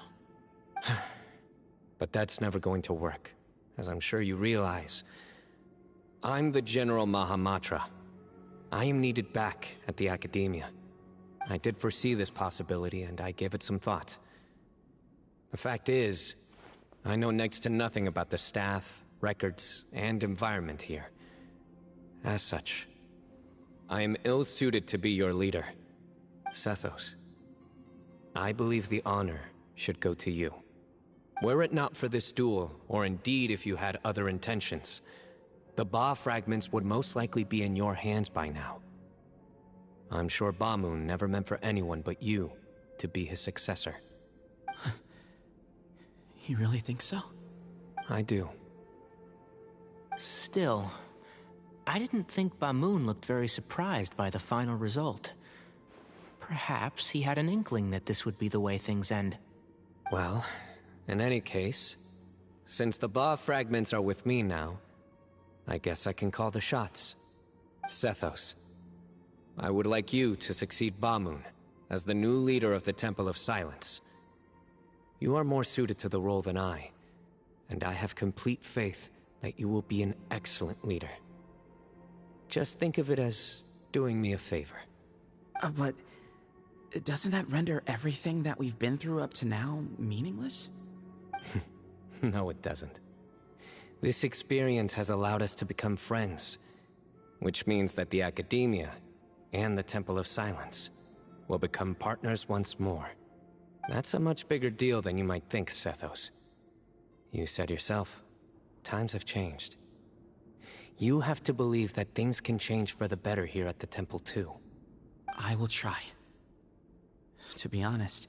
But that's never going to work, as I'm sure you realize. I'm the General Mahamatra. I am needed back at the Academia. I did foresee this possibility, and I gave it some thought. The fact is, I know next to nothing about the staff, records, and environment here. As such, I am ill-suited to be your leader, Sethos. I believe the honor should go to you. Were it not for this duel, or indeed if you had other intentions, the Ba fragments would most likely be in your hands by now. I'm sure Bamoon never meant for anyone but you to be his successor. You really think so? I do. Still, I didn't think Bamoon looked very surprised by the final result. Perhaps he had an inkling that this would be the way things end. Well, in any case, since the Ba fragments are with me now, I guess I can call the shots. Sethos, I would like you to succeed Bamoon as the new leader of the Temple of Silence. You are more suited to the role than I, and I have complete faith that you will be an excellent leader. Just think of it as doing me a favor. But doesn't that render everything that we've been through up to now meaningless? No, it doesn't. This experience has allowed us to become friends, which means that the Academia and the Temple of Silence will become partners once more. That's a much bigger deal than you might think, Sethos. You said yourself, times have changed. You have to believe that things can change for the better here at the Temple too. I will try. To be honest,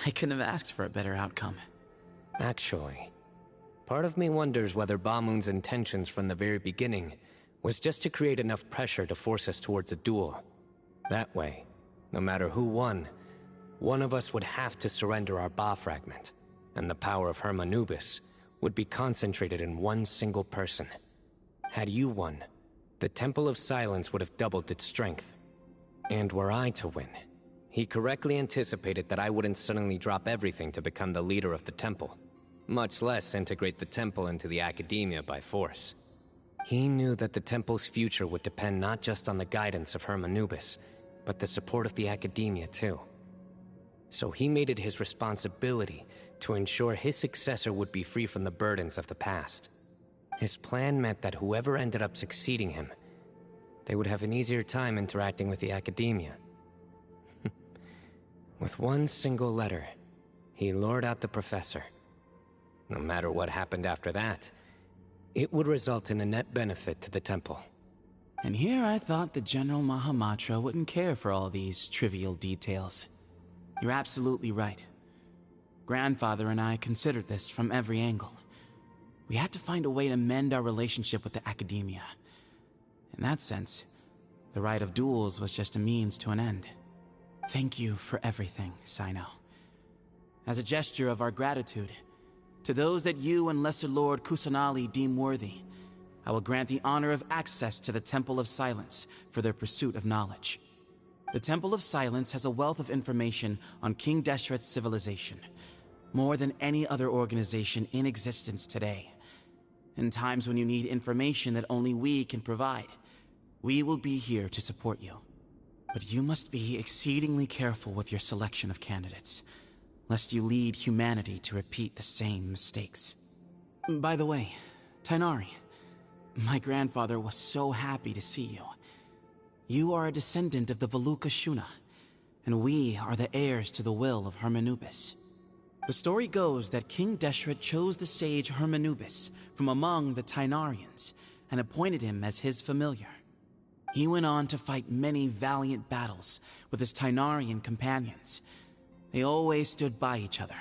I couldn't have asked for a better outcome. Actually, part of me wonders whether Bamoon's intentions from the very beginning was just to create enough pressure to force us towards a duel. That way, no matter who won, one of us would have to surrender our Ba fragment, and the power of Hermanubis would be concentrated in one single person. Had you won, the Temple of Silence would have doubled its strength. And were I to win, he correctly anticipated that I wouldn't suddenly drop everything to become the leader of the Temple, much less integrate the Temple into the Academia by force. He knew that the Temple's future would depend not just on the guidance of Hermanubis, but the support of the Academia too. So he made it his responsibility to ensure his successor would be free from the burdens of the past. His plan meant that whoever ended up succeeding him, they would have an easier time interacting with the academia. With one single letter, he lured out the professor. No matter what happened after that, it would result in a net benefit to the temple. And here I thought the General Mahamatra wouldn't care for all these trivial details. You're absolutely right. Grandfather and I considered this from every angle. We had to find a way to mend our relationship with the academia. In that sense, the right of duels was just a means to an end. Thank you for everything, Cyno. As a gesture of our gratitude, to those that you and Lesser Lord Kusanali deem worthy, I will grant the honor of access to the Temple of Silence for their pursuit of knowledge. The Temple of Silence has a wealth of information on King Deshret's civilization, more than any other organization in existence today. In times when you need information that only we can provide, we will be here to support you. But you must be exceedingly careful with your selection of candidates, lest you lead humanity to repeat the same mistakes. By the way, Tainari, my grandfather was so happy to see you. You are a descendant of the Veluca Shuna, and we are the heirs to the will of Hermanubis. The story goes that King Deshret chose the sage Hermanubis from among the Tainarians and appointed him as his familiar. He went on to fight many valiant battles with his Tainarian companions. They always stood by each other,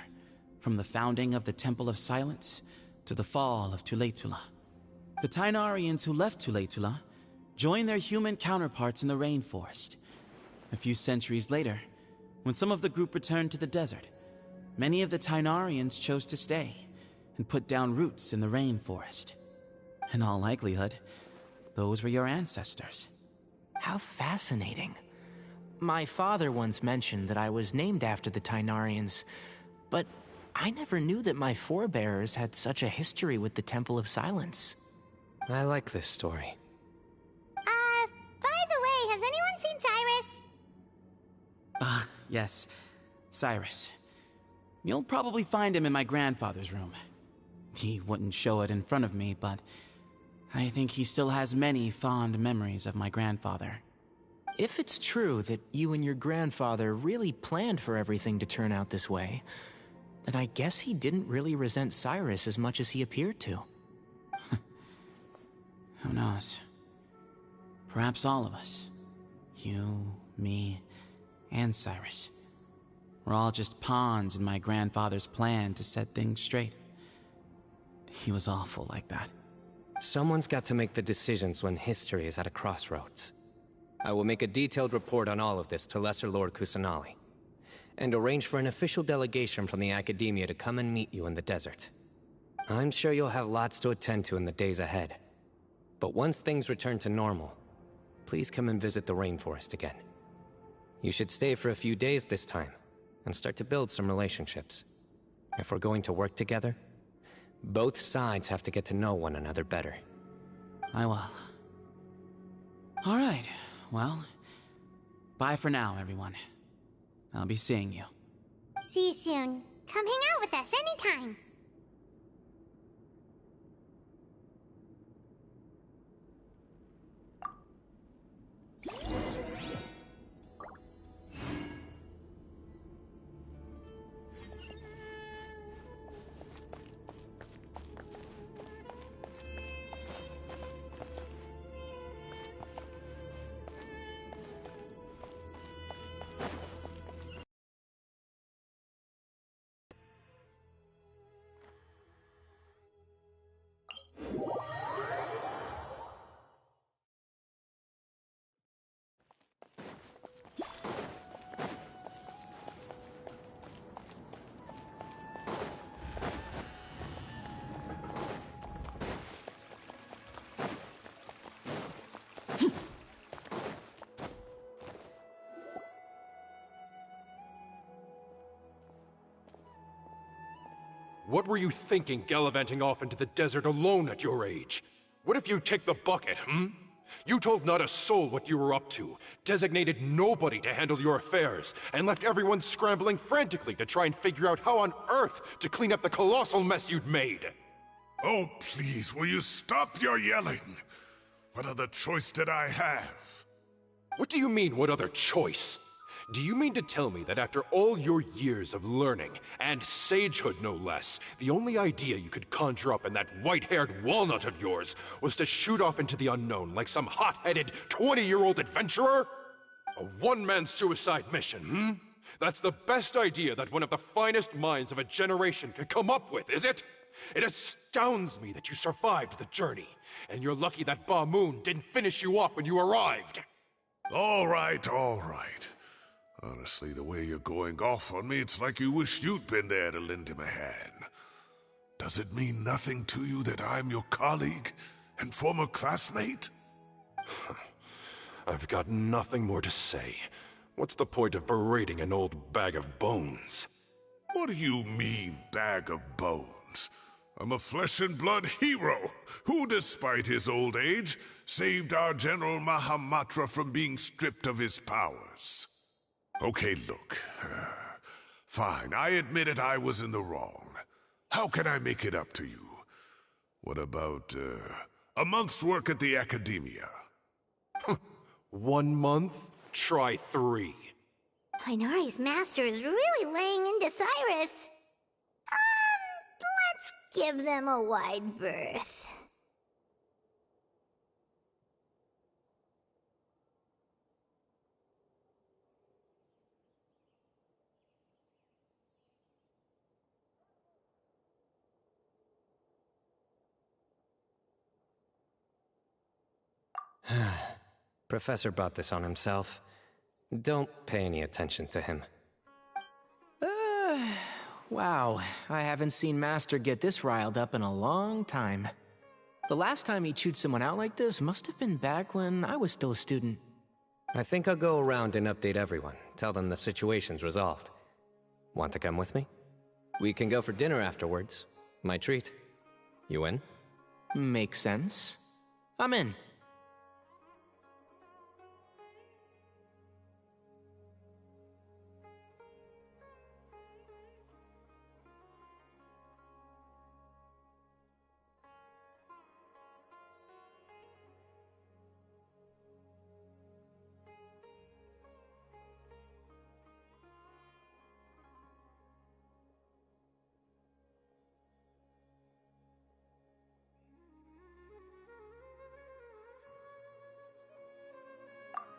from the founding of the Temple of Silence to the fall of Tuletula. The Tainarians who left Tuletula joined their human counterparts in the rainforest. A few centuries later, when some of the group returned to the desert, many of the Tainarians chose to stay and put down roots in the rainforest. In all likelihood, those were your ancestors. How fascinating. My father once mentioned that I was named after the Tainarians, but I never knew that my forebears had such a history with the Temple of Silence. I like this story. By the way, has anyone seen Cyrus? Yes, Cyrus. You'll probably find him in my grandfather's room. He wouldn't show it in front of me, but I think he still has many fond memories of my grandfather. If it's true that you and your grandfather really planned for everything to turn out this way, then I guess he didn't really resent Cyrus as much as he appeared to. Who knows? Perhaps all of us. You, me, and Cyrus. We're all just pawns in my grandfather's plan to set things straight. He was awful like that. Someone's got to make the decisions when history is at a crossroads. I will make a detailed report on all of this to Lesser Lord Kusanali, and arrange for an official delegation from the Academia to come and meet you in the desert. I'm sure you'll have lots to attend to in the days ahead. But once things return to normal, please come and visit the rainforest again. You should stay for a few days this time, and start to build some relationships. If we're going to work together, both sides have to get to know one another better. I will. All right, well, bye for now, everyone. I'll be seeing you. See you soon. Come hang out with us anytime. What were you thinking gallivanting off into the desert alone at your age? What if you take the bucket, You told not a soul what you were up to, designated nobody to handle your affairs, and left everyone scrambling frantically to try and figure out how on earth to clean up the colossal mess you'd made. Oh, please, will you stop your yelling? What other choice did I have? What do you mean, what other choice? Do you mean to tell me that after all your years of learning, and sagehood no less, the only idea you could conjure up in that white-haired walnut of yours was to shoot off into the unknown like some hot-headed 20-year-old adventurer? A one-man suicide mission, hmm? That's the best idea that one of the finest minds of a generation could come up with, is it? It astounds me that you survived the journey, and you're lucky that Ba Moon didn't finish you off when you arrived. All right, all right. Honestly, the way you're going off on me, it's like you wish you'd been there to lend him a hand. Does it mean nothing to you that I'm your colleague and former classmate? I've got nothing more to say. What's the point of berating an old bag of bones? What do you mean, bag of bones? I'm a flesh-and-blood hero who, despite his old age, saved our General Mahamatra from being stripped of his powers. Okay, look. Fine, I admit it, I was in the wrong. How can I make it up to you? What about, a month's work at the Academia? 1 month? Try 3. Inari's master is really laying into Cyrus. Let's give them a wide berth. Professor brought this on himself. Don't pay any attention to him. Wow, I haven't seen Master get this riled up in a long time. The last time he chewed someone out like this must have been back when I was still a student. I think I'll go around and update everyone, tell them the situation's resolved. Want to come with me? We can go for dinner afterwards. My treat. You in? Makes sense. I'm in.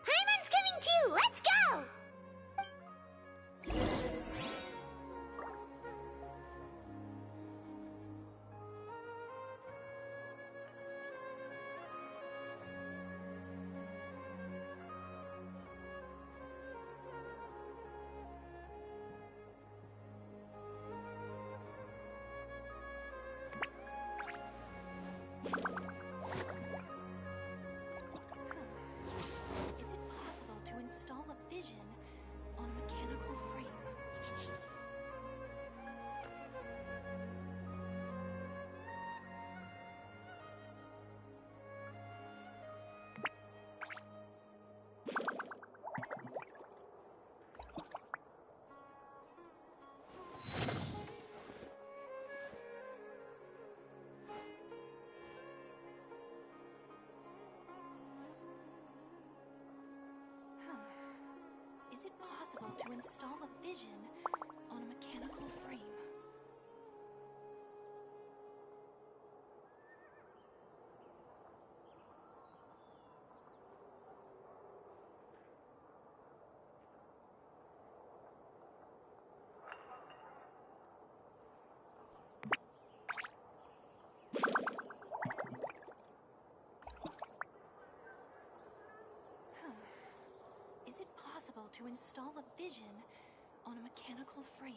Paimon's coming too! Let's go! Is it possible to install a vision on a mechanical frame? Is it possible to install a vision on a mechanical frame? Is it possible to install a vision on a mechanical frame?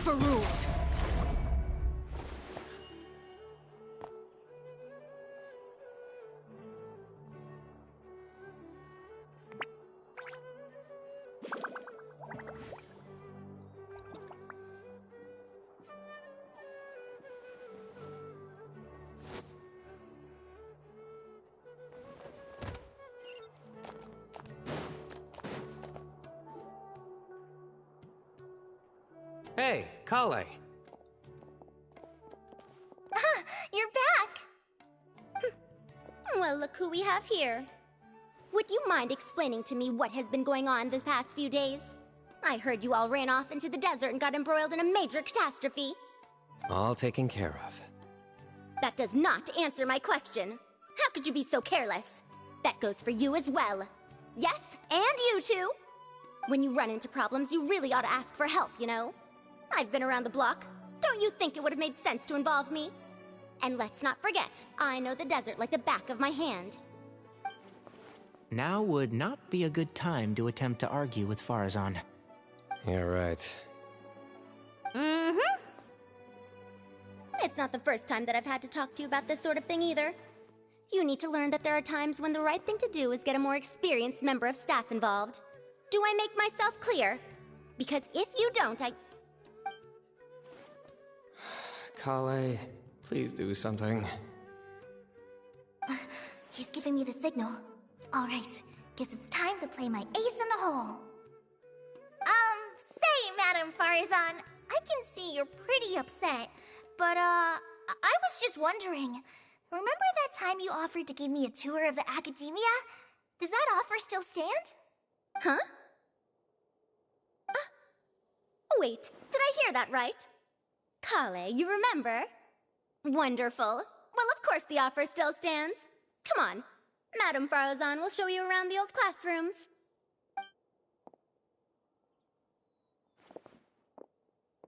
Overruled. Hey, Kale. You're back! Well, look who we have here. Would you mind explaining to me what has been going on this past few days? I heard you all ran off into the desert and got embroiled in a major catastrophe. All taken care of. That does not answer my question. How could you be so careless? That goes for you as well. Yes, and you too. When you run into problems, you really ought to ask for help, you know? I've been around the block. Don't you think it would have made sense to involve me? And let's not forget, I know the desert like the back of my hand. Now would not be a good time to attempt to argue with Farazan. You're right. Mm-hmm. It's not the first time that I've had to talk to you about this sort of thing either. You need to learn that there are times when the right thing to do is get a more experienced member of staff involved. Do I make myself clear? Because if you don't, Kale, please do something. He's giving me the signal. All right, guess it's time to play my ace in the hole. Say, Madam Farazan, I can see you're pretty upset, but, I was just wondering, remember that time you offered to give me a tour of the academia? Does that offer still stand? Huh? Wait, did I hear that right? Kale, you remember? Wonderful. Well, of course the offer still stands. Come on. Madam Farazan will show you around the old classrooms.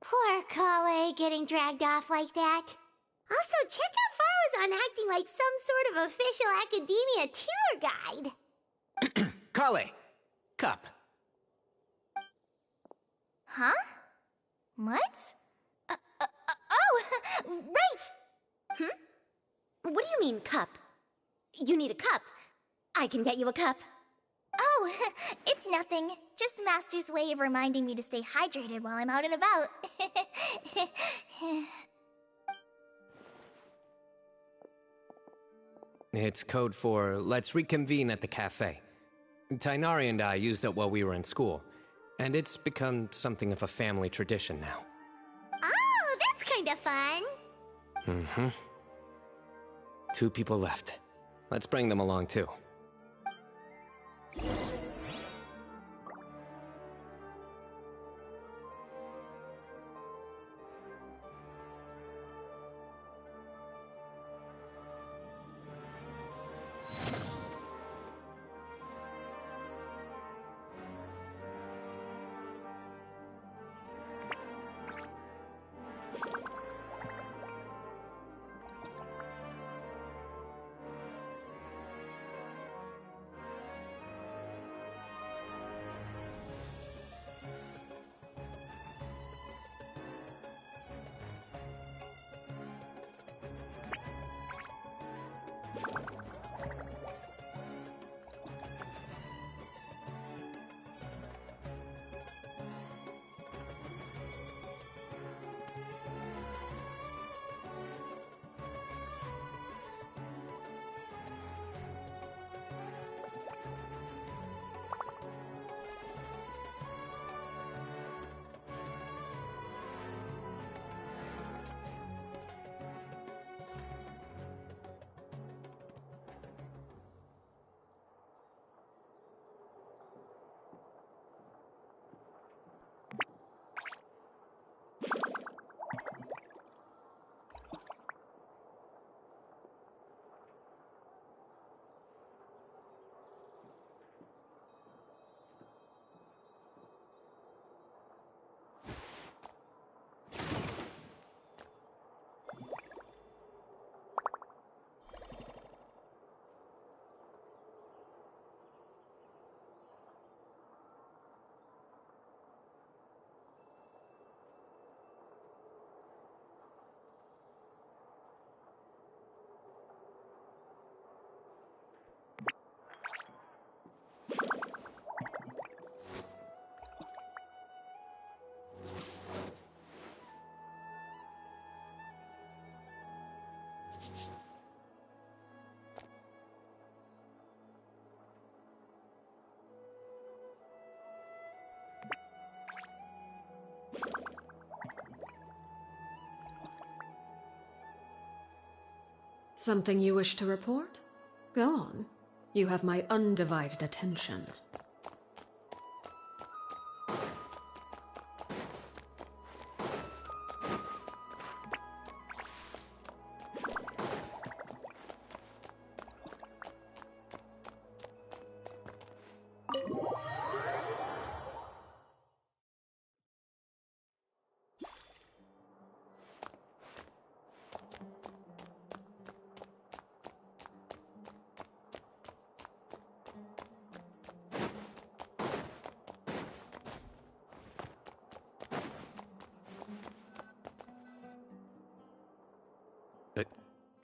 Poor Kale getting dragged off like that. Also, check out Farazan acting like some sort of official academia tour guide. Kale! Cup. Huh? What? Oh, right! What do you mean, cup? You need a cup. I can get you a cup. Oh, it's nothing. Just Master's way of reminding me to stay hydrated while I'm out and about. It's code for let's reconvene at the cafe. Tainari and I used it while we were in school, and it's become something of a family tradition now. Oh, that's kind of fun. Mm-hmm. 2 people left. Let's bring them along too. Something you wish to report? Go on. You have my undivided attention.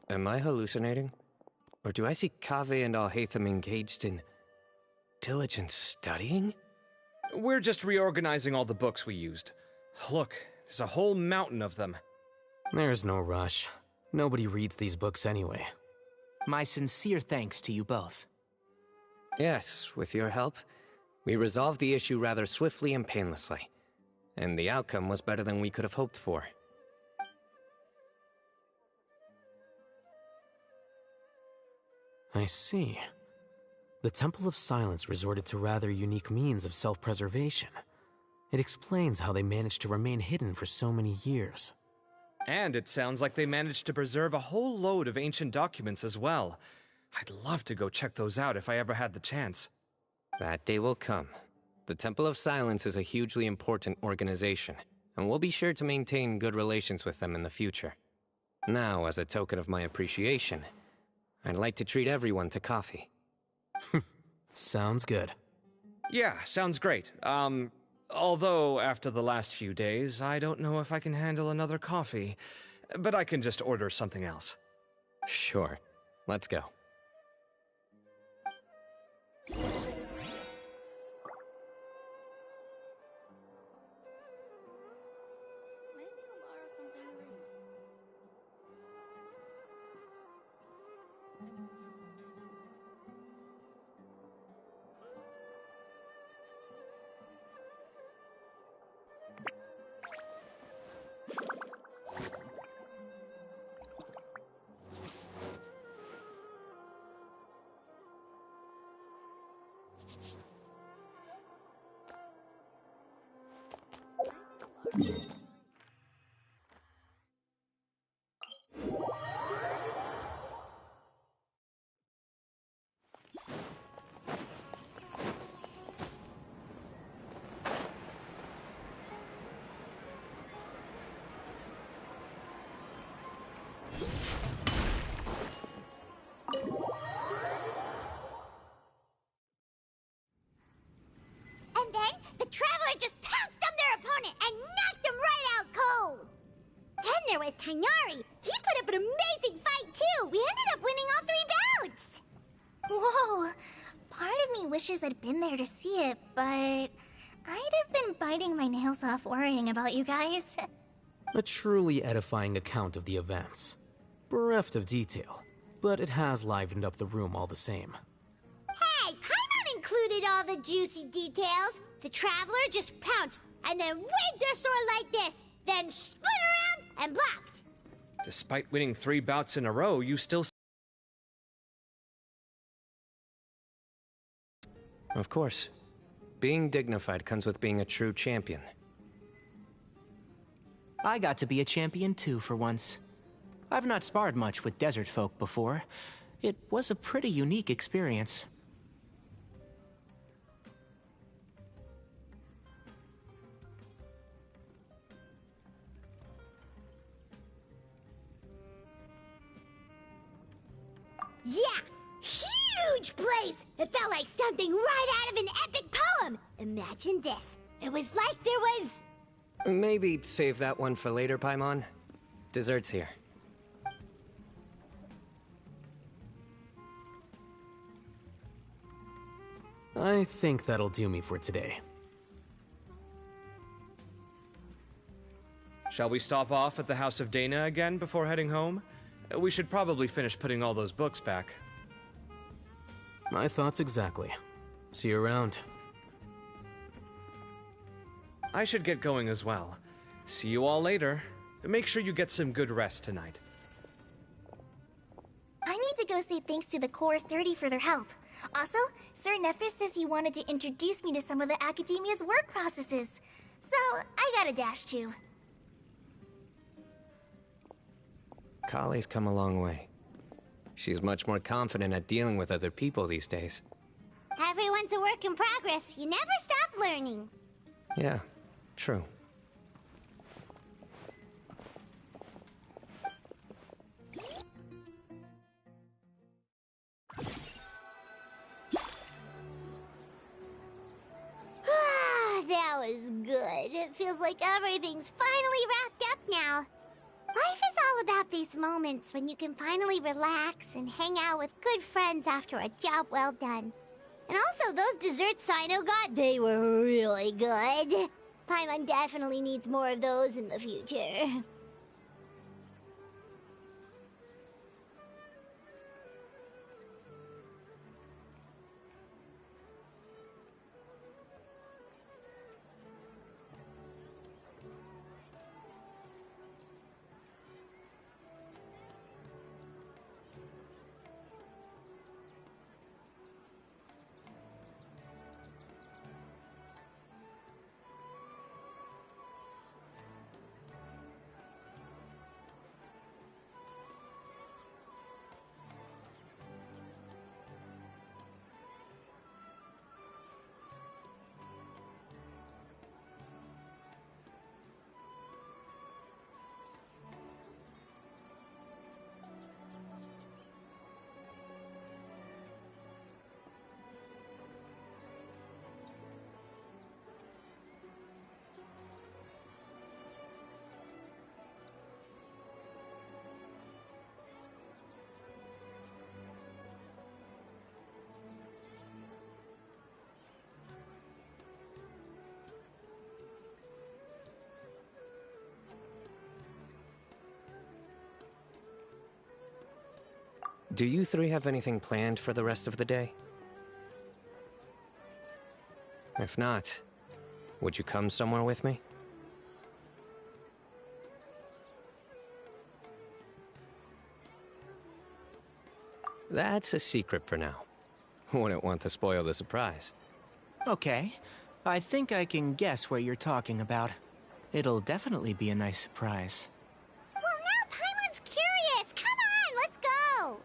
Am I hallucinating? Or do I see Kaveh and Alhaitham engaged in diligent studying? We're just reorganizing all the books we used. Look, there's a whole mountain of them. There's no rush. Nobody reads these books anyway. My sincere thanks to you both. Yes, with your help, we resolved the issue rather swiftly and painlessly. And the outcome was better than we could have hoped for. I see. The Temple of Silence resorted to rather unique means of self-preservation. It explains how they managed to remain hidden for so many years. And it sounds like they managed to preserve a whole load of ancient documents as well. I'd love to go check those out if I ever had the chance. That day will come. The Temple of Silence is a hugely important organization, and we'll be sure to maintain good relations with them in the future. Now, as a token of my appreciation, I'd like to treat everyone to coffee. Sounds good. Yeah, sounds great. Although after the last few days, I don't know if I can handle another coffee. But I can just order something else. Sure. Let's go. And then the Traveler just pounced on their opponent and knocked him right out cold. Then there was Tighnari. He put up an amazing fight too. We ended up winning all 3 bouts. Whoa. Part of me wishes I'd been there to see it, but I'd have been biting my nails off worrying about you guys. A truly edifying account of the events. Bereft of detail, but it has livened up the room all the same. Hey, Paimon included all the juicy details. The Traveler just pounced and then waved their sword like this, then spun around and blocked. Despite winning 3 bouts in a row, you still... Of course. Being dignified comes with being a true champion. I got to be a champion too for once. I've not sparred much with desert folk before. It was a pretty unique experience. Yeah, huge place! It felt like something right out of an epic poem. Imagine this. It was like there was... Maybe save that one for later, Paimon. Dessert's here. I think that'll do me for today. Shall we stop off at the House of Dana again before heading home? We should probably finish putting all those books back. My thoughts exactly. See you around. I should get going as well. See you all later. Make sure you get some good rest tonight. go say thanks to the Core 30 for their help. Also, Sir Nephis says he wanted to introduce me to some of the Academia's work processes. So, I gotta dash too. Kali's come a long way. She's much more confident at dealing with other people these days. Everyone's a work in progress. You never stop learning. Yeah, true. That was good. It feels like everything's finally wrapped up now. Life is all about these moments when you can finally relax and hang out with good friends after a job well done. And also, those desserts Cyno got, they were really good. Paimon definitely needs more of those in the future. Do you three have anything planned for the rest of the day? If not, would you come somewhere with me? That's a secret for now. Wouldn't want to spoil the surprise. Okay. I think I can guess what you're talking about. It'll definitely be a nice surprise. Well, now Paimon's curious! Come on, let's go!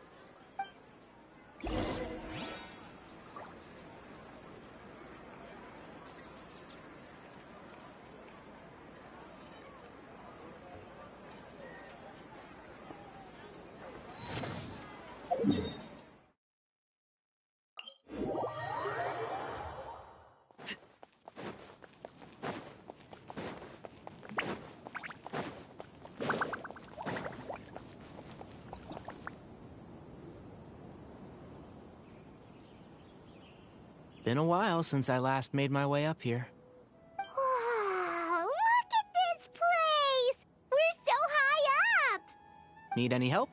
Been a while since I last made my way up here. Wow, look at this place! We're so high up! Need any help?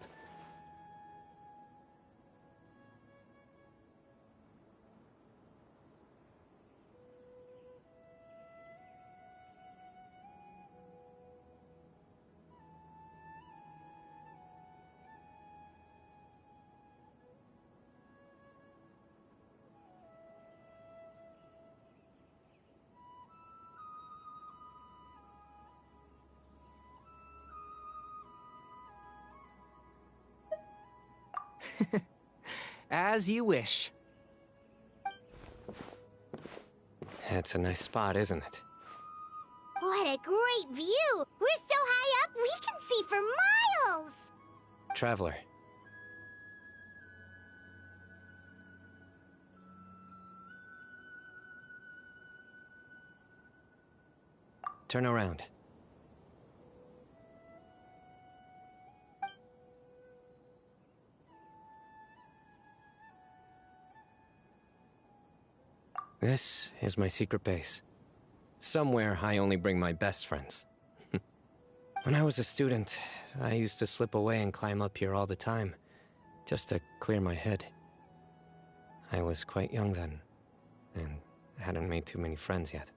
As you wish. It's a nice spot, isn't it? What a great view! We're so high up, we can see for miles! Traveler. Turn around. This is my secret base. Somewhere I only bring my best friends. When I was a student, I used to slip away and climb up here all the time, just to clear my head. I was quite young then, and hadn't made too many friends yet.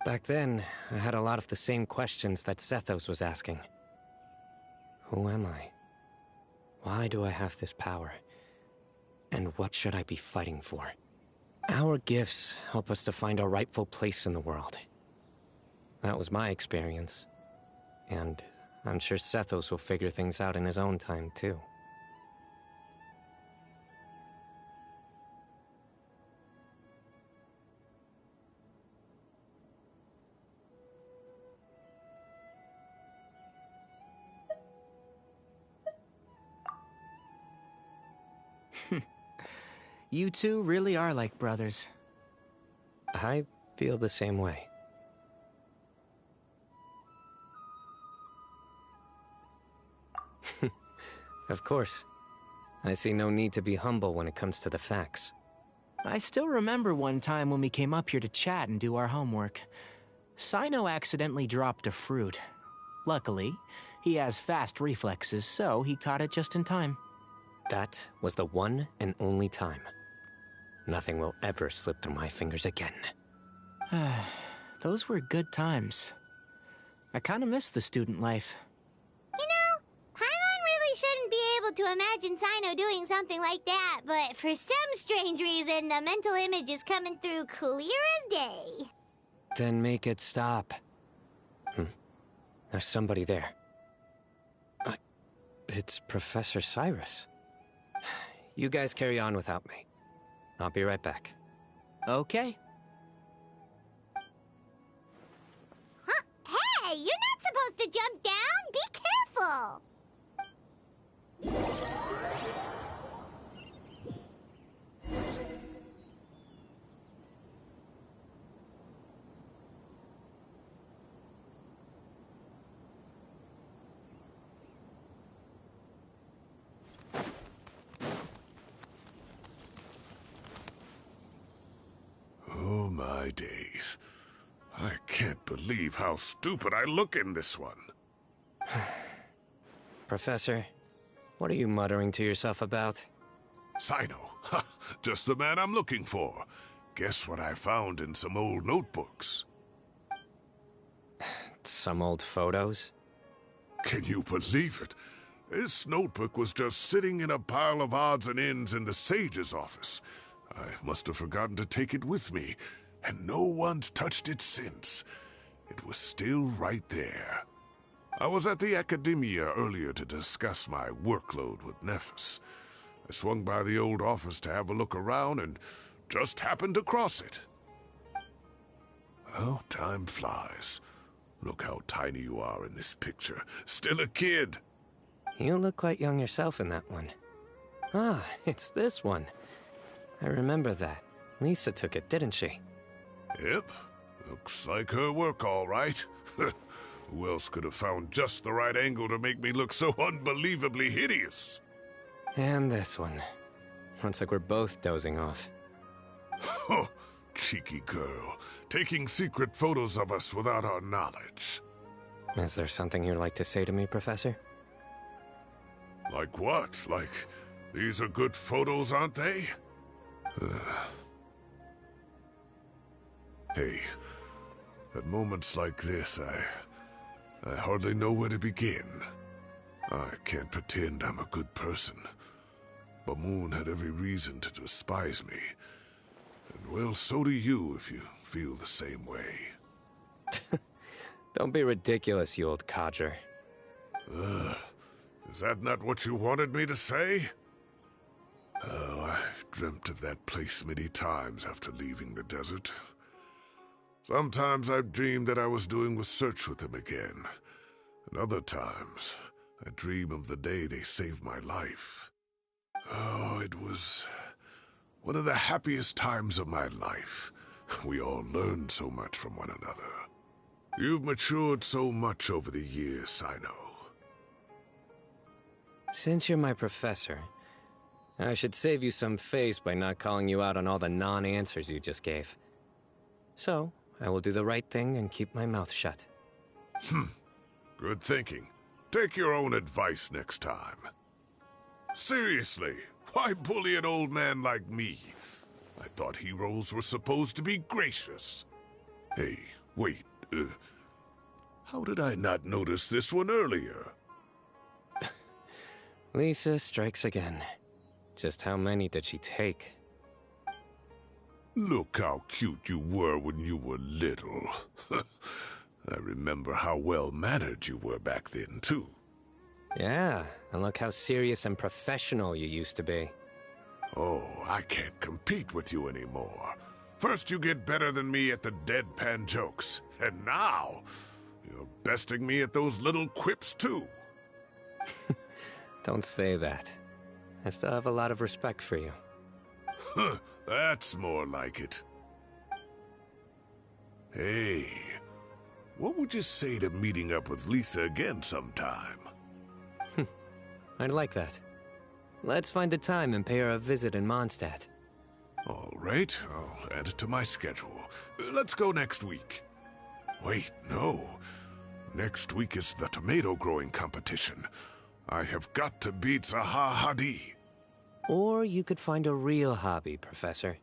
Back then, I had a lot of the same questions that Zethos was asking. Who am I? Why do I have this power? And what should I be fighting for? Our gifts help us to find our rightful place in the world. That was my experience. And I'm sure Sethos will figure things out in his own time, too. You two really are like brothers. I feel the same way. Of course. I see no need to be humble when it comes to the facts. I still remember one time when we came up here to chat and do our homework. Cyno accidentally dropped a fruit. Luckily, he has fast reflexes, so he caught it just in time. That was the one and only time. Nothing will ever slip through my fingers again. Those were good times. I kinda miss the student life. You know, Paimon really shouldn't be able to imagine Cyno doing something like that, but for some strange reason, the mental image is coming through clear as day. Then make it stop. There's somebody there. It's Professor Cyrus. You guys carry on without me. I'll be right back. Okay. Huh? Hey, you're not supposed to jump down! Be careful! Oh my days. I can't believe how stupid I look in this one. Professor, what are you muttering to yourself about? Cyno. Just the man I'm looking for. Guess what I found in some old notebooks? Some old photos? Can you believe it? This notebook was just sitting in a pile of odds and ends in the Sage's office. I must have forgotten to take it with me, and no one's touched it since. It was still right there. I was at the Academia earlier to discuss my workload with Nephis. I swung by the old office to have a look around and just happened to cross it. Oh, time flies. Look how tiny you are in this picture. Still a kid. You look quite young yourself in that one. Ah, it's this one. I remember that. Lisa took it, didn't she? Yep. Looks like her work, all right. Who else could have found just the right angle to make me look so unbelievably hideous? And this one. Looks like we're both dozing off. Oh, cheeky girl. Taking secret photos of us without our knowledge. Is there something you'd like to say to me, Professor? Like what? Like, these are good photos, aren't they? Hey, at moments like this, I hardly know where to begin. I can't pretend I'm a good person. Bamoon had every reason to despise me. And well, so do you if you feel the same way. Don't be ridiculous, you old codger. Is that not what you wanted me to say? Oh, I've dreamt of that place many times after leaving the desert. Sometimes I've dreamed that I was doing research with them again. And other times, I dream of the day they saved my life. Oh, it was one of the happiest times of my life. We all learned so much from one another. You've matured so much over the years, Cyno. Since you're my professor, I should save you some face by not calling you out on all the non-answers you just gave. So, I will do the right thing and keep my mouth shut. Good thinking. Take your own advice next time. Seriously, why bully an old man like me? I thought heroes were supposed to be gracious. Hey, wait, how did I not notice this one earlier? Lisa strikes again. Just how many did she take? Look how cute you were when you were little. I remember how well-mannered you were back then, too. Yeah, and look how serious and professional you used to be. Oh, I can't compete with you anymore. First you get better than me at the deadpan jokes, and now you're besting me at those little quips, too. Don't say that. I still have a lot of respect for you. Huh, that's more like it. Hey, what would you say to meeting up with Lisa again sometime? I'd like that. Let's find a time and pay her a visit in Mondstadt. All right, I'll add it to my schedule. Let's go next week. Wait, no. Next week is the tomato growing competition. I have got to beat Zaha Hadid. Or you could find a real hobby, Professor.